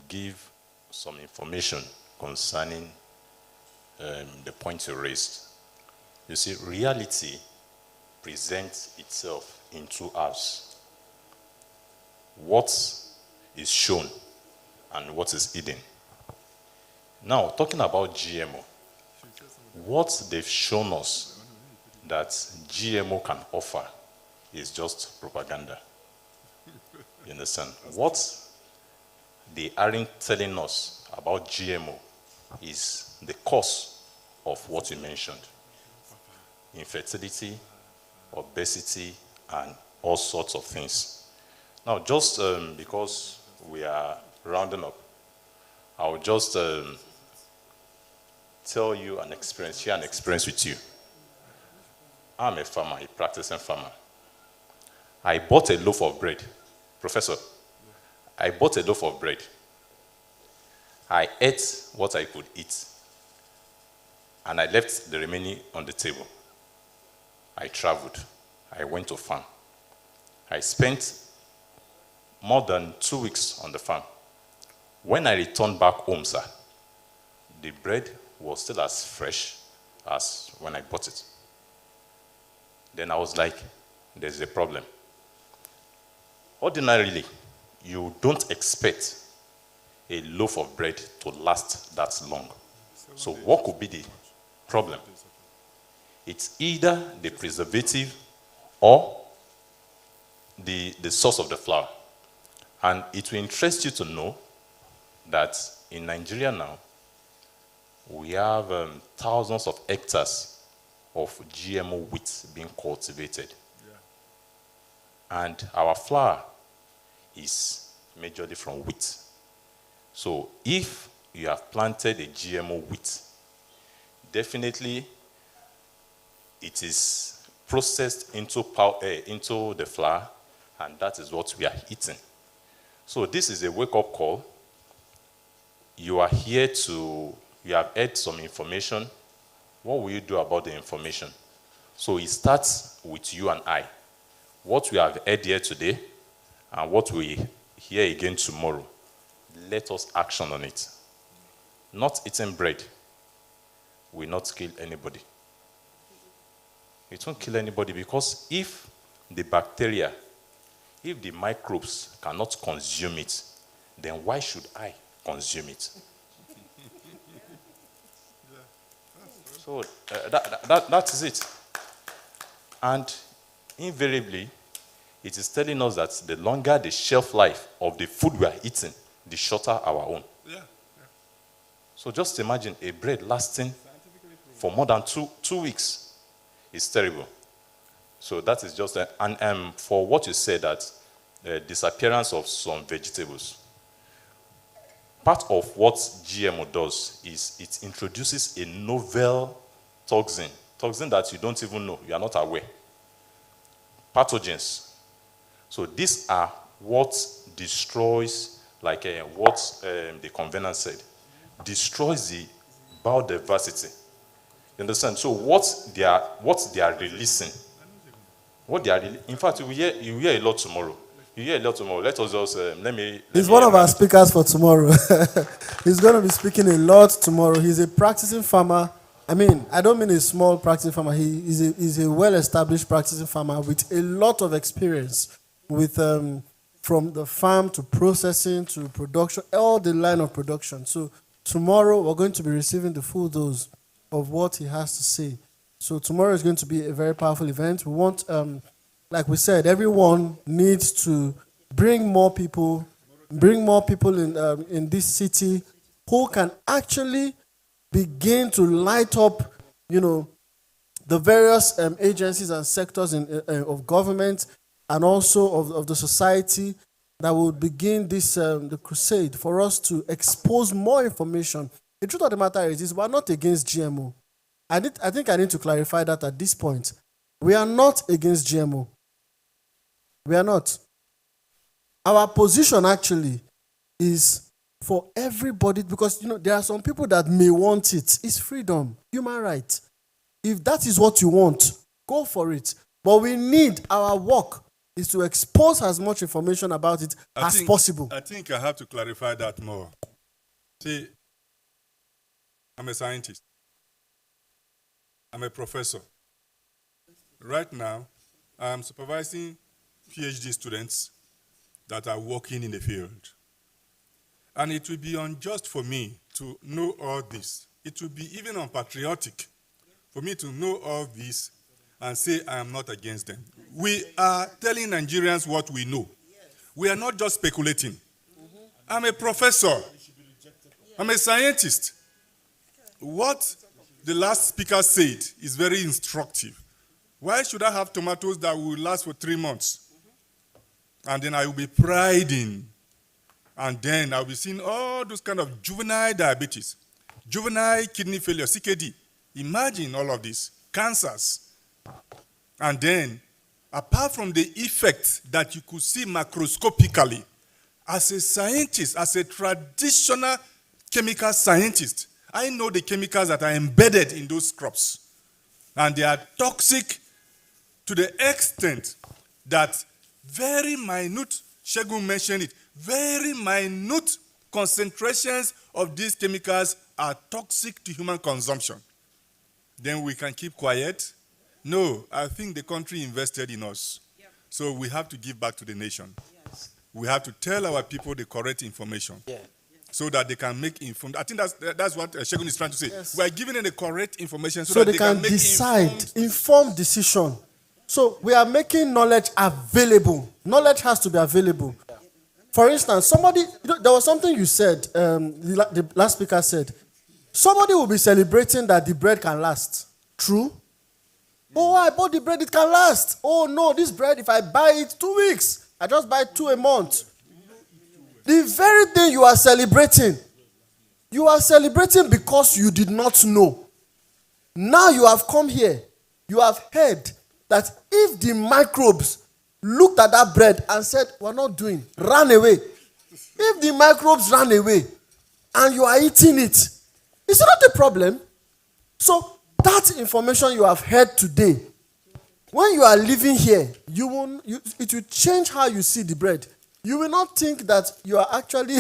give some information concerning the point you raised. You see, reality presents itself in two halves. What is shown and what is hidden. Now, talking about GMO, what they've shown us that GMO can offer is just propaganda. You understand? What they aren't telling us about GMO is the cause of what you mentioned. Infertility, obesity, and all sorts of things. Now, just because we are rounding up, I'll just tell you an experience, share an experience with you. I'm a farmer, a practicing farmer. I bought a loaf of bread. Professor, I bought a loaf of bread. I ate what I could eat. And I left the remaining on the table. I traveled. I went to farm. I spent more than 2 weeks on the farm. When I returned back home, sir, the bread was still as fresh as when I bought it. Then I was like, there's a problem. Ordinarily, you don't expect a loaf of bread to last that long. So what could be the problem? It's either the preservative or the source of the flour. And it will interest you to know that in Nigeria now, we have thousands of hectares of GMO wheat being cultivated. Yeah. And our flour is majorly from wheat. So if you have planted a GMO wheat, definitely it is processed into the flour, and that is what we are eating. So this is a wake-up call. You are here you have heard some information. What will you do about the information? So it starts with you and I. What we have heard here today and what we hear again tomorrow, let us action on it. Not eating bread will not kill anybody. It won't kill anybody because if the bacteria, if the microbes cannot consume it, then why should I consume it? So that is it. And invariably, it is telling us that the longer the shelf life of the food we are eating, the shorter our own. Yeah. So just imagine a bread lasting for more than two weeks. It's terrible. So that is just, and for what you said, that disappearance of some vegetables. Part of what GMO does is it introduces a novel toxin that you don't even know, you are not aware. Pathogens. So these are what destroys, like what the convener said, destroys the biodiversity. You understand? So what they are releasing, in fact, you hear a lot tomorrow. Let us just, He's one of our speakers for tomorrow. He's going to be speaking a lot tomorrow. He's a practicing farmer. I mean, I don't mean a small practicing farmer. He's a well-established practicing farmer with a lot of experience with from the farm to processing to production, all the line of production. So tomorrow we're going to be receiving the full dose of what he has to say. So tomorrow is going to be a very powerful event. We want, like we said, everyone needs to bring more people in this city who can actually begin to light up, the various agencies and sectors of government and also of the society that we would begin this the crusade for us to expose more information. The truth of the matter is we're not against GMO. I think I need to clarify that at this point. We are not against GMO. We are not. Our position actually is for everybody, because there are some people that may want it. It's freedom, human right. If that is what you want, go for it. But we need, our work is to expose as much information about it as possible. I think I have to clarify that more. See, I'm a scientist. I'm a professor. Right now, I'm supervising PhD students that are working in the field. And it will be unjust for me to know all this. It will be even unpatriotic for me to know all this and say I am not against them. We are telling Nigerians what we know. We are not just speculating. I'm a professor. I'm a scientist. What the last speaker said is very instructive. Why should I have tomatoes that will last for 3 months? And then I will be priding. And then I'll be seeing all those kind of juvenile diabetes, juvenile kidney failure, CKD. Imagine all of this, cancers. And then, apart from the effect that you could see macroscopically, as a scientist, as a traditional chemical scientist, I know the chemicals that are embedded in those crops. And they are toxic to the extent that very minute, Shegun mentioned it, very minute concentrations of these chemicals are toxic to human consumption. Then we can keep quiet? No, I think the country invested in us. Yep. So we have to give back to the nation. Yes. We have to tell our people the correct information. Yeah. So that they can make informed. I think that's what Shegun is trying to say. Yes. We are giving them the correct information so that they can make informed decision. So we are making knowledge available. Knowledge has to be available. For instance, somebody, there was something you said, the last speaker said, somebody will be celebrating that the bread can last. True? Oh, I bought the bread, it can last. Oh no, this bread, if I buy it 2 weeks, I just buy 2 a month. The very thing you are celebrating because you did not know. Now you have come here, you have heard that if the microbes looked at that bread and said, we're not doing, ran away. If the microbes ran away and you are eating it, is it not a problem? So that information you have heard today, when you are living here, it will change how you see the bread. You will not think that you are actually,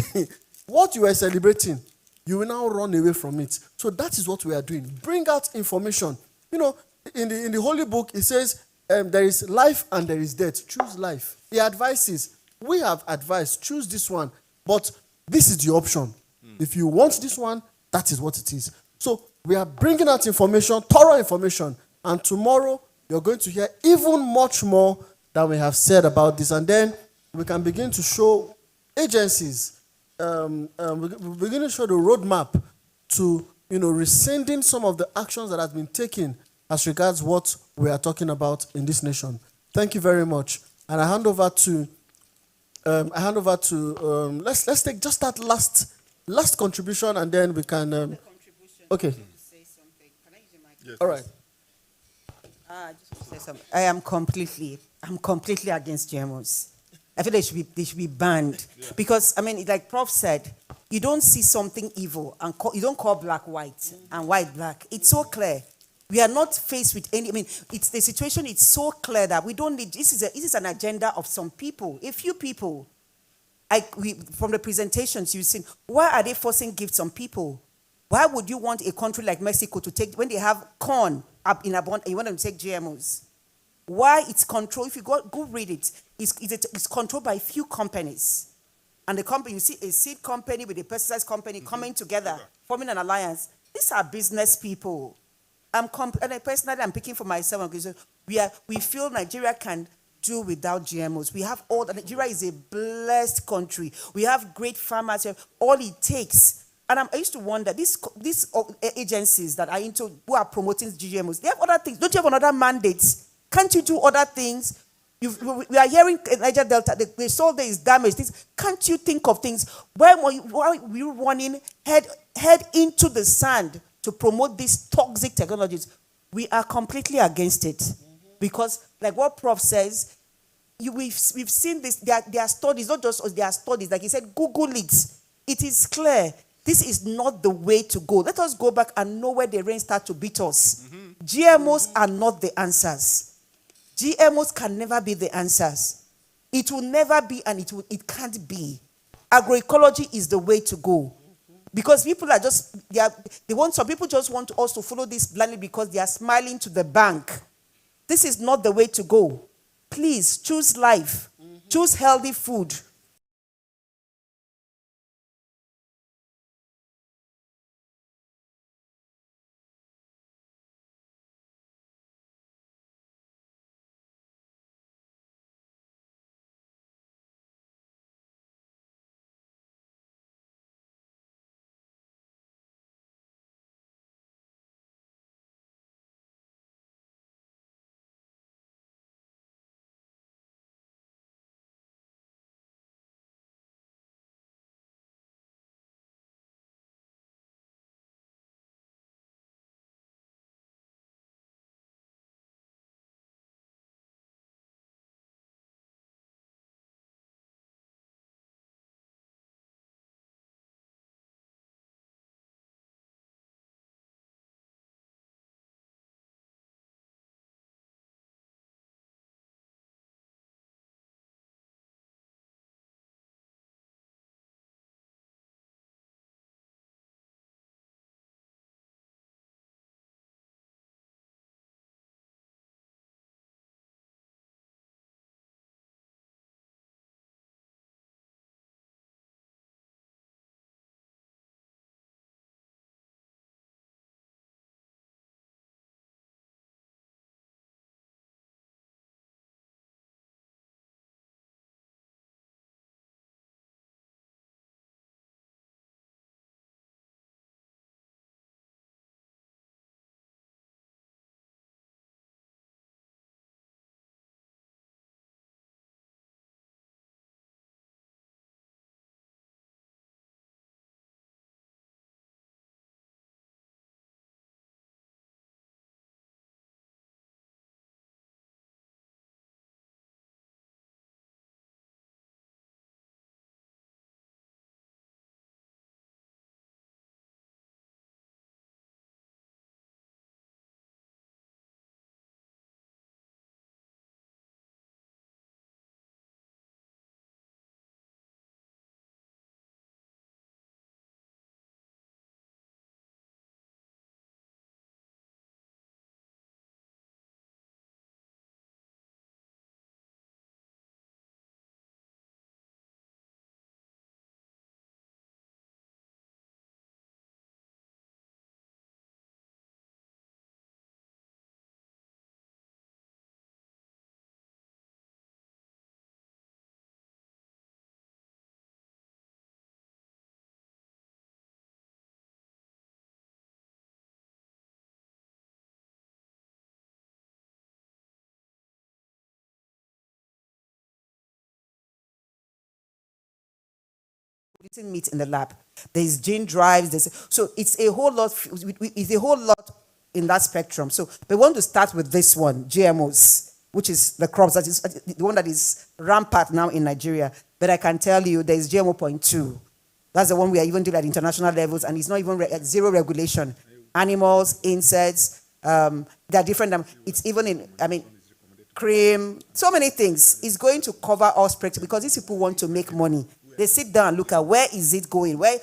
what you are celebrating, you will now run away from it. So that is what we are doing. Bring out information. In the Holy Book, it says, there is life and there is death. Choose life. He advises. We have advised. Choose this one. But this is the option. If you want this one, that is what it is. So we are bringing out information, thorough information. And tomorrow, you're going to hear even much more than we have said about this. And then we can begin to show agencies. We're beginning to show the roadmap to, rescinding some of the actions that have been taken as regards what we are talking about in this nation. Thank you very much. And I hand over to let's take just that last contribution, and then we can okay. Yes, all right. I just want to say something. I'm completely against GMOs. I feel they should be banned. Yeah. Because like Prof said, you don't see something evil and you don't call black white and white black. It's so clear. We are not faced with any. It's the situation. It's so clear that we don't need. This is an agenda of some people, a few people. From the presentations you've seen, why are they forcing gifts on people? Why would you want a country like Mexico to take when they have corn up in abundance and you want them to take GMOs? Why it's controlled? If you go read it, it's controlled by a few companies, and the company, you see a seed company with a pesticides company coming together, forming an alliance. These are business people. And personally, I'm picking for myself because we feel Nigeria can do without GMOs. We have Nigeria is a blessed country. We have great farmers here. All it takes. And I used to wonder, these agencies that are who are promoting GMOs, they have other things. Don't you have another mandates? Can't you do other things? We are hearing Niger Delta, the soil there is damaged. Can't you think of things? Why are we running head into the sand to promote these toxic technologies? We are completely against it. Because, like what Prof says, we've seen this, there are studies, not just us, there are studies, like he said, Google it. It is clear. This is not the way to go. Let us go back and know where the rain starts to beat us. GMOs are not the answers. GMOs can never be the answers. It will never be, and it can't be. Agroecology is the way to go. Because people are just, some people just want us to follow this blindly because they are smiling to the bank. This is not the way to go. Please choose life. Choose healthy food. Producing meat in the lab. There's gene drives. So it's a whole lot. It's a whole lot in that spectrum. So we want to start with this one, GMOs, which is the crops that is the one that is rampant now in Nigeria. But I can tell you, there is GMO 0.2. That's the one we are even doing at international levels, and it's not even zero regulation. Animals, insects, they're different. It's even in, cream, so many things. It's going to cover all spectrum because these people want to make money. They sit down and look at where is it going? What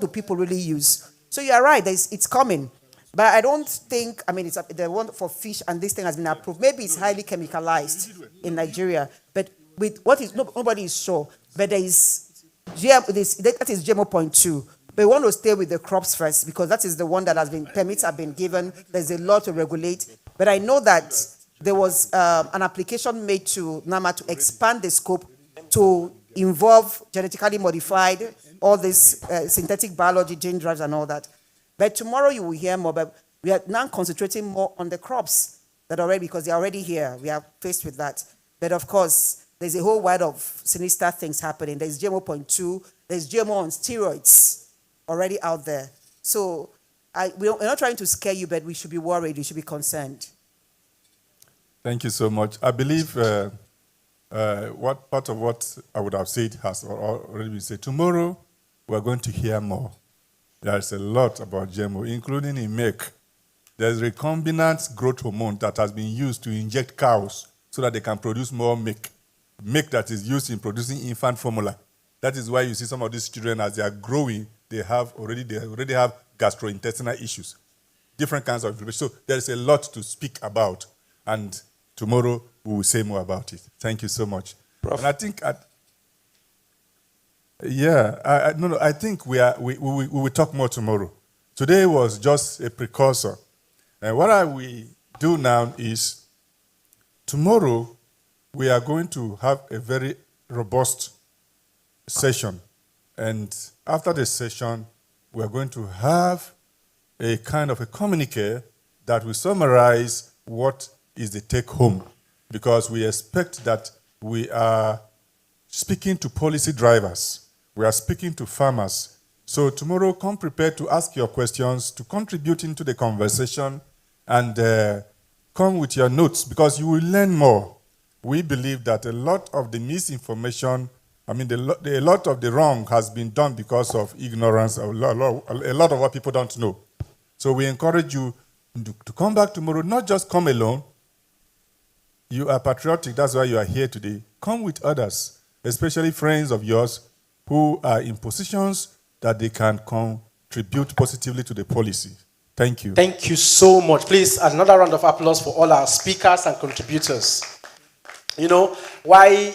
do people really use? So you are right, it's coming. But I don't think, it's the one for fish and this thing has been approved. Maybe it's highly chemicalized in Nigeria. But with nobody is sure. But there is that is GMO 0.2. But we want to stay with the crops first because that is the one that permits have been given. There's a law to regulate. But I know that there was an application made to NAMA to expand the scope to involve genetically modified, all this synthetic biology, gene drives and all that. But tomorrow you will hear more, but we are now concentrating more on the crops. that already, because they're already here, we are faced with that. But of course, there's a whole wide of sinister things happening. There's GMO 0.2, there's GMO on steroids already out there. So we're not trying to scare you, but we should be worried, we should be concerned. Thank you so much. I believe what part of what I would have said has already been said. Tomorrow, we're going to hear more. There's a lot about GMO, including in milk. There's recombinant growth hormone that has been used to inject cows so that they can produce more milk. Milk that is used in producing infant formula. That is why you see some of these children, as they are growing, they already have gastrointestinal issues, different kinds of inflammation. So there is a lot to speak about, and tomorrow we will say more about it. Thank you so much. Prof. And I think, I think we will talk more tomorrow. Today was just a precursor. And what we do now is, tomorrow we are going to have a very robust session. And after the session, we are going to have a kind of a communique that will summarize what is the take home. Because we expect that we are speaking to policy drivers. We are speaking to farmers. So tomorrow, come prepared to ask your questions, to contribute into the conversation, and come with your notes, because you will learn more. We believe that a lot of the misinformation, a lot of the wrong has been done because of ignorance. A lot of what people don't know. So we encourage you to come back tomorrow, not just come alone. You are patriotic, that's why you are here today. Come with others, especially friends of yours who are in positions that they can contribute positively to the policy. Thank you. Thank you so much. Please, another round of applause for all our speakers and contributors. You know, why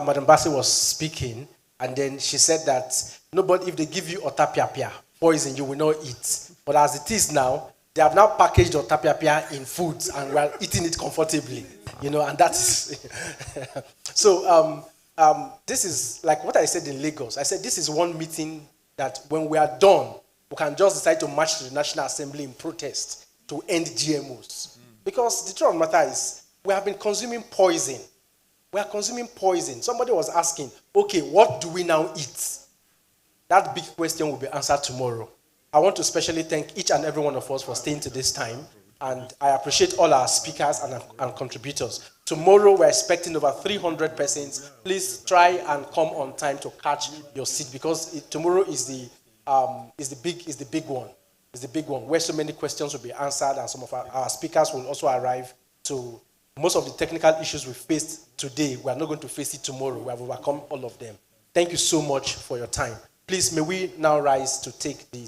Madam Bassi was speaking, and then she said that, but if they give you otapiapia, poison, you will not eat. But as it is now, they have now packaged otapiapia in foods, and we are eating it comfortably. And that is... So, this is like what I said in Lagos. I said this is one meeting that when we are done, we can just decide to march to the National Assembly in protest to end GMOs. Because the truth of the matter is, we have been consuming poison. We are consuming poison. Somebody was asking, okay, what do we now eat? That big question will be answered tomorrow. I want to especially thank each and every one of us for staying to this time. And I appreciate all our speakers and contributors. Tomorrow we're expecting over 300 persons. Please try and come on time to catch your seat, because tomorrow is the big one. It's the big one where so many questions will be answered, and some of our speakers will also arrive to most of the technical issues we faced today. We are not going to face it tomorrow. We have overcome all of them. Thank you so much for your time. Please, may we now rise to take the...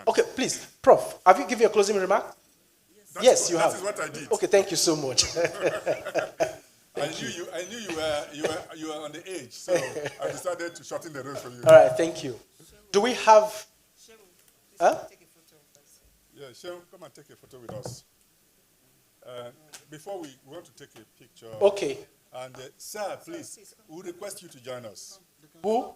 Okay, please, Prof, have you given a closing remark? Yes, you have. That is what I did. Okay, thank you so much. I knew you were on the edge, so I decided to shorten the road for you. All right, thank you. Do we have... Huh? Yeah, Shehu, come and take a photo with us. Before we want to take a picture. Okay. And sir, please, we request you to join us. Who?